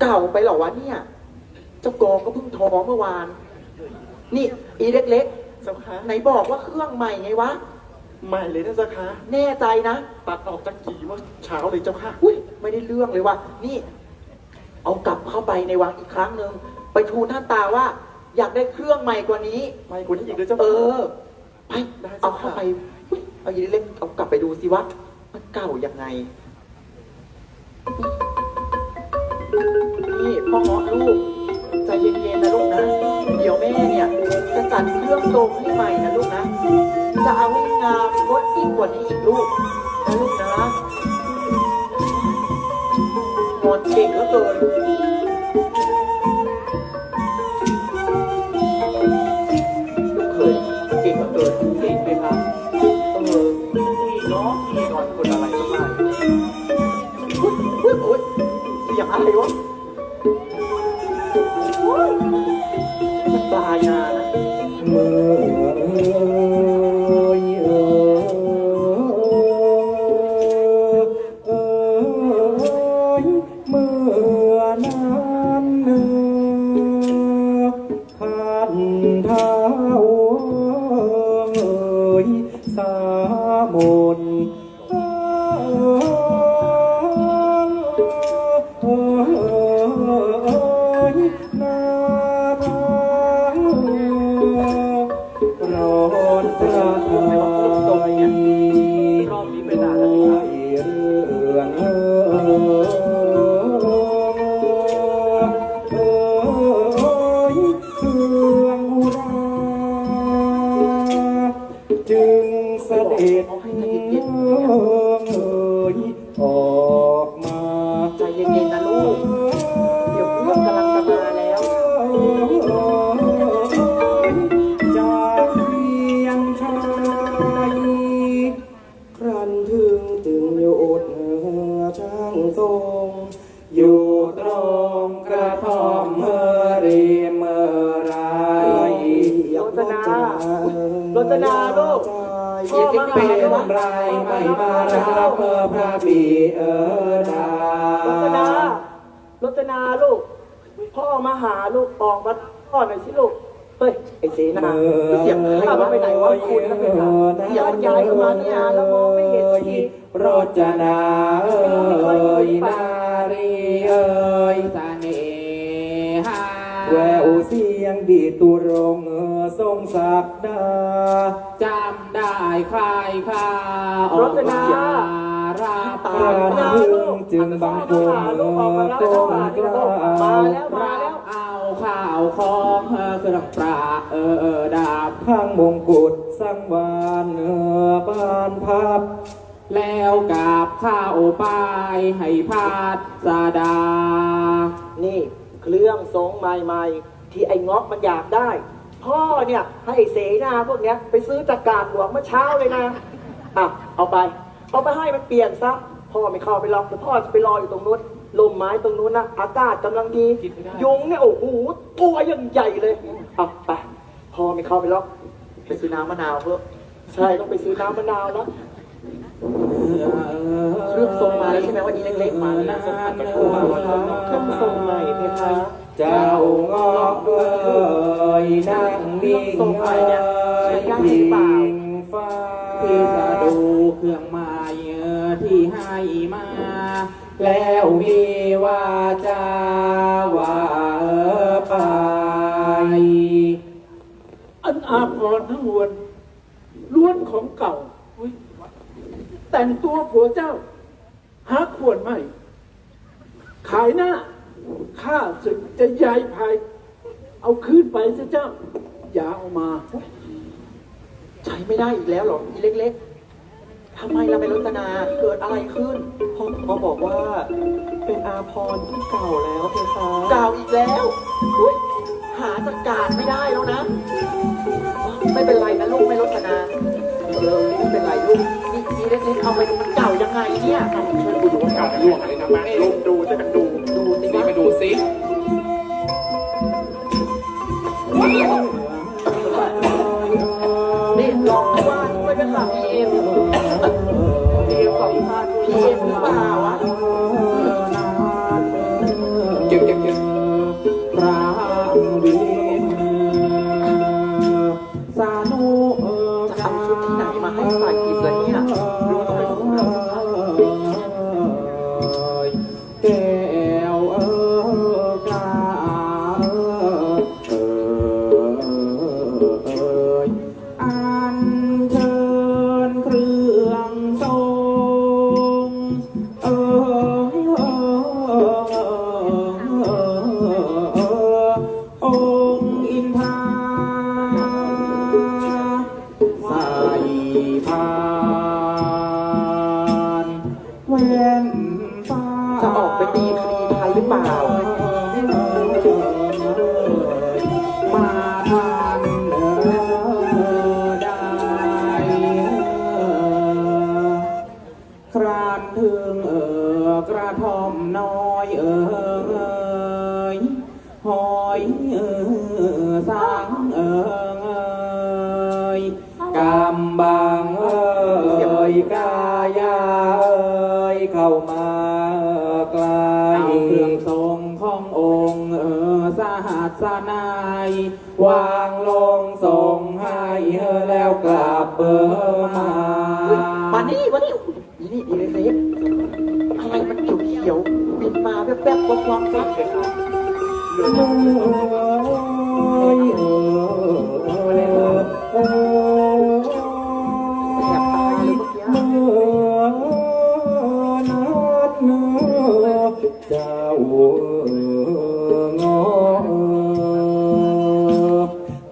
เก่าไปเหรอวะเนี่ย เจ้ากองก็เพิ่งท้องเมื่อวาน นี่อีเล็ก เจ้าค่ะ ๆไหนบอกว่าเครื่องใหม่ไงวะ ใหม่เลยนะเจ้าค่ะ แน่ใจนะ ตัดออกจากกี่ว่าเช้าเลยเจ้าค่ะ อุ้ยไม่ได้เรื่องเลยวะนี่ เอากลับเข้าไปในวังอีกครั้งหนึ่งไปทูลท่านตาว่า อยากได้เครื่องใหม่กว่านี้ ใหม่กว่านี้อีกเลยเจ้า เอ ค่ะ อ ไป ได้เจ้า เอาเข้า ค่ะ ไปอุ๊ยเอาอีเล็กๆเอากลับไปดูสิวะมันเก่ายังไง นี่พ่อเงาะลูกใจเย็นๆนะลูกนะ เดี๋ยวแม่เนี่ยจะจัดเครื่องทรงให้ใหม่นะลูกนะ จะเอาให้งามงดยิ่งกว่านี้อีกลูกนะลูกนะงอนเก่งเหลือเกินลูกเคยเก่งเหลือเกิน จริงไหมครับ พี่น้องพี่นอนคนอะไรก็ไม่อุ๊ยเสียงอะไรวะมันตายนานนะ เมื่อนั้นขันเท้าสามนนาร้อนตราย รอบนี้ไม่นานแล้วพี่ชาย เรื่องเครื่องอุราจึงเสด็จออกมา ใจเย็นๆนะลูก เดี๋ยวเครื่องกำลังจะมาแล้ว จากเพียงชายครั้นถึงจึงหยุดช่างทรงอยู่ตรงกระท่อมริมไร รจนา รจนาลูก พ่อมาเป็นไรไม่มารับพระบิดาร จนา รจนาลูก พ่อมาหาลูกออกมาพ่อหน่อยสิลูก เฮ้ย ไอ้เสนา เสียงใครวะ ไปไหนวะคุณนะเป็นใครยายายเข้ามาตั้งนานแล้วมองไม่เห็นที รจนานารีเสน่หา แววเสียงดีดตุรงทรงศักดา จำได้ใครค่าอ ร อก จนา รับ ครั้นถึงจึงบังคมก้มกราบ มาแล้วมาแล้ว เอาข้าวของเครื่องปราดาบ ข้างมงกุฎสังวานบานพับ แล้วกับข้าวไปให้พาดสาดา นี่เครื่องทรงใหม่ๆที่ไอ้เงาะมันอยากได้ พ่อเนี่ยให้ไอ้เสนาพวกเนี้ยไปซื้อจากกาดหลวงเมื่อเช้าเลยนะอ่ะเอาไปให้มันเปลี่ยนซะพ่อไม่เข้าไปล็อกแต่พ่อจะไปรออยู่ตรงนู้นลมไม้ตรงนู้นนะอากาศกำลังดียุงเนี่ยโอ้โหตัวยังใหญ่เลยเอาไปพ่อไม่เข้าไปล็อก ไปซื้อน้ำมะนาวเพื่อ ใช่ต้องไปซื้อน้ำมะนาวแล้ว เครื่องทรงมาแล้วใช่ไหมว่าอีเล็กๆมาแล้วจะผัดกับคู่มาว่าเครื่องทรงใหม่เพคะ เจ้างอกนั่งนิ่งฟ้า ที่สะดูเครื่องหมายที่ให้มา แล้วมีว่าจาว่าไป อันอาภรณ์ทั้งมวลล้วนของเก่าอุ๊ยแต่งตัวผัวเจ้า หาควรไม่ ขายหน้าข้าศึกจะย้ายภาย เอาคืนไปซะเจ้า อย่าเอามา ใช้ไม่ได้อีกแล้วเหรออีเล็กๆทำไมเราไม่รจนาเกิดอะไรขึ้นพ่อบอกว่า เป็นอาพรณ์ที่เก่าแล้วเพคะเก่าอีกแล้วอุ๊ยหาจัดการไม่ได้แล้วนะ ไม่เป็นไรนะลูกไม่รจนาไม่เป็นไรลูกนี่อีเล็กๆเอาไปดูมันเก่ายังไงเนี่ยช่วยกูดูว่าเก่าล่วงเลยนะแม่ลูกดูจะกันดูสิ นี่ วะ ไปดูสิ พีเอ็มหรือเปล่าวะ เก็บพระวินสานุ จะเอาชุดที่ไหนมาให้ใส่อีกเลยเนี่ยรู้ต้องไปดูแล้ว แก้วกาอันเชิญเครื่องทรงองค์อินทราใส่พานแว่นฟ้า จะออกไปตีคดีไทยหรือเปล่า มาทานได้ครานถึงกระท่อมน้อยหอยสังกำบังกายาเข้ามาไกลเครื่องทรงขององค์สหัสนาย วางลงส่งให้แล้วกลับมานี่นี่ดีเลยอะไรมันเขียวๆบินมาแวบๆวับๆกันแสบตาเลยเมื่อกี้ เจ้า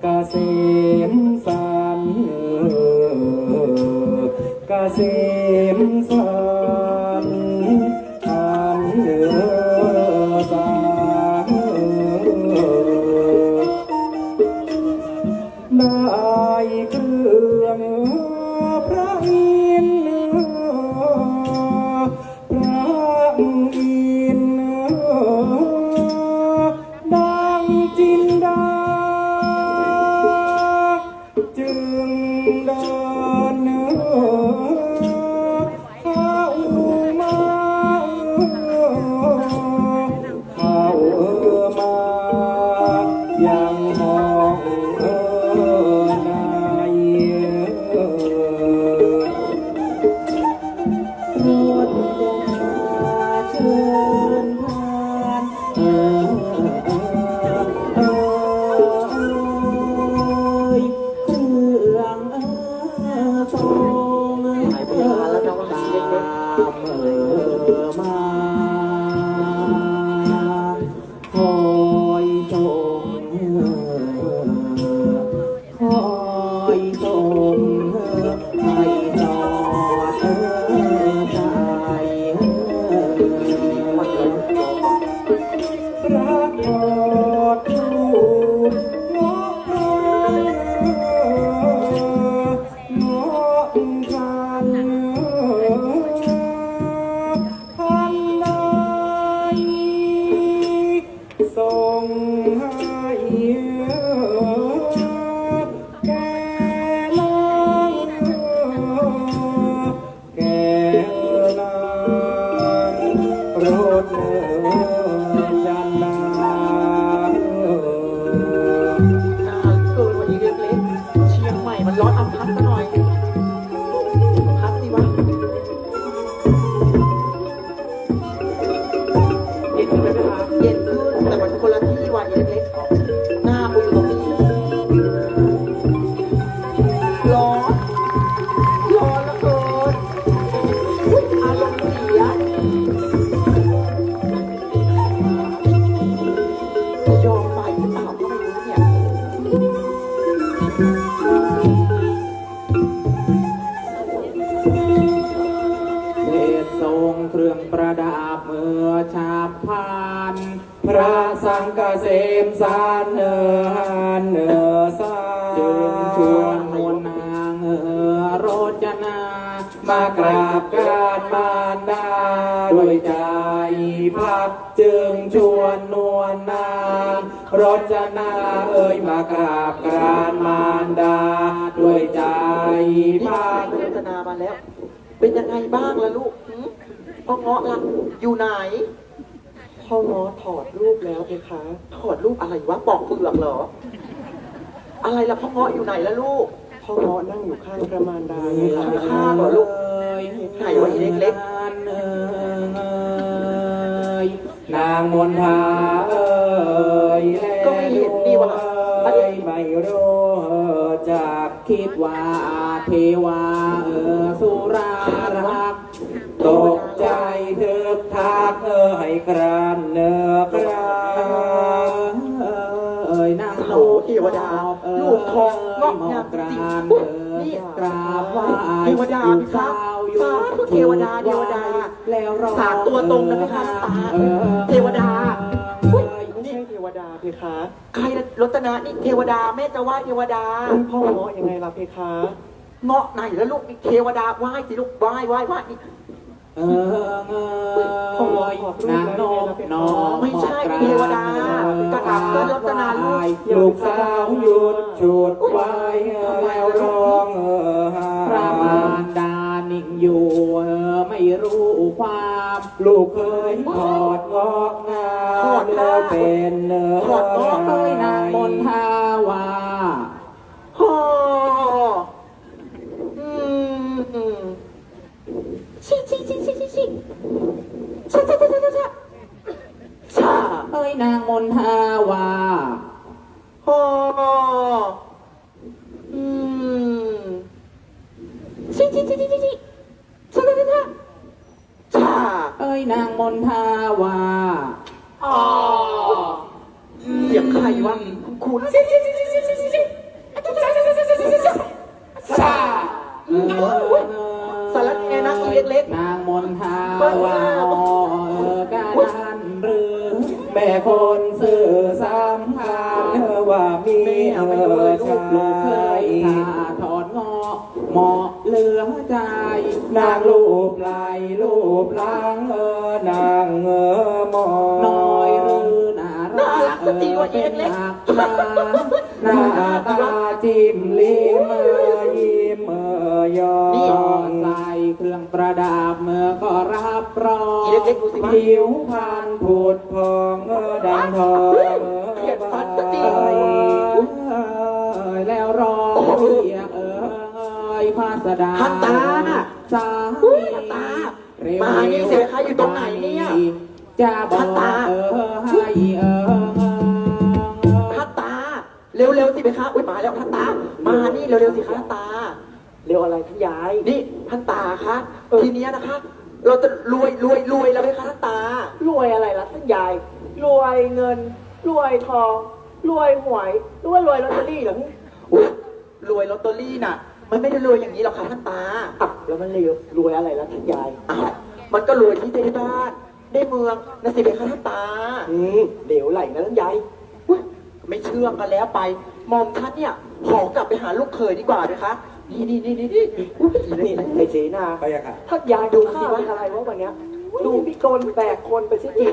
เกษมสันเกษมสันอันสาได้เครื่องพระอินทร์พระอินทร์ดังจินดาจึงเดินเข้ามายังห้องในรถเชิญทานเครื่องทรงหายไปนานแล้วนะวันนี้เล็ก มาคอยส่งคอยส่งให้จอดใจรักกอดลูกงอกันทันใดส่งให้แก่นางแก่นางรถจันนา ๆนานเกินวันนี้เล็กๆเชียงใหม่มันร้อนเอาพัดซะหน่อยพัดสิวะเย็นขึ้นไหมคะเย็นขึ้นแต่มันคนละที่ว่ะเล็กๆหน้ากูอยู่ตรงนี้ร้อนแล้วเกินอุ๊ยอารมณ์เสียจะยอมไปหรือเปล่าก็ไม่รู้เนี่ย เทศทรงเครื่องประดับเมื่อชาบพาน พระสังฆเสมสารสาจึงชวนมวลนางโรจนา มากราบการมารดาด้วยใจพักจึงชวนนวลนางโรจนามากราบการมารดาด้วยใจ นี่ พั ผ่าก นโฆษณามาแล้ว เป็นยังไงบ้างล่ะลูกหืม พ่อเงาะล่ะอยู่ไหน พ่อง้อถอดรูปแล้วเพคะ ถอดรูปอะไรวะปอกเปลือกเหรอ อะไรล่ะพ่อเงาะอยู่ไหนล่ะลูก พ่อง้อนั่งอยู่ข้างพระมารดาไงล่ะ ข้างเหรอลูกไหนวะอีเล็ก นางมนทาเอ้ย ก็ไม่เห็นนี่วะ ไม่รู้จากคิดว่าเทวาสุรารัก ตกใจเถิบทักให้กรานเนื้อกรานนาง โอ้เทวดาลูกของเงาะงามจริงอุ๊ยนี่ กราบไหว้ เทวดาพี่ครับสาธุเทวดาเทวดา แล้วรอ สามตัวตรงนะพี่ครับตาเทวดาอุ๊ย ไม่ใช่เทวดาเพคะ ใครรัตนะนี่เทวดาแม่จะไหว้เทวดา เป็นพ่อง้อยังไงล่ะเพคะ เงาะไหนแล้วลูกนี่เทวดาไหว้สิลูกไหว้นี่ นางนกน้อง ไม่ใช่เทวดากระดับเพื่อรัตนาลูก ลูกสาวหยุดฉุดไว้แล้วร้องพระมารดานิ่งอยู่ไม่รู้ความลูกเคยถอดงอกงามแล้วเป็นถอดงอกเลยนางมนทาวา ฮ่ออืมชิชา เอ้ยนางมนทาวา ฮ่ออืมชิชา เอ้ยนางมนทาวา อ๋อเสียงใครวะคุณ ชา สารแกนะอีเล็ก นางมนทาวาการหรือแม่คนสื่อสำคัญว่ามีชายถอดงอเหมาะเหลือใจ นางรูปไหลรูปหลังนางมอน้อยหรือน่ารักเป็นหักตาหน้าตาจิ้มลิ้มยิ้มยอมใส่เครื่องประดับเมื่อก็รับรองผิวพรรณผุดพองดังทองแล้วร้องเรียกพาสดา พันตาน่ะ สา อุ้ยพันตา มานี่เสียใครอยู่ตรงไหนเนี่ย จะบอกให้พันตา เร็วๆสิไปคะอุ้ยมาแล้วพันตา มานี่เร็วๆสิคะพันตา เร็วอะไรท่านยาย นี่พันตาคะทีเนี้ยนะคะ เราจะรวยแล้วไหมคะพันตา รวยอะไรล่ะท่านยาย รวยเงิน รวยทอง รวยหวยหรือว่ารวยลอตเตอรี่เหรอ อุ๊ยรวยลอตเตอรี่น่ะ มันไม่ได้รวยอย่างนี้หรอกค่ะพันตา อ่ะแล้วมันรวยอะไรล่ะท่านยาย อ้าวมันก็รวยที่ได้บ้านได้เมืองนะสิเพคะพันตา เดี๋ยวไหลนะท่านยาย อุ๊ยไม่เชื่อกันแล้วไปหมอมท่านเนี่ยขอกลับไปหาลูกเขยดีกว่านะคะนี่อุ๊ย นี่ไอ้เสนา ไปยังไง ท่านยายดูข้าวเป็นอะไรวะวันเนี้ยดูพี่กลแบกคนไปสิจิ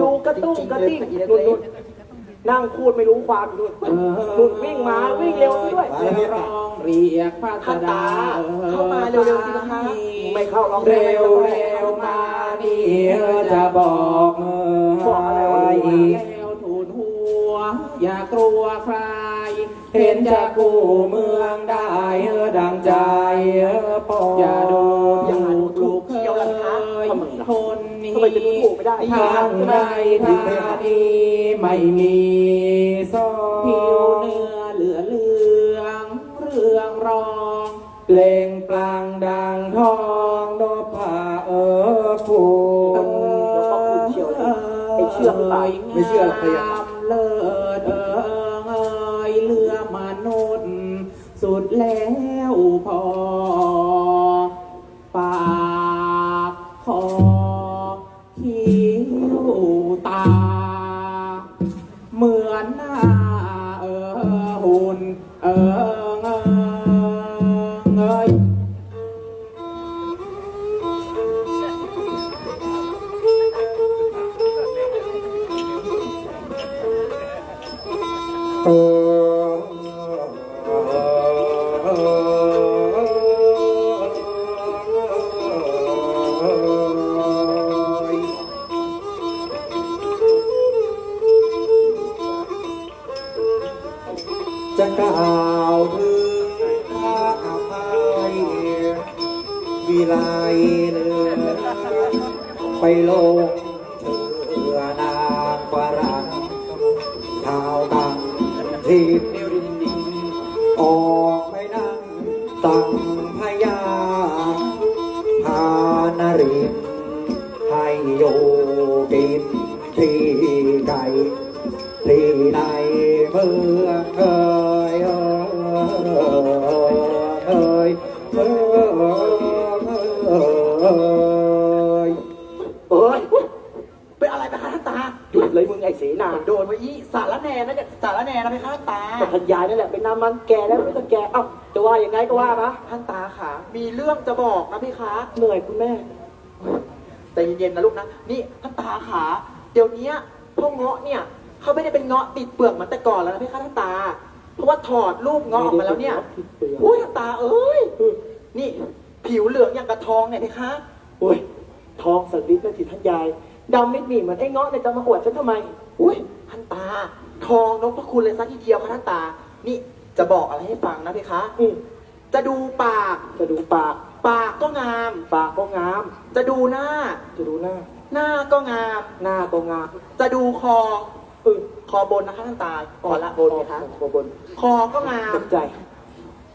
ดูกระตุ้งกระติ้งนุ่นนั่งพูดไม่รู้ความนุ่นนุ่นวิ่งมาวิ่งเร็วซะด้วย ร้องเรียกพระสดา เข้ามาเร็วๆสินะคะ ไม่เข้าร้อง เร็วมานี่จะบอกอะไรแล้วทูลหัว อย่ากลัวใคร เห็นจะกู้เมืองได้ดังใจปออย่าดูถูกเคยคนนี้ทางในทางนี้ไม่มีซ้อนผิวเนื้อเหลืองเรื่องรองเปล่งปลั่งดังทองนพผาฟูไอ้เชื่อหรือเปล่า ไม่เชื่อหรอกพยาเลิศเลือมนุษย์สุดแล้วพอปากคอคิ้วตา เหมือนหน้าหุ่นเอ้ย เ จะกล่าวถึงอภัยวิไลเลือไปลงเถื่อนางฝรั่งชาวต่างถิ่นออกไปนั่งตั้งพยาพานารินให้อยู่กินที่ไก่ที่ในเมืองเอ่ยเอ่ยเอ่ย เอ้ยเป็นอะไรไปคะท่านตา หยุดเลยมึงไอ้เสนา โดนมาอีสารแหน่นะเนี่ยสารแหน่นะไปคะท่านตา ก็ทันยายนั่นแหละเป็นน้ำมันแก่แล้วไม่ต้องแก่เอ้าจะว่ายังไงก็ว่ามา ท่านตาค่ะ มีเรื่องจะบอกนะพี่คะ เหนื่อยคุณแม่ แต่เย็นๆนะลูกนะ นี่ท่านตาขาเดี๋ยวนี้พ่อเงาะเนี่ยเขาไม่ได้เป็นเงาะติดเปลือกเหมือนแต่ก่อนแล้วนะพี่คะท่านตา เพราะว่าถอดรูปเงาะออกมาแล้วเนี่ยอุ้ยท่านตาเอ้ย นี่ผิวเหลืองอย่างกระทองเนี่ยพี่คะ โอ้ยทองสักนิดนั่นสิท่านยายดำนิดหนีเหมือนไอ้เงาะเนี่ยจะมาอวดฉันทำไม อุ้ยท่านตา ทองนพคุณเลยสักทีเดียวค่ะท่านตา นี่จะบอกอะไรให้ฟังนะพี่คะ จะดูปาก จะดูปาก ปากก็งาม ปากก็งาม จะดูหน้า จะดูหน้า หน้าก็งาม หน้าก็งาม จะดูคอ เออ คอบนนะคะท่านตาคอละบนไหมคะ คอบน คอก็งาม สนใจ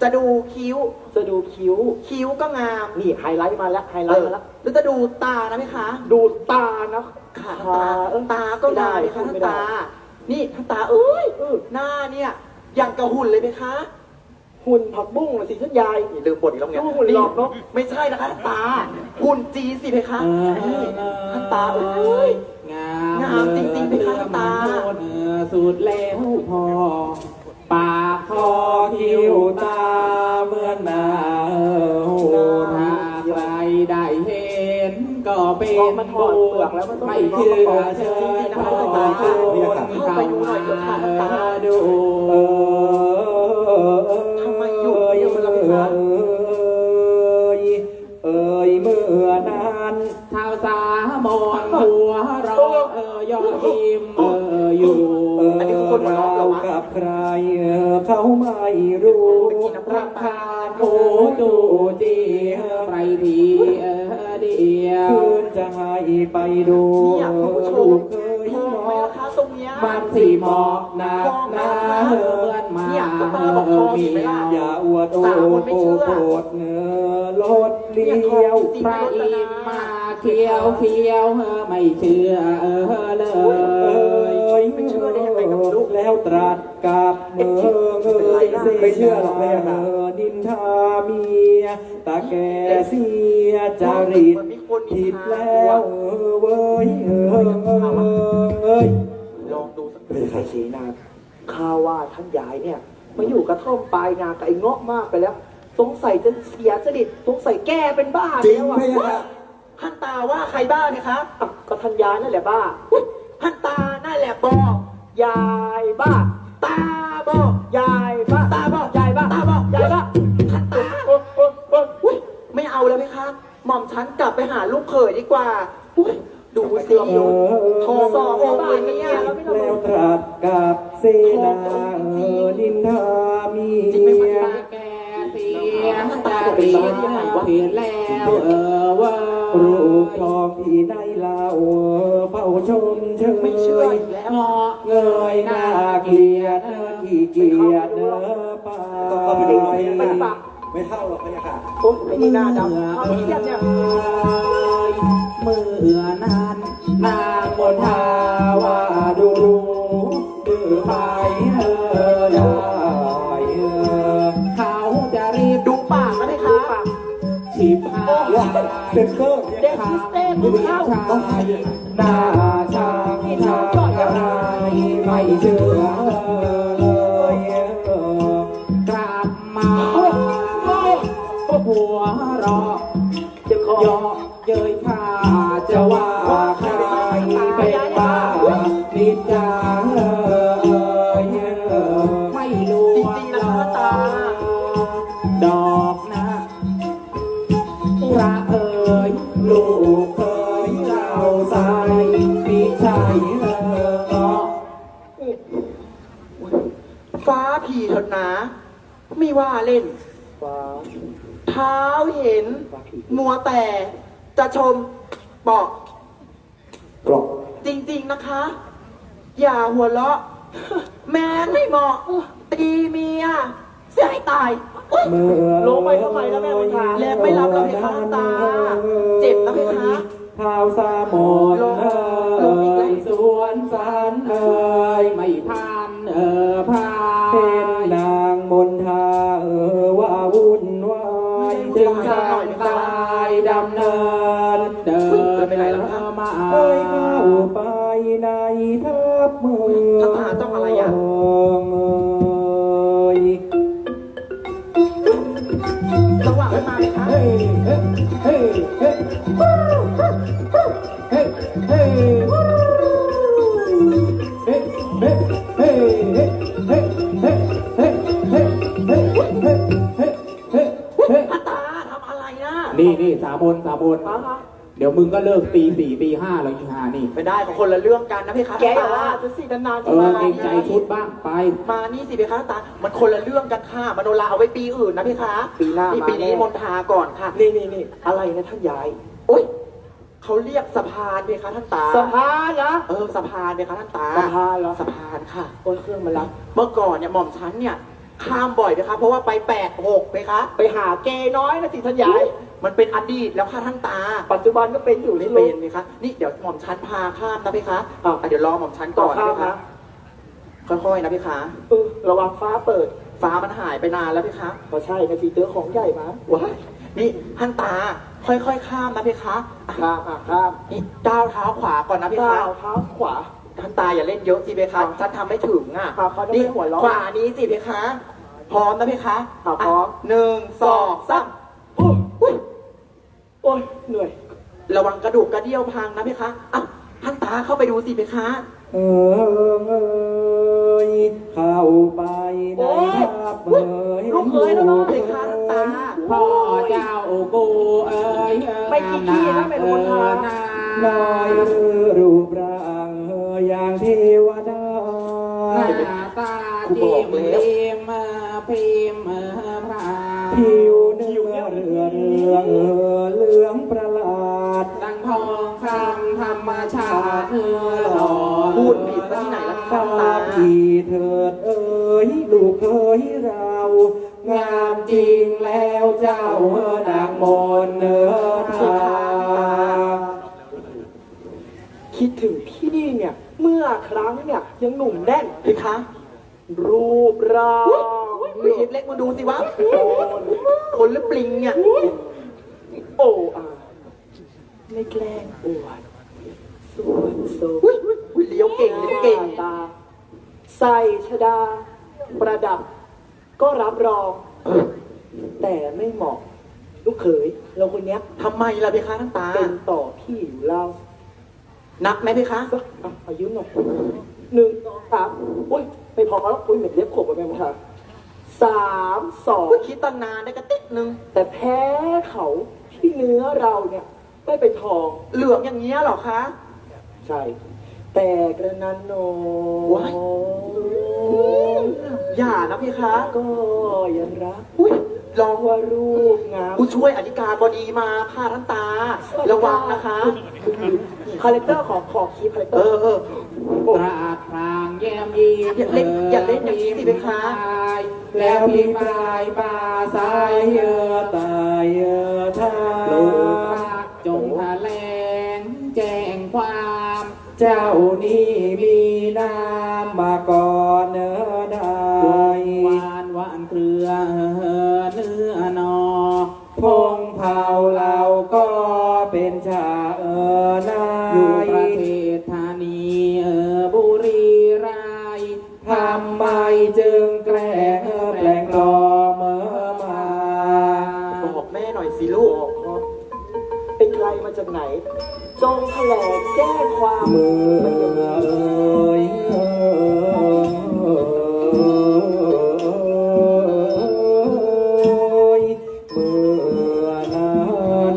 จะดูคิ้ว จะดูคิ้ว คิ้วก็งาม นี่ไฮไลท์มาแล้วไฮไลท์มาแล้ว หรือจะดูตานะไหมคะ ดูตานะ ค่ะ ตา ตาก็งามไหมคะท่านตา นี่ท่านตาเอ้ยหน้าเนี่ยอย่างกระหุ่นเลยไหมคะ หุ่นผักบุ้งนะสิท่านยาย นี่ลืมบทอีกแล้วไง ดูหุ่นหลอกเนอะ ไม่ใช่นะคะท่านตา หุ่นจีสิเพคะนี่ท่านตาเอ้ย งาม งามจริงๆเพคะท่านตา สุดแล้วพอ ปากคอคิ้วตาเหมือนนาถ้าใครได้เห็นก็เป็น มันถอดเปลือกแล้วมันต้อง ไม่เชื่อเชิญพ่อคุณ เข้าไปดูหน่อยเถอะค่ะท่านตา ดู ทำไมอยู่เดียวล่ะพี่คะ เอ่ยเมื่อนาน เท้าสามอนหัวเรอยอดยิ้มอยู่ อันนี้คือคนหัวเราะเหรอวะ กับใครเขาไม่รู้ รักพานหูดูจีไปทีเดียว คืนจะให้ไปดู เนี่ยคุณผู้ช ลู ม กเคย ทอง ม ไหม อง ล่ะคะตรงเนี้ย มันสีหมอกหนักหนาเหมือนมา เนี่ยคุณป้าบอกทองเห็นไหมล่ะ อย่าอวดโอ้ สาวคนไม่เชื่อ โปรดเนื้อลดเลี้ยว พระอินทร์มาเคี้ยวเคี้ยวไม่เชื่อเลย ไม่เชื่อได้ยังไงกับลูก แล้วตรัสกับเมืองไม่เชื่อหรอกเลยนะดินทาเมียตาแกเสียจาริตผิดแล้วเว้ยเอ้ย ลองดูสัก ไม่ใช่สีนา ข้าว่าท่านยายเนี่ยมาอยู่กระท่อมปลายนากับไอ้เงาะมากไปแล้ว สงสัยจะเสียสนิทสงสัยแก้เป็นบ้า จริง แล้ว ไหม อ่ะ ครับ ท่านตาว่าใครบ้าเนี่ยคะ อ่ะก็ท่านยายนั่นแหละบ้า อุ๊ยท่านตานั่นแหละบอก ยายบ้า ตาบอก ยายบ้า ตาบอก ยายบ้า ตาบอก ยายบ้า ท่านตา โอ๊ยโอ๊ยโอ๊ย อุ๊ยไม่เอาแล้วไหมคะหม่อมฉันกลับไปหาลูกเขยดีกว่าอุ๊ยดูสิทองสององค์เลยเนี่ย แล้วตรัสกับเสนาดินทามี จริงไหมมัน ตาแกเสียจารีตเพียนแล้วว่า รูปทองที่ในเล่าเฝ้าชมเชย ไม่เชื่ออีกแล้ว เงาะ เงยหน้าเกลียดขี้เกียจป่าไม่เท่าหรอกพะยะค่ะ โอ๊ยไอ้นี่หน้าดำเอาเทียบเนี่ย เมื่อนั้นนางมนทาว่าดูดื้อไปได้เขาจะรีบ ดูปากนะไหมคะ ฉีบหา เซ็นเซอร์ เด็กพิสเต้มึงเข้า หน้าช่างช่างอะไรไม่เชื่อเลยกลับมาหัวเราะ เจ็บคอ เยาะเย้ยข้าจะว่าใครเป็นบ้านิจาไม่รู้ จริงๆนะคะตา ดอกนะพระเอ๋ยลูกเคยเล่าใส่มีชัยเนาะ ฟ้าผีท ถิดนะ ไม่ว่าเล่น ฟ้า เท้าเห็น มัวแต่จะชมบอก กรอก จริงๆนะคะ อย่าหัวเราะ แม้ไม่เหมาะ ตีเมียเสียให้ตายอุ๊ย เมื่อ ลงไปทำไมนะแม่บุญธา แลไม่รับเราเพคะตา เจ็บนะเพคะ เท้าสาหมนสวนสันไม่พันพา เห็นนางมนทาว่าวุ่นวาย จึงสร้างตายดำเนินเดินมา เอ้ยเข้าไปในทับเมือง ทหารต้องอะไรอ่ะ เอ้ย จังหวะมันมาไหมคะ เฮ้ยเฮ้ยเฮ้ยเฮ้ยเฮ้ยเฮ้ยเฮ้ยเฮ้ยเฮ้ยเฮ้ยเฮ้ยเฮ้ยเฮ้ยเฮ้ยเฮ้ยเฮ้ยเฮ้ยเฮ้ยเฮ้ย อาตาทำอะไรนะ นี่สาบนเดี๋ยวมึงก็เลิกตี 4 ตี 5แล้วอีห่านี่ ไม่ได้ของคนละเรื่องกันนะเพคะ แกอย่าว่าจะสินานๆ เอ จะ อ มา เกรงใจชุดบ้างไป มานี่สิเพคะตา มันคนละเรื่องกันค่ะมโนราเอาไว้ปีอื่นนะเพคะ ปีหน้า นี่ มา ปีนี้ แน่ มนทาก่อนค่ะ นี่อะไรนะท่านยาย โอ๊ยเขาเรียกสะพานเพคะท่านตา สะพานนะ สะพานเพคะท่านตา สะพานเหรอ สะพานค่ะ โอ้ยเครื่องมารับ เมื่อก่อนเนี่ยหม่อมฉันเนี่ยข้ามบ่อยเพคะเพราะว่าไป8-6เพคะ ไปหาเกย์น้อยนะสิท่านยาย มันเป็นอดีตแล้วค่ะท่านตา ปัจจุบันก็เป็นอยู่ ไม่ นี่ เป็ เป็น น เพคะนี่เดี๋ยวหม่อมฉันพาข้ามนะเพคะ อ้าว เดี๋ยวรอหม่อมฉันก่อนนะเพ ครั คะ บ ค่อยๆนะเพคะ ระวังฟ้าเปิด ฟ้ามันหายไปนานแล้วเพคะ พอใช่นะสิเตอของใหญ่มา ว้ายนี่ท่านตาค่อยๆข้ามนะเพคะอ่ะ ข้าม นี่ก้าวเท้าขวาก่อนนะเพ ก้า คะ วเท้าขวา ท่านตาอย่าเล่นเยอะสิเพคะท่านทำไม่ถึงอ่ะ ครับเขาจะไม่ นี่ หัวเราะ ขวานี้สิเพคะ พร้อมนะเพคะ ครับพร้อม 1 2 3 อุ๊ยโอ้ยเหนื่อย ระวังกระดูกกระเดี่ยวพังนะเพคะอ่ะท่านตาเข้าไปดูสิเพคะ เอ้ยเข้าไปในทับเมือง ลูกเคยแล้วเนาะเพคะท่านตา พ่อเจ้ากูไม่ขี้ขี้นะแม่บุญธา น้อยรูปร่างอย่างเทวดา หน้าตาจิ้มลิ้มพิมพ์พระ ผิวเนื้อเรือเหลืองประหลาด ดังทองคำธรรมชาติหล่อ พูดผิดซะที่ไหนล่ะ ทราบที่เถิดลูกเคยเรา งามจริงแล้วเจ้านางมนทา คิดถึงพี่นี่เนี่ย เมื่อครั้งเนี่ยยังหนุ่มแน่น เพคะ รูปร่าง มีเล็กมาดูสิวะคนหรือปลิงเนี่ย โอ้ไม่แกล้งอวดส่วนโซ อุ้ยเลี้ยวเก่งเลี้ยวเก่ง ตาใส่ชดา ประดับ ก็รับรอง แต่ไม่เหมาะ ลูกเขยเราคนเนี้ย ทำไมล่ะเพคะท่านตา เป็นต่อพี่อยู่เล่า นับไหมเพคะ สักอายุหน่อย1 2 3อุ้ยไม่พอแล้วอุ้ยเหม็นเล็บขบไปไหมมึงคะ3 อุ้ย 2 คิดตั้งนานได้กระติกนึง แต่แพ้เขาที่เนื้อเราเนี่ยไม่เป็นทอง เหลืองอย่างเงี้ยเหรอคะ ใช่ แต่กระนั้นโน ว้าย อย่านะเพคะ ก็ยังรัก อุ้ยลอง ว่ารูปงาม ผู้ช่วยอธิการบดีมาค่ะท่านตา ระวังนะคะ คาแรคเตอร์ของคีย์คาแรคเต เอ อร์ อ ตราดพรางแย้มยิ้ม อย่าเล่นอย่างนี้สิเพคะ แล้วพี่ปลายป่าสายตายทา ลูกรักจงแถลงแจ้งความ เจ้านี่มีนามมาก่อนได้ หวานเครือเนื้อนอ พงเผาเราก็เป็นชานา อยู่ประ ย เทศธานีบุรีรัย ทำไมจึงแกล้งแปลงปลอมมา บอกแม่หน่อยสิลูก เป็นใครมาจากไหน จงแถลงแจ้งความ เมื่อเมื่อนั้น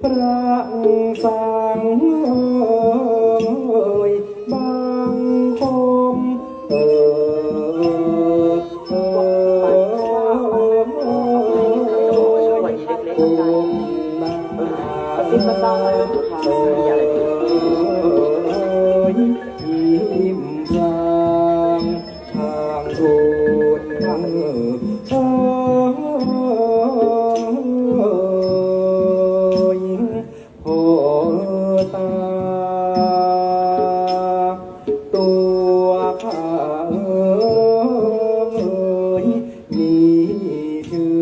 พระสังบางคม ทูลโอ้ตาตัวข้ามีชื่อ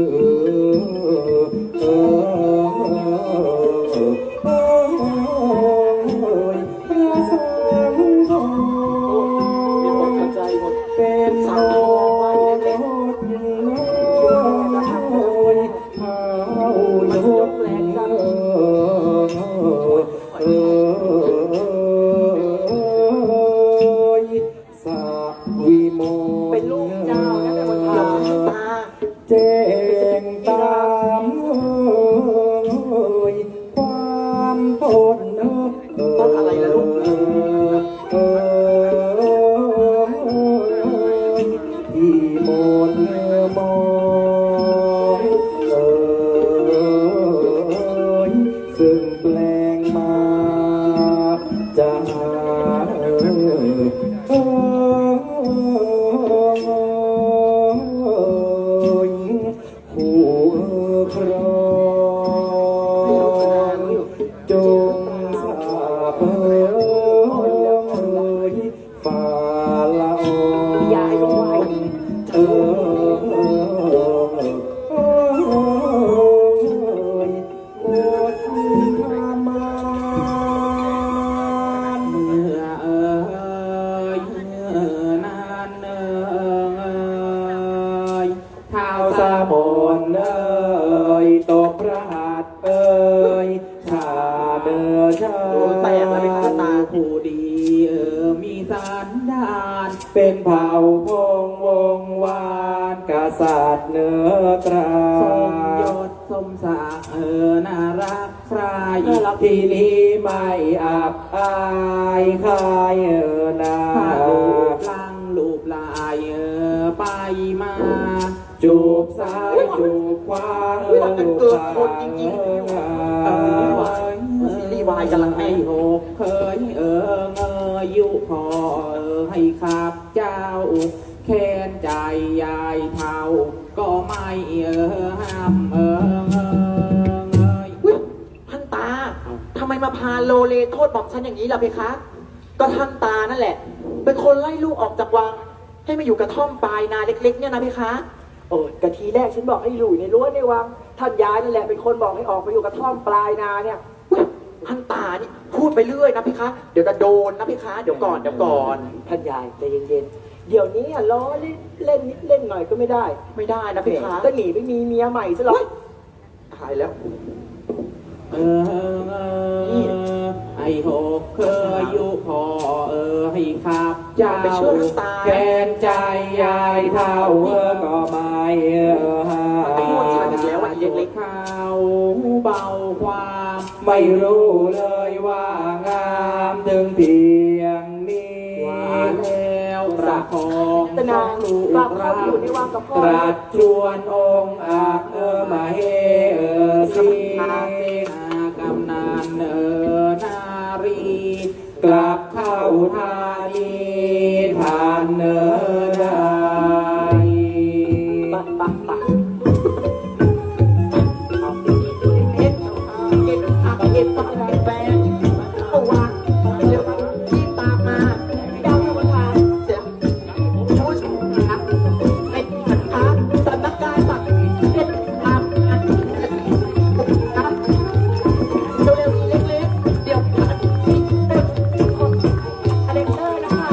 พระสังฆ มีหมดกระจายหมด เป็น สังทองไว้เล็ก ๆเป็นลูกเจ้านะแต่วัน ๆ พา ตา แจ้งตามความทน ต้นอะไรล่ะลูก ที่มนมองซึ่งแปลงมาจะหาผู้ครองจงทราบฝ่าละอองโอดธรรมานเมื่อนานท้าวสามนตกพระหัตถ์ชาเดินชา โอ้แตกแล้วเป็นตา ผู้ดีมีสันดานเป็นเผ่าพงวงวานกษัตริย์เนื้อตราสมยศสมศักดิ์น่ารักใครที่นี้ไม่อับอายใครนาลูกลังลูกลายไปมา จูบซ้ายจูบขวา เวลามันเกิดคนจริงๆซีรีส์วายกำลังแม่ หกเคยเงยยุพอให้ขับเจ้าแค้นใจยายเท่าก็ไม่ห้ามอุ๊ยท่านตาทำไมมาพาโลเลโทษบอกฉันอย่างนี้ล่ะเพคะ ก็ท่านตานั่นแหละ เป็นคนไล่ลูกออกจากวัง ให้มาอยู่กระท่อมปลายนาเล็กๆเนี่ยนะเพคะ โอ้กะทีแรกฉันบอกให้อยู่ในรั้วในวังท่านยายนั่นแหละเป็นคนบอกให้ออกไปอยู่กระท่อมปลายนาเนี่ย อุ๊ยท่านตานี่พูดไปเรื่อยนะเพคะ เดี๋ยวจะโดนนะเพคะ เดี๋ยวก่อน ท่านยายใจเย็นๆเดี๋ยวนี้อ่ะล้อเล่นนิดเล่นหน่อยก็ไม่ได้ ไม่ได้นะเพคะ ก็หนีไปมีเมียใหม่ซะหรอก หายแล้ว ไอ้หกเคยยุพอให้ขับเจ้า ไปช่วยตาย แค้นใจยายเท่าก็ไม่ห้า ไปโทษฉันอีกแล้วอ่ะเล็ก ๆเขาเบาความไม่รู้เลยว่างามถึงเพียงนี้ว่าแล้วประคอง แต่นาง ลูก กลับเข้า รั ไปอยู่ในวังกับพ่อ ตรัสชวนองค์อาจมาเฮสีกำนันนารี กลับเข้าทานีทานได้ ปัก เห็ดเห็ดผักเห็ดผักเห็ดแปลงเอาวางเดี๋ยวที่ตามมาดาวธรรมทานเสียผู้ชมนะเป็นขันค้าสำนักงานผักเห็ดผักนะเร็วๆเล็กๆเดี๋ยวผัดที่เด็กคนอเล็กเตอร์นะคะ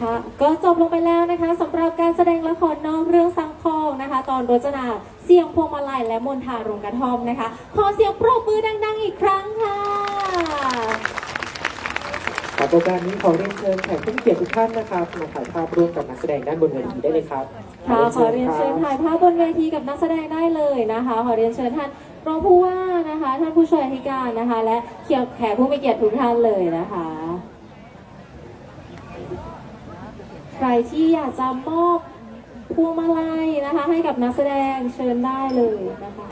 ค่ะก็จบลงไปแล้วนะคะสำหรับการแสดงละครนอกเรื่องสังทองนะคะ ตอนรจนาเสียงพวงมาลัยและมนทารงกระทอมนะคะ ขอเสียงปรบมือดังๆอีกครั้งค่ะ ขอโอกาสนี้ขอเรียนเชิญแขกผู้มีเกียรติทุกท่านนะครับมาถ่ายภาพร่วมกับนักแสดงด้านบนเวทีได้เลยครับ ค่ะขอเรียนเชิญถ่ายภาพบนเวทีกับนักแสดงได้เลยนะคะขอเรียนเชิญท่านรองผู้ว่านะคะท่านผู้ช่วยอธิการนะคะ และแขกผู้มีเกียรติทุกท่านเลยนะคะ ใครที่อยากจะมอบพวงมาลัยนะคะ ให้กับนักแสดงเชิญได้เลยนะคะ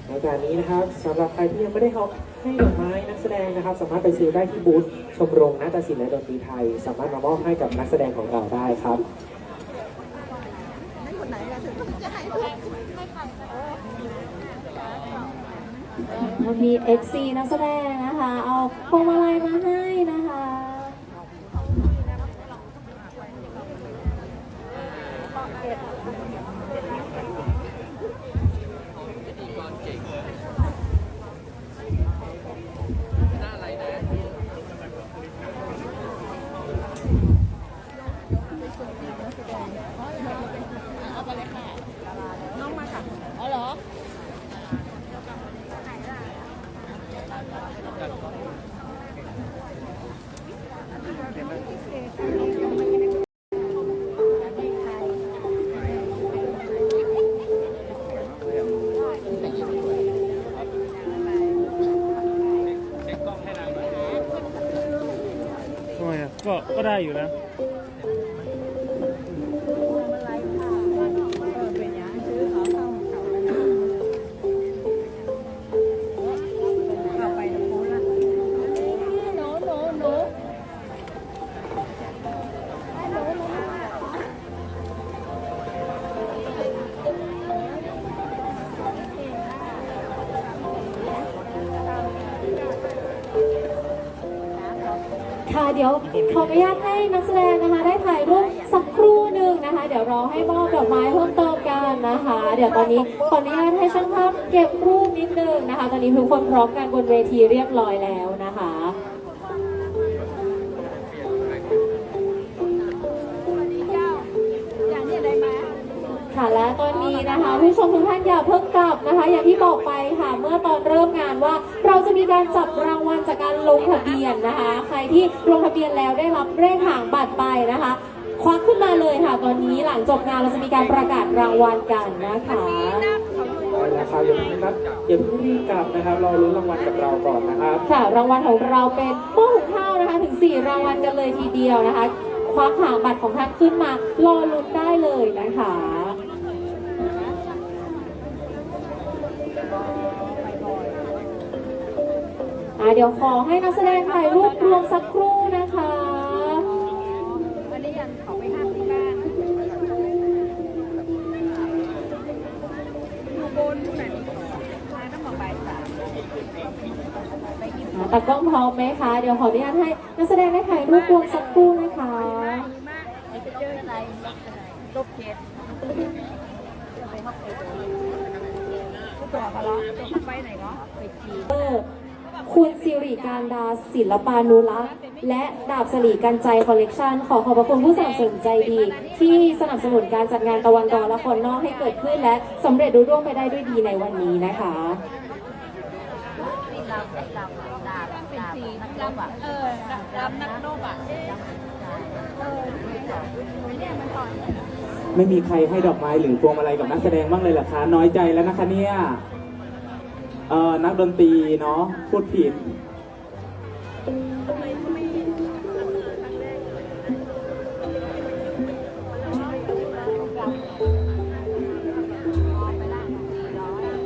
ในการนี้นะครับสำหรับใครที่ยังไม่ได้ให้ดอกไม้นักแสดงนะครับ สามารถไปซื้อได้ที่บูธชมรมนาฏศิลป์และดนตรีไทย สามารถมามอบให้กับนักแสดงของเราได้ครับ มี XC นักแสดงนะคะ เอาพวงมาลัยมาให้นะคะ ทำไมอ่ะก็ได้อยู่นะ ค่ะเดี๋ยวขออนุญาตให้นักแสดงนะคะได้ถ่ายรูปสักครู่หนึ่งนะคะ เดี๋ยวรอให้มอบดอกไม้เพิ่มเติมกันนะคะ เดี๋ยวตอนนี้ขออนุญาตให้ช่างภาพเก็บรูปนิดนึงนะคะ ตอนนี้ทุกคนพร้อมกันบนเวทีเรียบร้อยแล้วนะคะค่ะและตอนนี้นะคะผู้ชมทุกท่านอย่าเพิ่งกลับนะคะ อย่างที่บอกไปค่ะเมื่อตอนเริ่มงานว่าเราจะมีการจับรางวัลจากการลงทะเบียนนะคะ ใครที่ลงทะเบียนแล้วได้รับเลขหางบัตรไปนะคะ ควักขึ้นมาเลยค่ะ ตอนนี้หลังจบงานเราจะมีการประกาศรางวัลกันนะคะ ได้แล้วครับอย่าเพิ่งนับอย่าเพิ่งรีบกลับนะครับรอลุ้นรางวัลกับเราก่อนนะครับ ค่ะรางวัลของเราเป็นหม้อหุงข้าวนะคะถึง4รางวัลกันเลยทีเดียวนะคะ ควักหางบัตรของท่านขึ้นมารอลุ้นได้เลยนะคะเดี๋ยวขอให้นักแสดงถ่ายรูปรวมสักครู่นะคะตากล้องพร้อมไหมคะ เดี๋ยวขออนุญาตให้นักแสดงได้ถ่ายรูปรวมสักครู่นะคะคุณสิริการดาศิลปานุรักษ์และดาบสลีกันใจคอลเลกชันขอขอบพระคุณผู้สนับสนุนใจดี ที่สนับสนุนการจัดงานตะวันดอละครนอกให้เกิดขึ้นและสำเร็จรุ่ร่วงไปได้ด้วยดีในวันนี้นะคะ ไม่มีใครให้ดอกไม้หรือพวงมาลัยกับนักแสดงบ้างเลยเหรอคะ น้อยใจแล้วนะคะเนี่ยนักดนตรีเนาะพูดผิด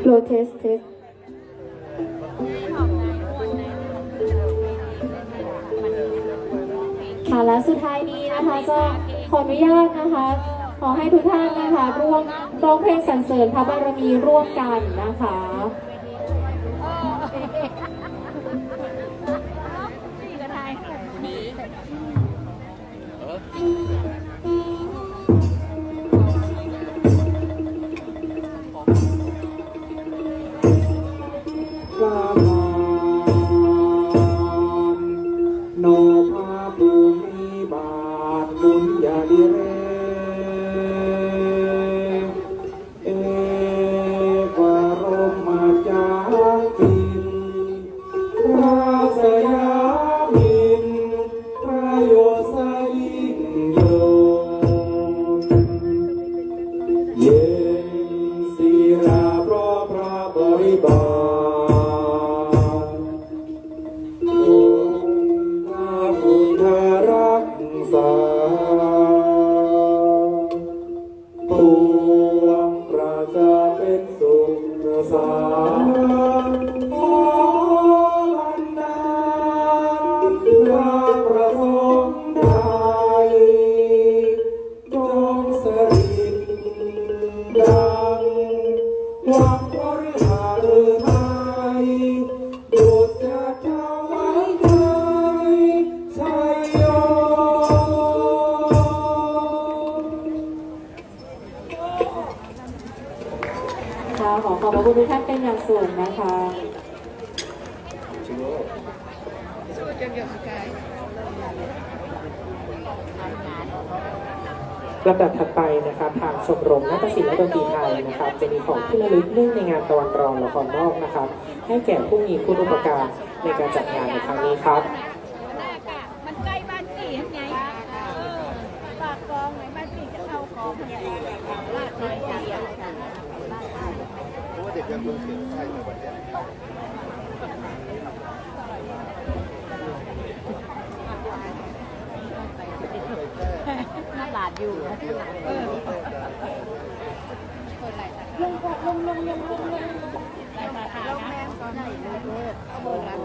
โลเทสเทสค่ะและสุดท้ายนี้นะคะจะขออนุญาตนะคะ ขอให้ทุกท่านนะคะร่วมร้องเพลงสรรเสริญพระบารมีร่วมกันนะคะ พระมารโนภาภูมิบาทบุญญาดิเรกเอกรมจาคินพระสยามินพระโยสยิ่งโยเย็นศิราเพราะพระบริบาลรักษาปวงประชาเป็นสุขสารขอบันดาลพระประสงค์ไทยจงสริดดังหวังบริหารหรือไม่ดุจจะเท่าไว้ใจชัยโย ค่ะขอขอบพระคุณทุกท่านเป็นอย่างสูงนะคะ ลำดับถัดไปนะครับทางชมรมนาฏศิลป์และดนตรีไทยนะครับ จะมีของที่ระลึกเนื่องในงานตะวันรองละครนอกนะครับ ให้แก่ผู้มีคุณูปการในการจัดงานในครั้งนี้ครับ มันใกล้บ้านพี่ยังไงฝากกองไหนบ้านพี่จะเข้ากองเนี่ยลาดน้อยใจน่าหลาดอยู่ลงแม่ก่อนไหนเลยเอาเบอร์ละ